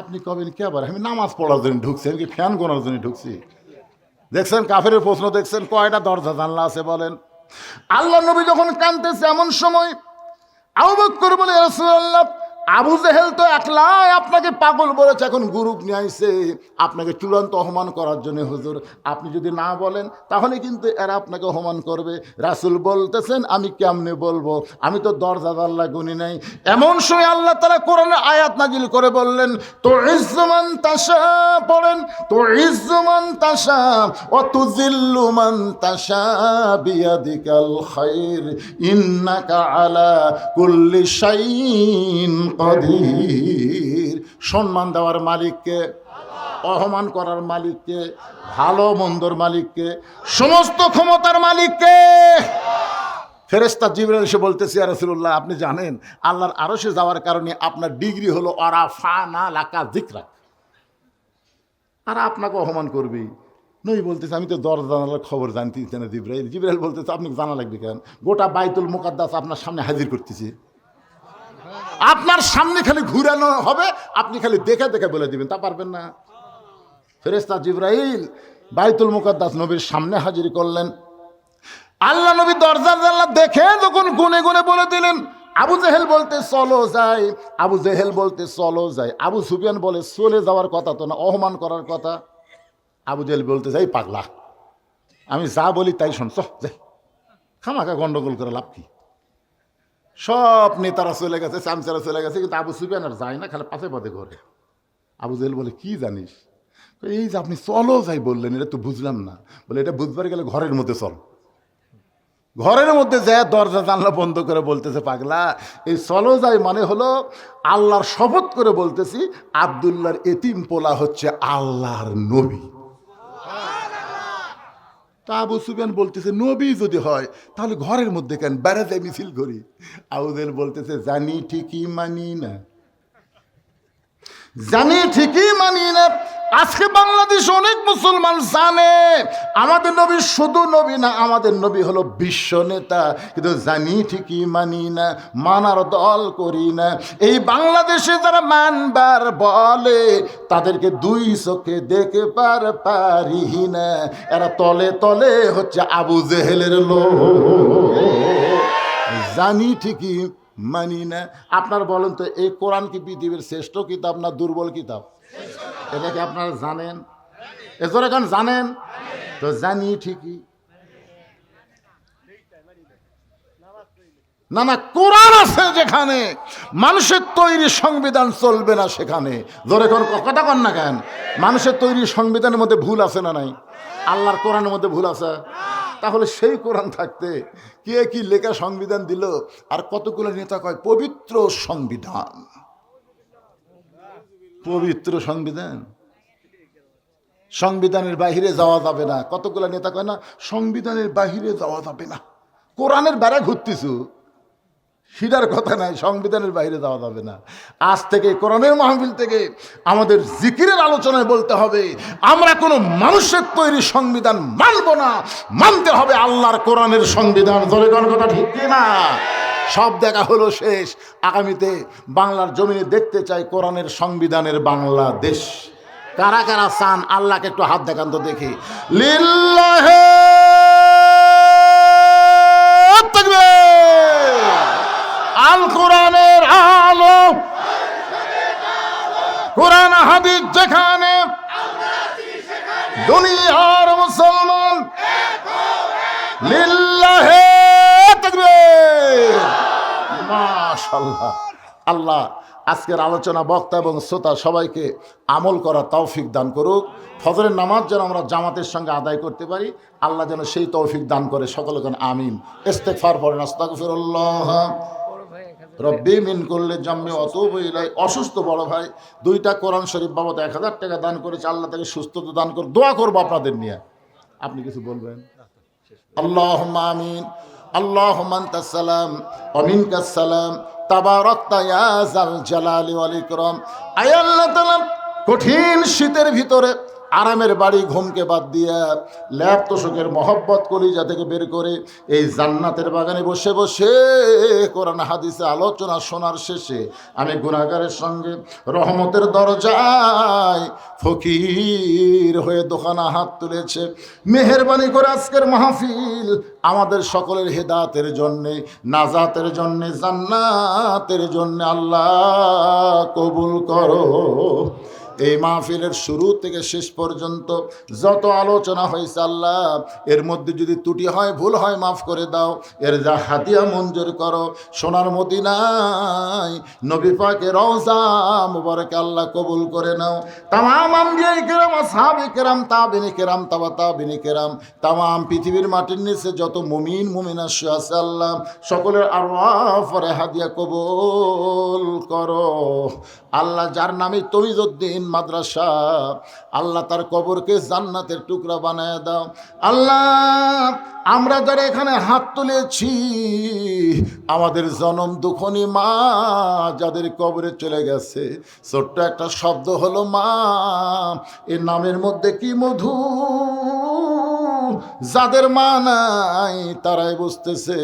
আপনি কবেন কে আবার আমি নামাজ পড়ার জন্য ঢুকছি, আমি কি ফ্যান গোনার জন্য ঢুকছি? দেখছেন কাফেরের প্রশ্ন, দেখছেন কয়টা দরজা জানলা আছে বলেন? আল্লাহ নবী যখন কাঁদতেছে এমন সময় আবু বকর বলে রাসূলুল্লাহ আবু জেহেল তো একলাই আপনাকে পাগল বলেছে, এখন গ্রুপ নিয়ে আইছে আপনাকে চূড়ান্ত অপমান করার জন্য। হুজুর আপনি যদি না বলেন তাহলে কিন্তু এরা আপনাকে অপমান করবে। রাসূল বলতেছেন আমি কেমনে বলবো, আমি তো দরজা জানলা গুনি নাই। এমন সময় আল্লাহ তাআলা কোরআনের আয়াত নাজিল করে বললেন, তো ইজ্জুমান তাশা, পড়েন, তো ইজ্জুমান তাশা ওয়া তুযিল্লু মান তাশা বিয়াদিকাল খায়র ইন্নাকা আলা কুল্লি শাইইন কাদির। সম্মান দেওয়ার মালিককে, অপমান করার মালিককে, ভালো মন্দর মালিককে, সমস্ত ক্ষমতার মালিককে। ফেরেশতা জিবরাইল এসে বলতেছে, ইয়া রাসূলুল্লাহ আপনি জানেন আল্লাহর আরশে যাওয়ার কারণে আপনার ডিগ্রি হলো আরাফানা লাকা যিকরাক, আর আপনাকে অপমান করবে। নবী বলতেছে আমি তো দরজা জানালার খবর জানতে না জিবরাইল। জিবরাইল বলতেছে আপনি জানা লাগবে কেন, গোটা বাইতুল মুকাদ্দাস আপনার সামনে হাজির করতেছি, আপনার সামনে খালি ঘুরানো হবে, আপনি খালি দেখে দেখে বলে দিবেন, তা পারবেন না। ফেরেশতা জিবরাইল বাইতুল মুকাদ্দাস নবীর সামনে হাজির করলেন। আল্লাহ নবী দরজা জানলা দেখে যখন গুনে গুনে বলে দিলেন, আবু জেহেল বলতে চলো যাই, আবু জেহেল বলতে চলো যাই, আবু সুফিয়ান বলে চলে যাওয়ার কথা তো না, অপমান করার কথা। আবু জেহেল বলতে যাই পাগলা, আমি যা বলি তাই শোন, যাই, খামাখা গন্ডগোল করে লাভ কি। সব নেতারা চলে গেছে, চামচারা চলে গেছে, কিন্তু আবু সুফিয়ান আর যায় না, খালি পাশে পথে ঘরে। আবু জেহেল বলে কি জানিস, এই যে আপনি চলো যাই বললেন এটা তো বুঝলাম না। বলে এটা বুঝবার গেলে ঘরের মধ্যে চল। ঘরের মধ্যে যায় দরজা জানলা বন্ধ করে বলতেছে পাগলা, এই চলো যাই মানে হলো আল্লাহর শপথ করে বলতেছি আব্দুল্লাহর এতিম পোলা হচ্ছে আল্লাহর নবী। তা আবু সুফিয়ান বলতেছে নবী যদি হয় তাহলে ঘরের মধ্যে কেন, বেড়াতে মিছিল করি। আবু জেহেল বলতেছে জানি ঠিকই মানি না, জানি ঠিকই মানি না। আজকে বাংলাদেশে অনেক মুসলমান জানে আমাদের নবী শুধু নবী না, আমাদের নবী হলো বিশ্ব নেতা, কিন্তু জানি ঠিকই মানি না, মানার দল করি না। এই বাংলাদেশে যারা মানবার বলে তাদেরকে দুই চোখে দেখে পারি না, এরা তলে তলে হচ্ছে আবু জেহেলের লোক। জানি ঠিকই মানি না। আপনার বলেন তো এই কোরআন কি পৃথিবীর শ্রেষ্ঠ কিতাব না দুর্বল কিতাব? এটা কি আপনারা জানেন? এজোর এখন জানেন তো, জানি ঠিকই না। না, কোরআন আছে যেখানে মানুষের তৈরি সংবিধান চলবে না সেখানে। ধরে কোন কথা কন না কেন, মানুষের তৈরি সংবিধানের মধ্যে ভুল আছে না নাই? আল্লাহর কোরআনের মধ্যে ভুল আছে? তাহলে সেই কোরআন থাকতে কে কি লেখা সংবিধান দিল, আর কতগুলো নেতা কয় পবিত্র সংবিধান, পবিত্র সংবিধান, সংবিধানের বাহিরে যাওয়া যাবে না। কতগুলো নেতা কয় না সংবিধানের বাহিরে যাওয়া যাবে না, কোরআনের বেড়া ঘুরতেছু, সেটার কথা নাই, সংবিধানের বাইরে যাওয়া যাবে না। আজ থেকে কোরআনের মাহফিল থেকে আমাদের জিকিরের আলোচনায় বলতে হবে আমরা কোনো মানুষের তৈরি সংবিধান মানব না, মানতে হবে আল্লাহর কোরআনের সংবিধান। জোরে কোন কথা ঠিক কিনা? সব দেখা হলো শেষ, আগামীতে বাংলার জমিনে দেখতে চাই কোরআনের সংবিধানের বাংলাদেশ। কারা কারা চান আল্লাহকে একটু হাত দেখান তো দেখি। লিল্লাহে আল কোরআনের আলো, কোরআন হাদিস যেখানে, দুনিয়ার মুসলমান লিল্লাহে তাকবীর। মাশাআল্লাহ। আল্লাহ আজকের আলোচনা বক্তা এবং শ্রোতা সবাইকে আমল করার তৌফিক দান করুক। ফজরের নামাজ যেন আমরা জামাতের সঙ্গে আদায় করতে পারি, আল্লাহ যেন সেই তৌফিক দান করে। সকলে কেন আমিন। ইস্তেগফার পড়েন, আস্তাগফিরুল্লাহ রব্বি মিন কুল্লি জাম্মি ওয়া আতুবু ইলাইহি। অসুস্থ বড় ভাই দুইটা কোরআন শরীফ বাবদ 1000 টাকা দান করেছে, আল্লাহ তাকে সুস্থতা দান করে। দোয়া করবো আপনাদের নিয়ে। আপনি কিছু বলবেন? আল্লাহুম্মা আমিন। আল্লাহুম্মা আনতাস সালাম ওয়া মিনকাস সালাম, তাবারাকতা ইয়া যাল জালালি ওয়াল ইকরাম। আয় আল্লাহ তাআলা কঠিন শীতের ভিতরে আরামের বাড়ি ঘুমকে বাদ দিয়া ল্যাপ তোষকের মহব্বত কলিজা থেকে বের করে এই জান্নাতের বাগানে বসে বসে কোরআন হাদিসে আলোচনা শোনার শেষে আমি গুনাহগারের সঙ্গে রহমতের দরজায় ফকির হয়ে দোকানা হাত তুলেছে। মেহেরবানি করে আজকের মাহফিল আমাদের সকলের হেদায়েতের জন্যে, নাজাতের জন্যে, জান্নাতের জন্যে আল্লাহ কবুল করো। এই মাহফিলের শুরু থেকে শেষ পর্যন্ত যত আলোচনা হয়েছে আল্লাহ, এর মধ্যে যদি ত্রুটি হয়, ভুল হয়, মাফ করে দাও। এর যা হাদিয়া মঞ্জুর করো। সোনার মদিনায় নবী পাকের রওজা মুবারকে আল্লাহ কবুল করে নাও। তামাম আম্বিয়ায়ে কেরাম, আসহাবে কেরাম, তাবিঈনে কেরাম, তাবা তাবিঈনে কেরাম, তামাম পৃথিবীর মাটির নিচে যত মুমিন মুমিনা আছে আল্লাহ, সকলের আরওয়াহ পরে হাদিয়া কবুল করো। আল্লাহ যার নামে তমিজউদ্দিন মাদ্রাসা, আল্লাহ তার কবরকে জান্নাতের টুকরা বানায় দাও। আল্লাহ আমরা যারা এখানে হাত তুলেছি, আমাদের জনম দুঃখনী মা যাদের কবরে চলে গেছে, ছোট্ট একটা শব্দ হলো মা, এর নামের মধ্যে কি মধু। যাদের মা নাই তারাই বুঝতেছে।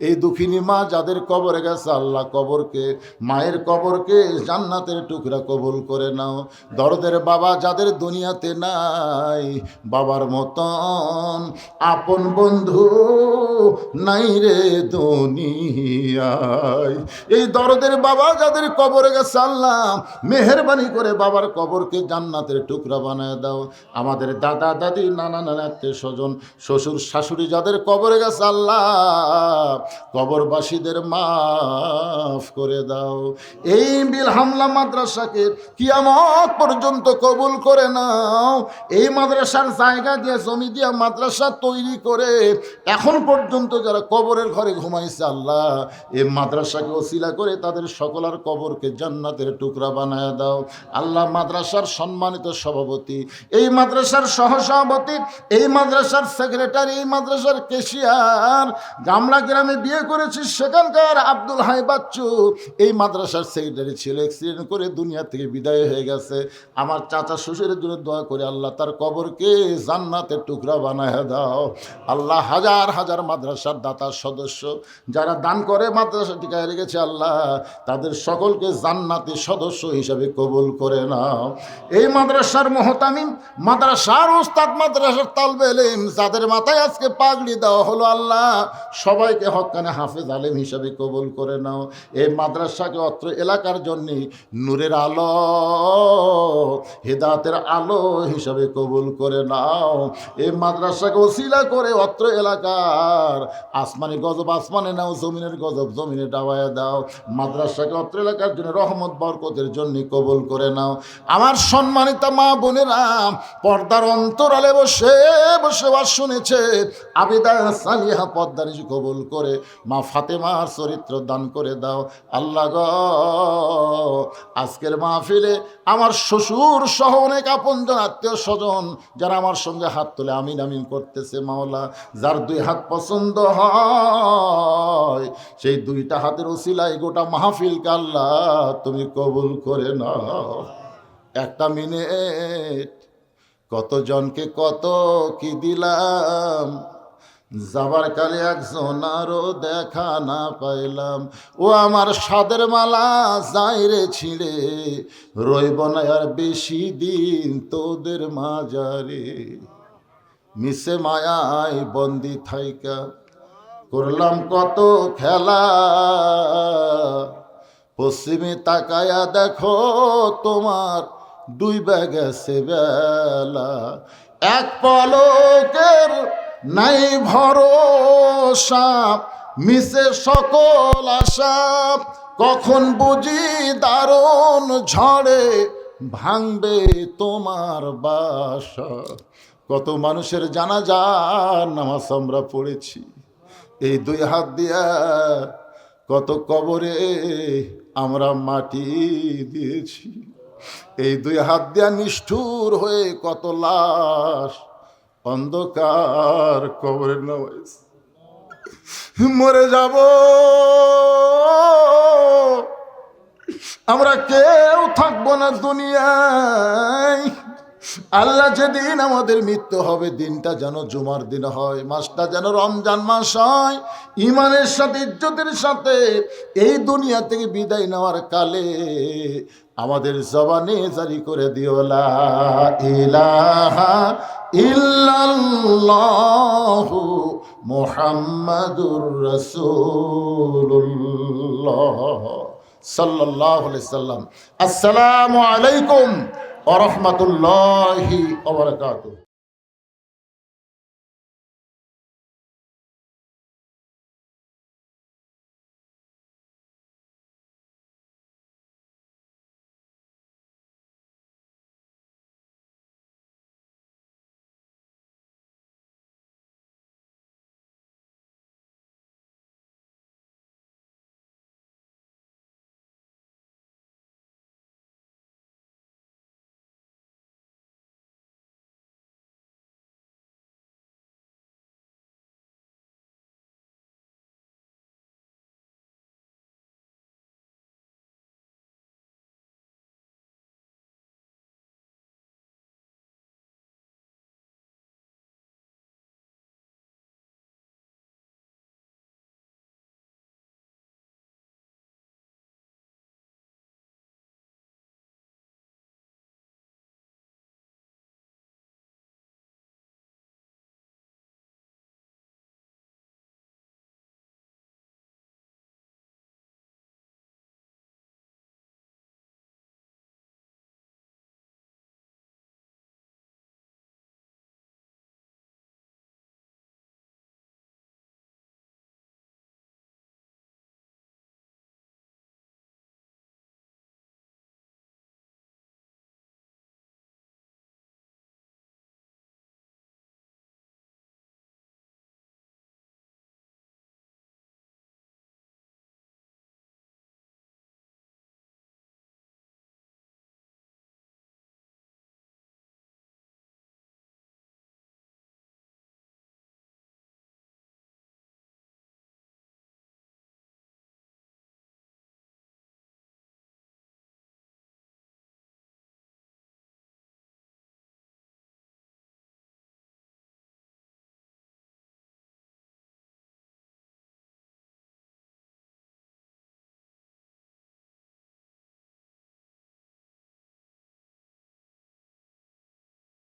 এই দুঃখিনী মা যাদের কবরে গেছে, আল্লাহ কবরকে, মায়ের কবরকে জান্নাতের টুকরা কবুল করে নাও। দরদের বাবা যাদের দুনিয়াতে নাই, বাবার মতন আপন বন্ধু নাই রে দুনিয়ায়। এই দরদের বাবা যাদের কবরে গেছে আল্লাহ মেহেরবানি করে বাবার কবরকে জান্নাতের টুকরা বানায় দাও। আমাদের দাদা দাদি, নানা নানা, আত্মীয় স্বজন, শ্বশুর শাশুড়ি যাদের কবরে গেছে আল্লাহ কবরবাসীদের মাফ করে দাও। এই বিলহামলা মাদ্রাসাকে কিয়ামত পর্যন্ত কবুল করে নাও। এই মাদ্রাসার জায়গা দিয়ে, জমি দিয়া মাদ্রাসা তৈরি করে এখন পর্যন্ত যারা কবরের ঘরে ঘুমাইছে আল্লাহ, এই মাদ্রাসাকে ওসিলা করে তাদের সকলের কবরকে জান্নাতের টুকরা বানায় দাও। আল্লাহ মাদ্রাসার সম্মানিত সভাপতি, এই মাদ্রাসার সহসভাপতি, এই মাদ্রাসার সেক্রেটারি, এই মাদ্রাসার কেশিয়ার, গামলা গ্রামে বিয়ে করেছি সেখানকার আব্দুল হাই বাচ্চু এই মাদ্রাসার সেক্রেটারি ছিল, অ্যাক্সিডেন্ট করে দুনিয়া থেকে বিদায় হয়ে গেছে। আমার চাচা শ্বশুরের জন্য দোয়া করে আল্লাহ তার কবরকে জান্নাতের টুকরা বানায় দাও। আল্লাহ হাজার হাজার মাদ্রাসার দাতার সদস্য যারা দান করে মাদ্রাসা টিকায় রেখেছে আল্লাহ তাদের সকলকে জান্নাতি সদস্য হিসাবে কবুল করে নাও। এই মাদ্রাসার মুহতামিম, মাদ্রাসার উস্তাদ, মাদ্রাসার তালবে ইলম যাদের মাথায় আজকে পাগড়ি দেওয়া হলো আল্লাহ সবাইকে হক্কানে হাফেজ আলেম হিসাবে কবুল করে নাও। এই মাদ্রাসাকে অত্র এলাকার জন্য নূরের আলো, হেদায়েতের আলো হিসাবে কবুল করে নাও। এই মাদ্রাসাকে ওসিলা করে অত্র এলাকার আসমানি গজব আসমানে নাও, জমিনের গজব জমিনে ডাবায় দাও। মাদ্রাসাকে অত্র এলাকার জন্য রহমত বরকতের জন্য কবুল করে নাও। আমার সম্মানিত মা বোনেরা পর্দার অন্তরালে বসে বসে ওয়াজ শুনেছে, আবিদা সালিহা পদ্মানিশি কবুল করে মা ফাতেমার চরিত্র দান করে দাও। আল্লাহ গো আজকের মাহফিলে আমার শ্বশুর সহ অনেক আপনজন, আত্মীয় স্বজন যারা আমার সঙ্গে হাত তুলে আমিন আমিন করতেছে, মাওলা যার দুই হাত পছন্দ হয় সেই দুইটা হাতের ওসিলায় গোটা মাহফিলকে আল্লাহ তুমি কবুল করে নাও। একটা মিনিট কতজনকে কত কি দিলাম, যাবার কালে একজন আরো দেখা না পাইলাম। ও আমার সাদের মালা যাই রে ছিঁড়ে, রইব না আর বেশি দিন তোদের মাজারে। মিশে মায়ায় বন্দি থাইকা করলাম কত খেলা, পশ্চিমে তাকায়া দেখো তোমার ডুইবা গেছে বেলা। এক পলকের নাই ভরসা, মিশে সকল আশা, কখন বুঝি দারুণ ঝড়ে ভাঙবে তোমার বাসা। কত মানুষের জানাজার নামাজ আমরা পড়েছি, এই দুই হাত দিয়া কত কবরে আমরা মাটি দিয়েছি, এই দুই হাত দিয়া নিষ্ঠুর হয়ে কত লাশ অন্ধকার কবরে নামাইছে। মরে যাব আমরা, কেউ থাকবো না দুনিয়ায়। আল্লাহ যেদিন আমাদের মৃত্যু হবে দিনটা যেন জুমার দিন হয়, মাসটা যেন রমজান মাস হয়, ইমানের সাথে ইজ্জতের সাথে এই দুনিয়া থেকে বিদায় নেওয়ার কালে আমাদের জবানে জারি করে দিও লা ইলাহা ইল্লাল্লাহু মুহাম্মাদুর রাসূলুল্লাহ সাল্লাল্লাহু আলাইহি সাল্লাম। আসসালামু আলাইকুম ওয়া রাহমাতুল্লাহি ওয়া বারাকাতুহু।